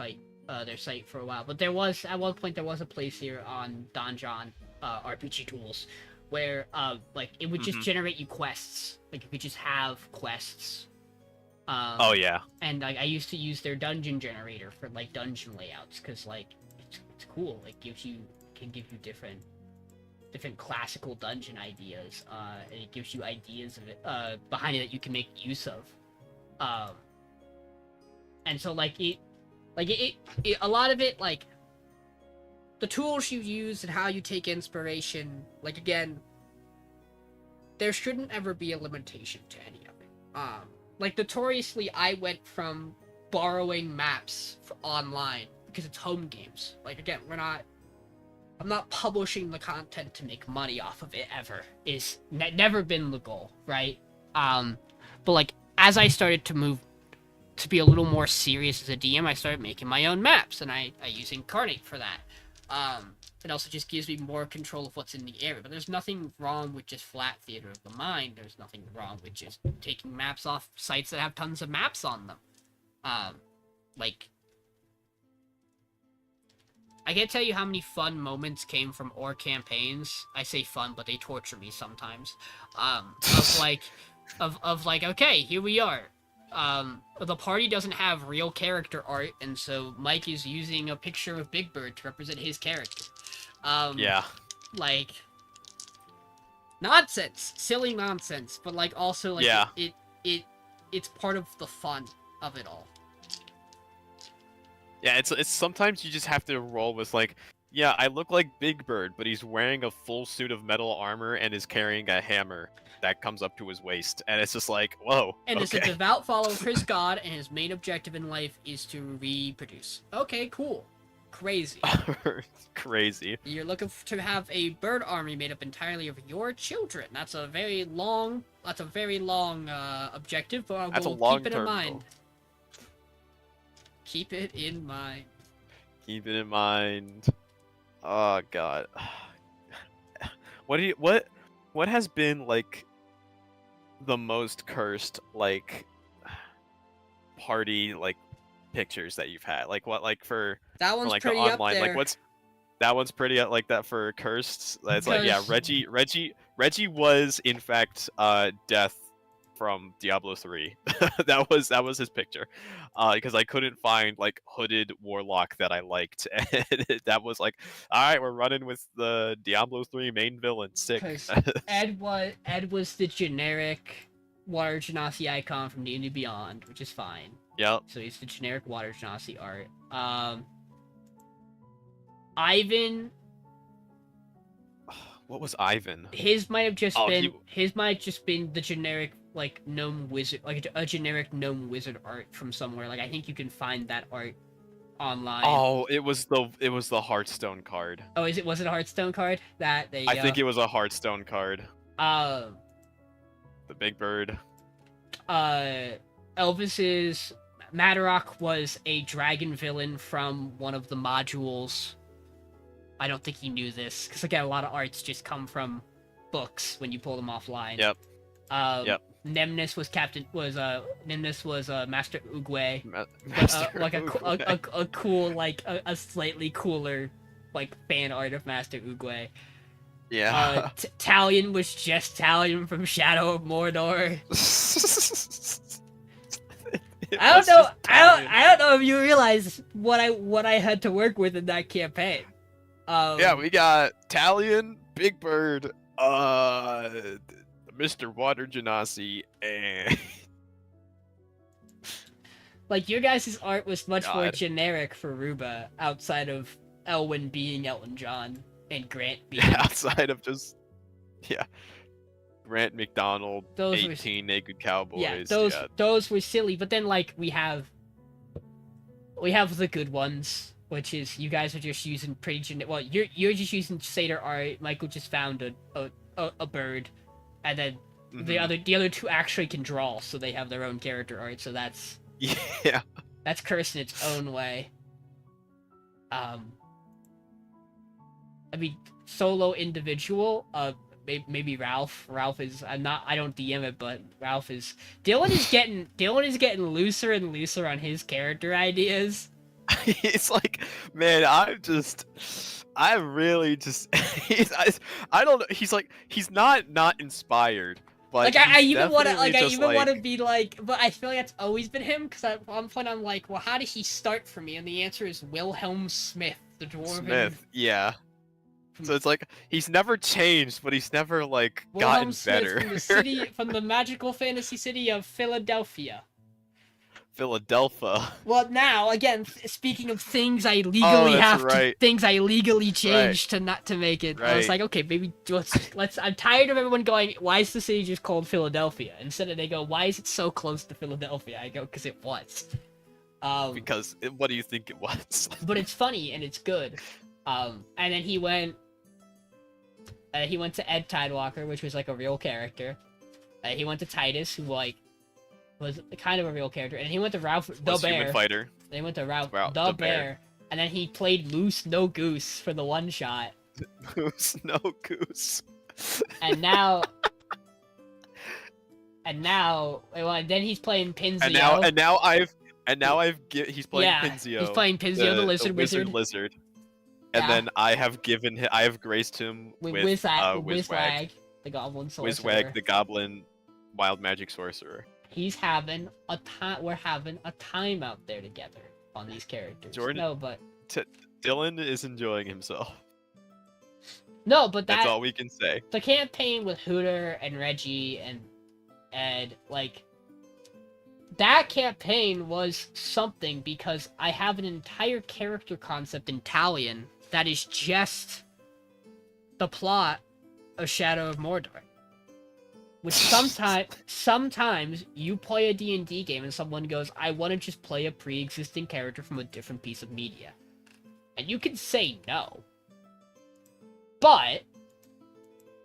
Speaker 1: site for a while, but there was at one point a place here on Donjon RPG Tools where like it would just generate you quests. Like you could just have quests.
Speaker 2: Oh yeah.
Speaker 1: And like I used to use their dungeon generator for like dungeon layouts, because like it's cool. It can give you different classical dungeon ideas, and it gives you ideas of it behind it that you can make use of. And so like Like a lot of it, like the tools you use and how you take inspiration. Like again, there shouldn't ever be a limitation to any of it. Like notoriously, I went from borrowing maps for online because it's home games. Like again, I'm not publishing the content to make money off of it ever. It's never been the goal, right? But like as I started to move to be a little more serious as a DM, I started making my own maps, and I use Incarnate for that. It also just gives me more control of what's in the area. But there's nothing wrong with just flat theater of the mind. There's nothing wrong with just taking maps off sites that have tons of maps on them. Like, I can't tell you how many fun moments came from Or campaigns. I say fun, but they torture me sometimes. Of like, okay, here we are. The party doesn't have real character art, and so Mike is using a picture of Big Bird to represent his character.
Speaker 2: Yeah.
Speaker 1: Like, nonsense, silly nonsense, but like also like
Speaker 2: Yeah.
Speaker 1: it's part of the fun of it all.
Speaker 2: Yeah, it's sometimes you just have to roll with like, yeah, I look like Big Bird, but he's wearing a full suit of metal armor and is carrying a hammer that comes up to his waist, and it's just like, whoa.
Speaker 1: And
Speaker 2: okay.
Speaker 1: is a devout follower of his god, and his main objective in life is to reproduce. Okay, cool. Crazy.
Speaker 2: Crazy.
Speaker 1: You're looking to have a bird army made up entirely of your children. That's a very long objective, but
Speaker 2: That's a
Speaker 1: we'll keep it in
Speaker 2: long-term
Speaker 1: mind.
Speaker 2: goal.
Speaker 1: Keep it in mind.
Speaker 2: Keep it in mind. Oh god. What has been like the most cursed like party like pictures that you've had? Like what, like for
Speaker 1: That one's
Speaker 2: like
Speaker 1: pretty
Speaker 2: the online,
Speaker 1: up there.
Speaker 2: like what's that one's pretty like that for cursed. It's like, yeah, Reggie was in fact Death from Diablo 3. that was his picture. Because I couldn't find like hooded warlock that I liked. And that was like, alright, we're running with the Diablo 3 main villain. Sick.
Speaker 1: Ed was the generic Water Genasi icon from D&D Beyond, which is fine.
Speaker 2: Yep.
Speaker 1: So he's the generic Water Genasi art. Ivan.
Speaker 2: What was Ivan?
Speaker 1: His might have just been the generic like gnome wizard, like a generic gnome wizard art from somewhere. Like I think you can find that art online.
Speaker 2: Oh, it was the Hearthstone card.
Speaker 1: Oh, was it a Hearthstone card? There you
Speaker 2: I
Speaker 1: go.
Speaker 2: think it was a Hearthstone card. The Big Bird.
Speaker 1: Elvis's Madarok was a dragon villain from one of the modules. I don't think he knew this, because again, a lot of arts just come from books when you pull them offline.
Speaker 2: Yep.
Speaker 1: Yep. Nemnis was Master Oogway. Like a cool, like a slightly cooler, like fan art of Master Oogway.
Speaker 2: Yeah.
Speaker 1: Talion was just Talion from Shadow of Mordor. I don't know if you realize what I had to work with in that campaign.
Speaker 2: Yeah, we got Talion, Big Bird, Mr. Water Genasi, and
Speaker 1: like your guys' art was much more generic for Ruba, outside of Elwyn being Elton John and Grant being
Speaker 2: outside of just Grant McDonald,
Speaker 1: those
Speaker 2: 18 Naked Cowboys.
Speaker 1: Those were silly, but then like we have the good ones, which is you guys are just using pretty generic. Well, you're just using Satyr art. Michael just found a bird, and then the other two actually can draw, so they have their own character art. So that's that's cursed in its own way. I mean, solo individual. Maybe Ralph. Ralph is. I don't DM it, but Ralph is. Dylan is getting looser and looser on his character ideas.
Speaker 2: It's like, man, I really just, I don't know. He's like, he's not inspired, but
Speaker 1: like I even want to be like, but I feel like that's always been him. Because at one point I'm like, well, how did he start for me? And the answer is Wilhelm Smith, the dwarven.
Speaker 2: Smith, yeah. So it's like he's never changed, but he's never like
Speaker 1: Wilhelm
Speaker 2: gotten better.
Speaker 1: Smith from the magical fantasy city of Philadelphia.
Speaker 2: Philadelphia.
Speaker 1: Well, now again, speaking of things I
Speaker 2: Oh,
Speaker 1: legally
Speaker 2: that's right.
Speaker 1: things I legally
Speaker 2: Right.
Speaker 1: changed to not to make it. I was
Speaker 2: Right.
Speaker 1: like, okay, maybe let's. I'm tired of everyone going, why is the city just called Philadelphia? Instead of they go, why is it so close to Philadelphia? I go, because it was.
Speaker 2: Because what do you think it was?
Speaker 1: But it's funny and it's good. And then he went to Ed Tidewalker, which was like a real character. He went to Titus, who like was kind of a real character, and he went to Ralph the
Speaker 2: Was
Speaker 1: Bear.
Speaker 2: Human Fighter.
Speaker 1: Then he went to Ralph
Speaker 2: Ralph
Speaker 1: the
Speaker 2: the
Speaker 1: Bear.
Speaker 2: Bear.
Speaker 1: And then he played Loose No Goose for the one shot.
Speaker 2: Goose, no goose.
Speaker 1: And now, well, then he's playing Pinzio.
Speaker 2: He's playing Pinzio.
Speaker 1: He's playing Pinzio, the lizard wizard.
Speaker 2: And
Speaker 1: Yeah.
Speaker 2: then I have graced him with
Speaker 1: Wizwag, the goblin sorcerer.
Speaker 2: Wizwag, the goblin wild magic sorcerer.
Speaker 1: He's having a time. We're having a time out there together on these characters.
Speaker 2: Jordan,
Speaker 1: No, but
Speaker 2: Dylan is enjoying himself.
Speaker 1: no, but
Speaker 2: That's all we can say.
Speaker 1: The campaign with Hooter and Reggie and Ed, like, that campaign was something because I have an entire character concept in Talion that is just the plot of Shadow of Mordor. Which sometimes you play a D&D game and someone goes, I want to just play a pre-existing character from a different piece of media. And you can say no. But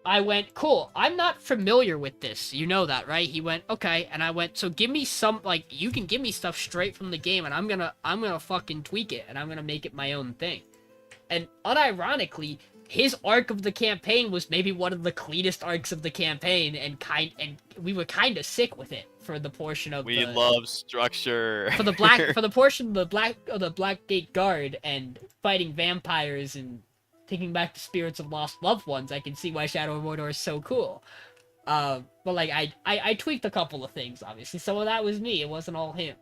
Speaker 1: I went, cool, I'm not familiar with this. You know that, right? He went, okay. And I went, so give me some, like, you can give me stuff straight from the game and I'm gonna fucking tweak it and I'm gonna make it my own thing. And unironically, his arc of the campaign was maybe one of the cleanest arcs of the campaign, and we were kind of sick with it for the portion of
Speaker 2: we love structure.
Speaker 1: for the portion of the Blackgate Guard and fighting vampires and taking back the spirits of lost loved ones. I can see why Shadow of Mordor is so cool. But like I tweaked a couple of things. Obviously, some of that was me. It wasn't all him.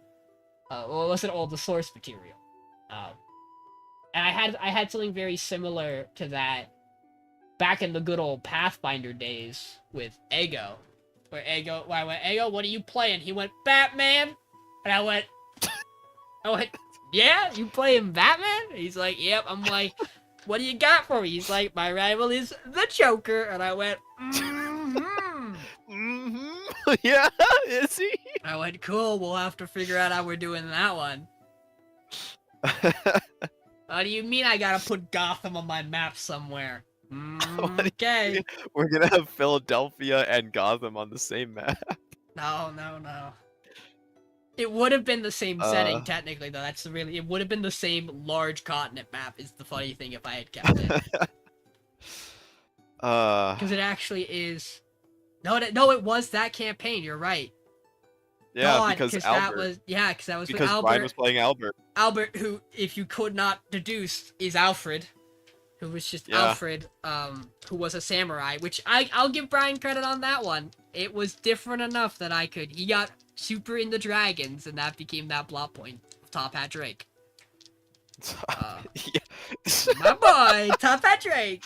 Speaker 1: Well, it wasn't all the source material. And I had something very similar to that back in the good old Pathfinder days with Ego. Where I went, Ego, what are you playing? He went, Batman! And I went, yeah, you playing Batman? He's like, yep. I'm like, what do you got for me? He's like, my rival is the Joker. And I went,
Speaker 2: Yeah, is he?
Speaker 1: I went, cool, we'll have to figure out how we're doing that one. What do you mean I gotta put Gotham on my map somewhere? Okay.
Speaker 2: We're gonna have Philadelphia and Gotham on the same map.
Speaker 1: No. It would have been the same setting, technically, though. It would have been the same large continent map, is the funny thing if I had kept it. Because it actually is... No, it was that campaign, you're right.
Speaker 2: Yeah,
Speaker 1: God,
Speaker 2: because
Speaker 1: Albert. Because that was with Albert.
Speaker 2: Brian was playing Albert.
Speaker 1: Albert, who, if you could not deduce, is Alfred. Who was just Alfred, who was a samurai. Which, I'll give Brian credit on that one. It was different enough that he got super into dragons, and that became that plot point of Top Hat Drake. My boy, Top Hat Drake!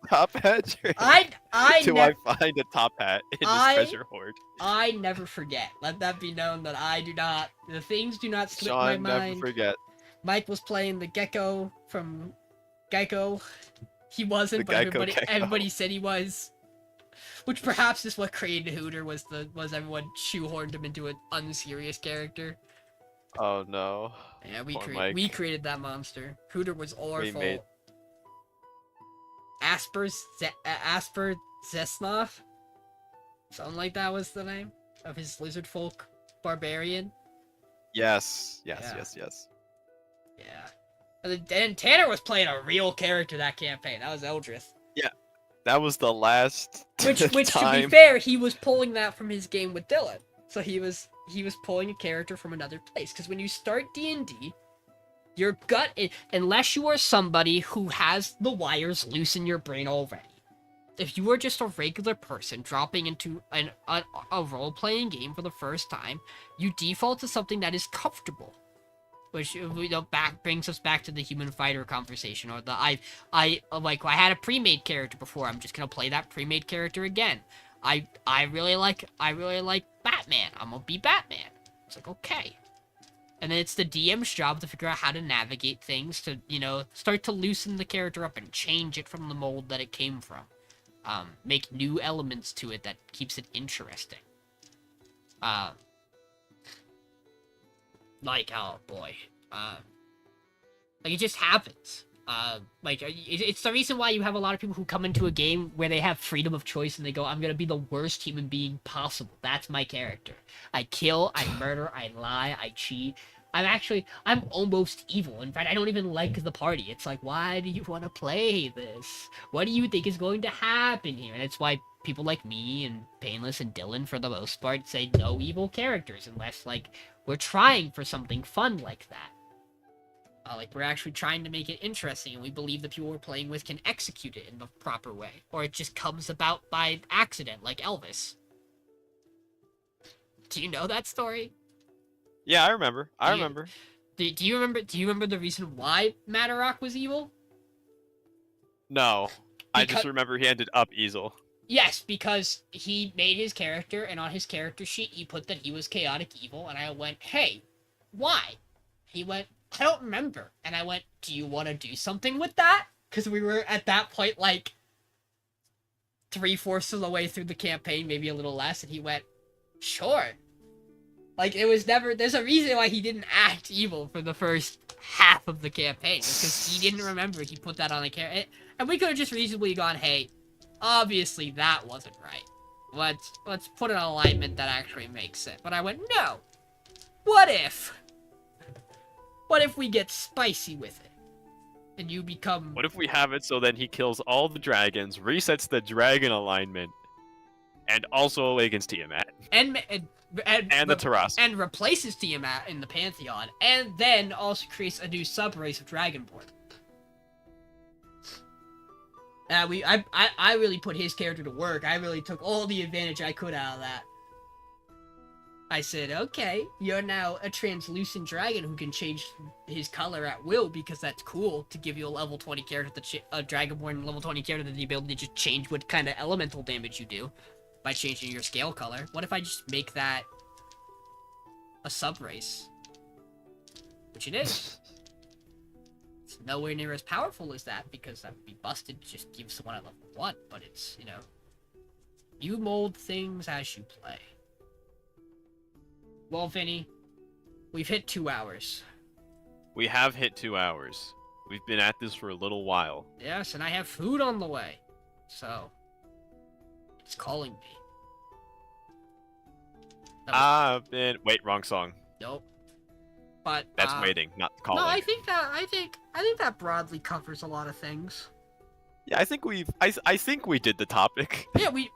Speaker 2: Top Hat Drake.
Speaker 1: I
Speaker 2: find a top hat in this treasure hoard?
Speaker 1: I never forget. Let that be known that I do not. The things do not slip
Speaker 2: Sean,
Speaker 1: my mind.
Speaker 2: never forget.
Speaker 1: Mike was playing the Gecko from Geico. He wasn't, but everybody said he was. Which perhaps is what created Hooter, was everyone shoehorned him into an unserious character.
Speaker 2: Oh no.
Speaker 1: Yeah, we created that monster. Hooter was our fault. Asper Zesnov? Something like that was the name of his lizard folk barbarian.
Speaker 2: Yes.
Speaker 1: Yeah. And then Tanner was playing a real character that campaign. That was Eldrith.
Speaker 2: Yeah. That was the last
Speaker 1: Which
Speaker 2: time.
Speaker 1: To be fair, he was pulling that from his game with Dylan. So he was pulling a character from another place. Because when you start D&D, your gut, unless you are somebody who has the wires loose in your brain already, if you are just a regular person dropping into a role-playing game for the first time, you default to something that is comfortable. Which, brings us back to the human fighter conversation, or I had a pre-made character before, I'm just gonna play that pre-made character again. I really like Batman, I'm gonna be Batman. It's like, okay. And then it's the DM's job to figure out how to navigate things to, start to loosen the character up and change it from the mold that it came from. Make new elements to it that keeps it interesting. Oh boy. It just happens. It's the reason why you have a lot of people who come into a game where they have freedom of choice and they go, I'm gonna be the worst human being possible. That's my character. I kill, I murder, I lie, I cheat. I'm almost evil. In fact, I don't even like the party. It's like, why do you want to play this? What do you think is going to happen here? And it's why people like me and Painless and Dylan, for the most part, say no evil characters unless, we're trying for something fun like that. We're actually trying to make it interesting, and we believe the people we're playing with can execute it in the proper way. Or it just comes about by accident, like Elvis. Do you know that story?
Speaker 2: Yeah, I remember. I remember.
Speaker 1: Do you remember the reason why Matarok was evil?
Speaker 2: No. I just remember he ended up evil.
Speaker 1: Yes, because he made his character, and on his character sheet he put that he was chaotic evil, and I went, hey, why? He went, I don't remember. And I went, do you want to do something with that? Because we were at that point, 3/4 of the way through the campaign, maybe a little less, and he went, sure. It was never, there's a reason why he didn't act evil for the first half of the campaign. It's because he didn't remember he put that on the character. And we could have just reasonably gone, hey, obviously that wasn't right. Let's put an alignment that actually makes sense. But I went, no. What if? What if we get spicy with it? And you become...
Speaker 2: What if we have it so then he kills all the dragons, resets the dragon alignment, and also awakens Tiamat.
Speaker 1: And
Speaker 2: the Taras.
Speaker 1: And replaces Tiamat in the Pantheon, and then also creates a new subrace of Dragonborn. I really put his character to work. I really took all the advantage I could out of that. I said, okay, you're now a translucent dragon who can change his color at will because that's cool to give you a level 20 character, a Dragonborn level 20 character, the ability to just change what kind of elemental damage you do by changing your scale color. What if I just make that a subrace? Which it is. It's nowhere near as powerful as that because that would be busted to just give someone at level 1, but it's, you mold things as you play. Well, Vinny, we've hit 2 hours.
Speaker 2: We have hit 2 hours. We've been at this for a little while.
Speaker 1: Yes, and I have food on the way. So, it's calling me.
Speaker 2: Wait, wrong song.
Speaker 1: Nope. But
Speaker 2: that's waiting, not calling.
Speaker 1: No, I think that broadly covers a lot of things.
Speaker 2: Yeah, I think we did the topic.
Speaker 1: Yeah, we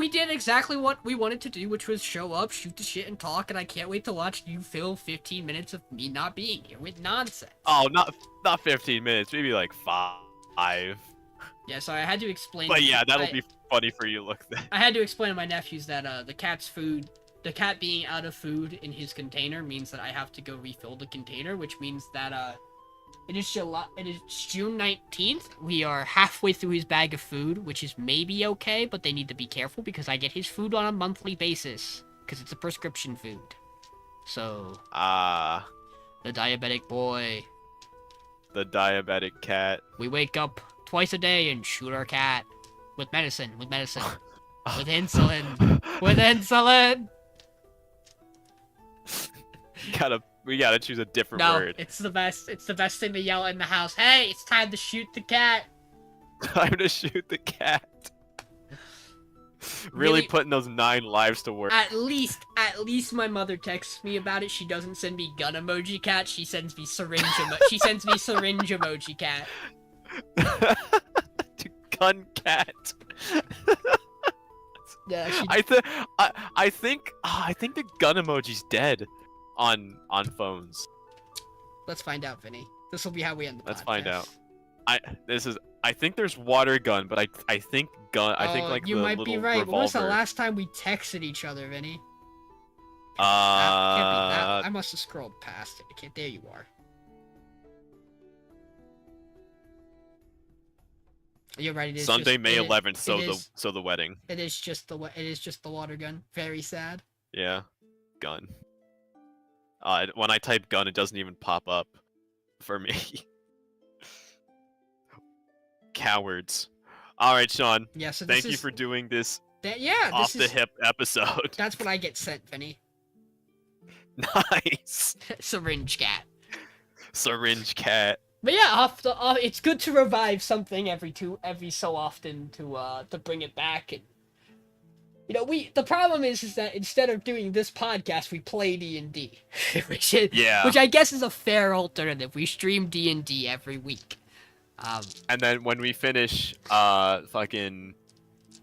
Speaker 1: did exactly what we wanted to do, which was show up, shoot the shit, and talk, and I can't wait to watch you fill 15 minutes of me not being here with nonsense.
Speaker 2: Oh, not 15 minutes, maybe 5.
Speaker 1: Yeah, so I had to explain.
Speaker 2: But yeah, that'll be funny for you to look at.
Speaker 1: I had to explain to my nephews that the cat being out of food in his container means that I have to go refill the container, which means that it is June 19th. We are halfway through his bag of food, which is maybe okay, but they need to be careful because I get his food on a monthly basis because it's a prescription food. So, the diabetic boy.
Speaker 2: The diabetic cat.
Speaker 1: We wake up twice a day and shoot our cat with medicine. With insulin. With insulin.
Speaker 2: We gotta choose a different word.
Speaker 1: No, it's the best. It's the best thing to yell in the house. Hey, it's time to shoot the cat.
Speaker 2: Time to shoot the cat. Really putting those 9 lives to work.
Speaker 1: At least my mother texts me about it. She doesn't send me gun emoji cat. She sends me syringe syringe emoji cat.
Speaker 2: Gun cat.
Speaker 1: Yeah,
Speaker 2: I think the gun emoji's dead on phones.
Speaker 1: Let's find out, Vinny. This will be how we end the podcast.
Speaker 2: Let's find out. I think there's water gun, but I think gun. I think
Speaker 1: you
Speaker 2: the
Speaker 1: might
Speaker 2: little
Speaker 1: be right.
Speaker 2: revolver.
Speaker 1: When was the last time we texted each other, Vinny? Can't be that. I must have scrolled past it. There you are. You're right. It is
Speaker 2: Sunday, May 11th. So the wedding.
Speaker 1: It is just the water gun. Very sad.
Speaker 2: Yeah, gun. When I type gun, it doesn't even pop up for me. Cowards. All right, Sean.
Speaker 1: Yeah, so
Speaker 2: Thank you for doing this
Speaker 1: this is
Speaker 2: hip episode.
Speaker 1: that's what I get sent, Vinny.
Speaker 2: Nice.
Speaker 1: Syringe cat.
Speaker 2: Syringe cat.
Speaker 1: But yeah, it's good to revive something every so often to bring it back. And you know, the problem is that instead of doing this podcast, we play D&D, which I guess is a fair alternative. We stream D&D every week.
Speaker 2: And then when we finish, fucking,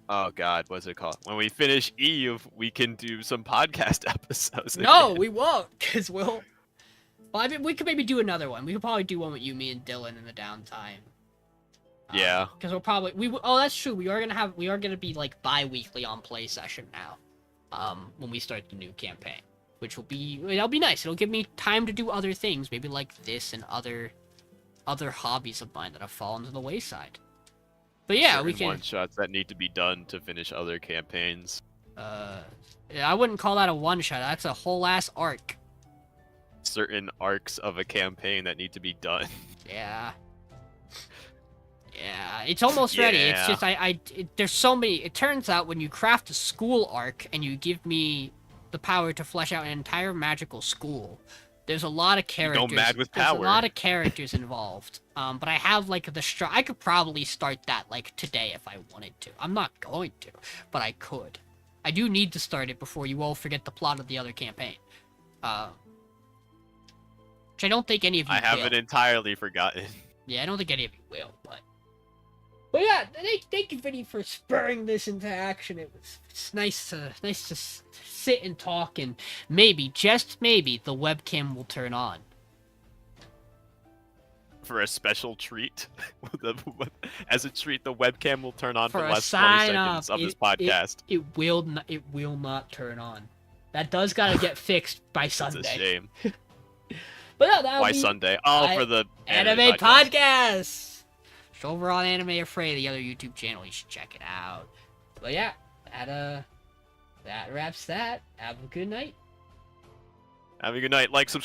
Speaker 2: oh god, what's it called? When we finish Eve, we can do some podcast episodes.
Speaker 1: No,
Speaker 2: again.
Speaker 1: we won't, because Well, I mean, we could maybe do another one. We could probably do one with you, me, and Dylan in the downtime.
Speaker 2: Yeah.
Speaker 1: Because we'll probably oh, that's true. We are gonna be like bi-weekly on Play Session now. When we start the new campaign, which it'll be nice. It'll give me time to do other things, maybe like this and other hobbies of mine that have fallen to the wayside. But yeah, we can
Speaker 2: one-shots that need to be done to finish other campaigns.
Speaker 1: Yeah, I wouldn't call that a one-shot. That's a whole ass arc.
Speaker 2: Certain arcs of a campaign that need to be done.
Speaker 1: Yeah. Yeah, it's almost ready. It's just there's so many. It turns out when you craft a school arc and you give me the power to flesh out an entire magical school, there's a lot of characters.
Speaker 2: Go mad with power.
Speaker 1: There's a lot of characters involved. But I have like I could probably start that like today if I wanted to. I'm not going to, but I could. I do need to start it before you all forget the plot of the other campaign. Which I don't think any of you will.
Speaker 2: I haven't entirely forgotten.
Speaker 1: Yeah, I don't think any of you will, but yeah, thank you, Vinny, for spurring this into action. It's nice to sit and talk, and maybe, just maybe, the webcam will turn on.
Speaker 2: For a special treat, as a treat, the webcam will turn on for the last 20 seconds of this podcast.
Speaker 1: It will not turn on. That does gotta get fixed by Sunday.
Speaker 2: It's a shame.
Speaker 1: But no,
Speaker 2: Why Sunday? Oh, for the
Speaker 1: anime podcast. It's over on Anime Afraid, the other YouTube channel. You should check it out. But yeah, that wraps that. Have a good night.
Speaker 2: Have a good night. Like, subscribe.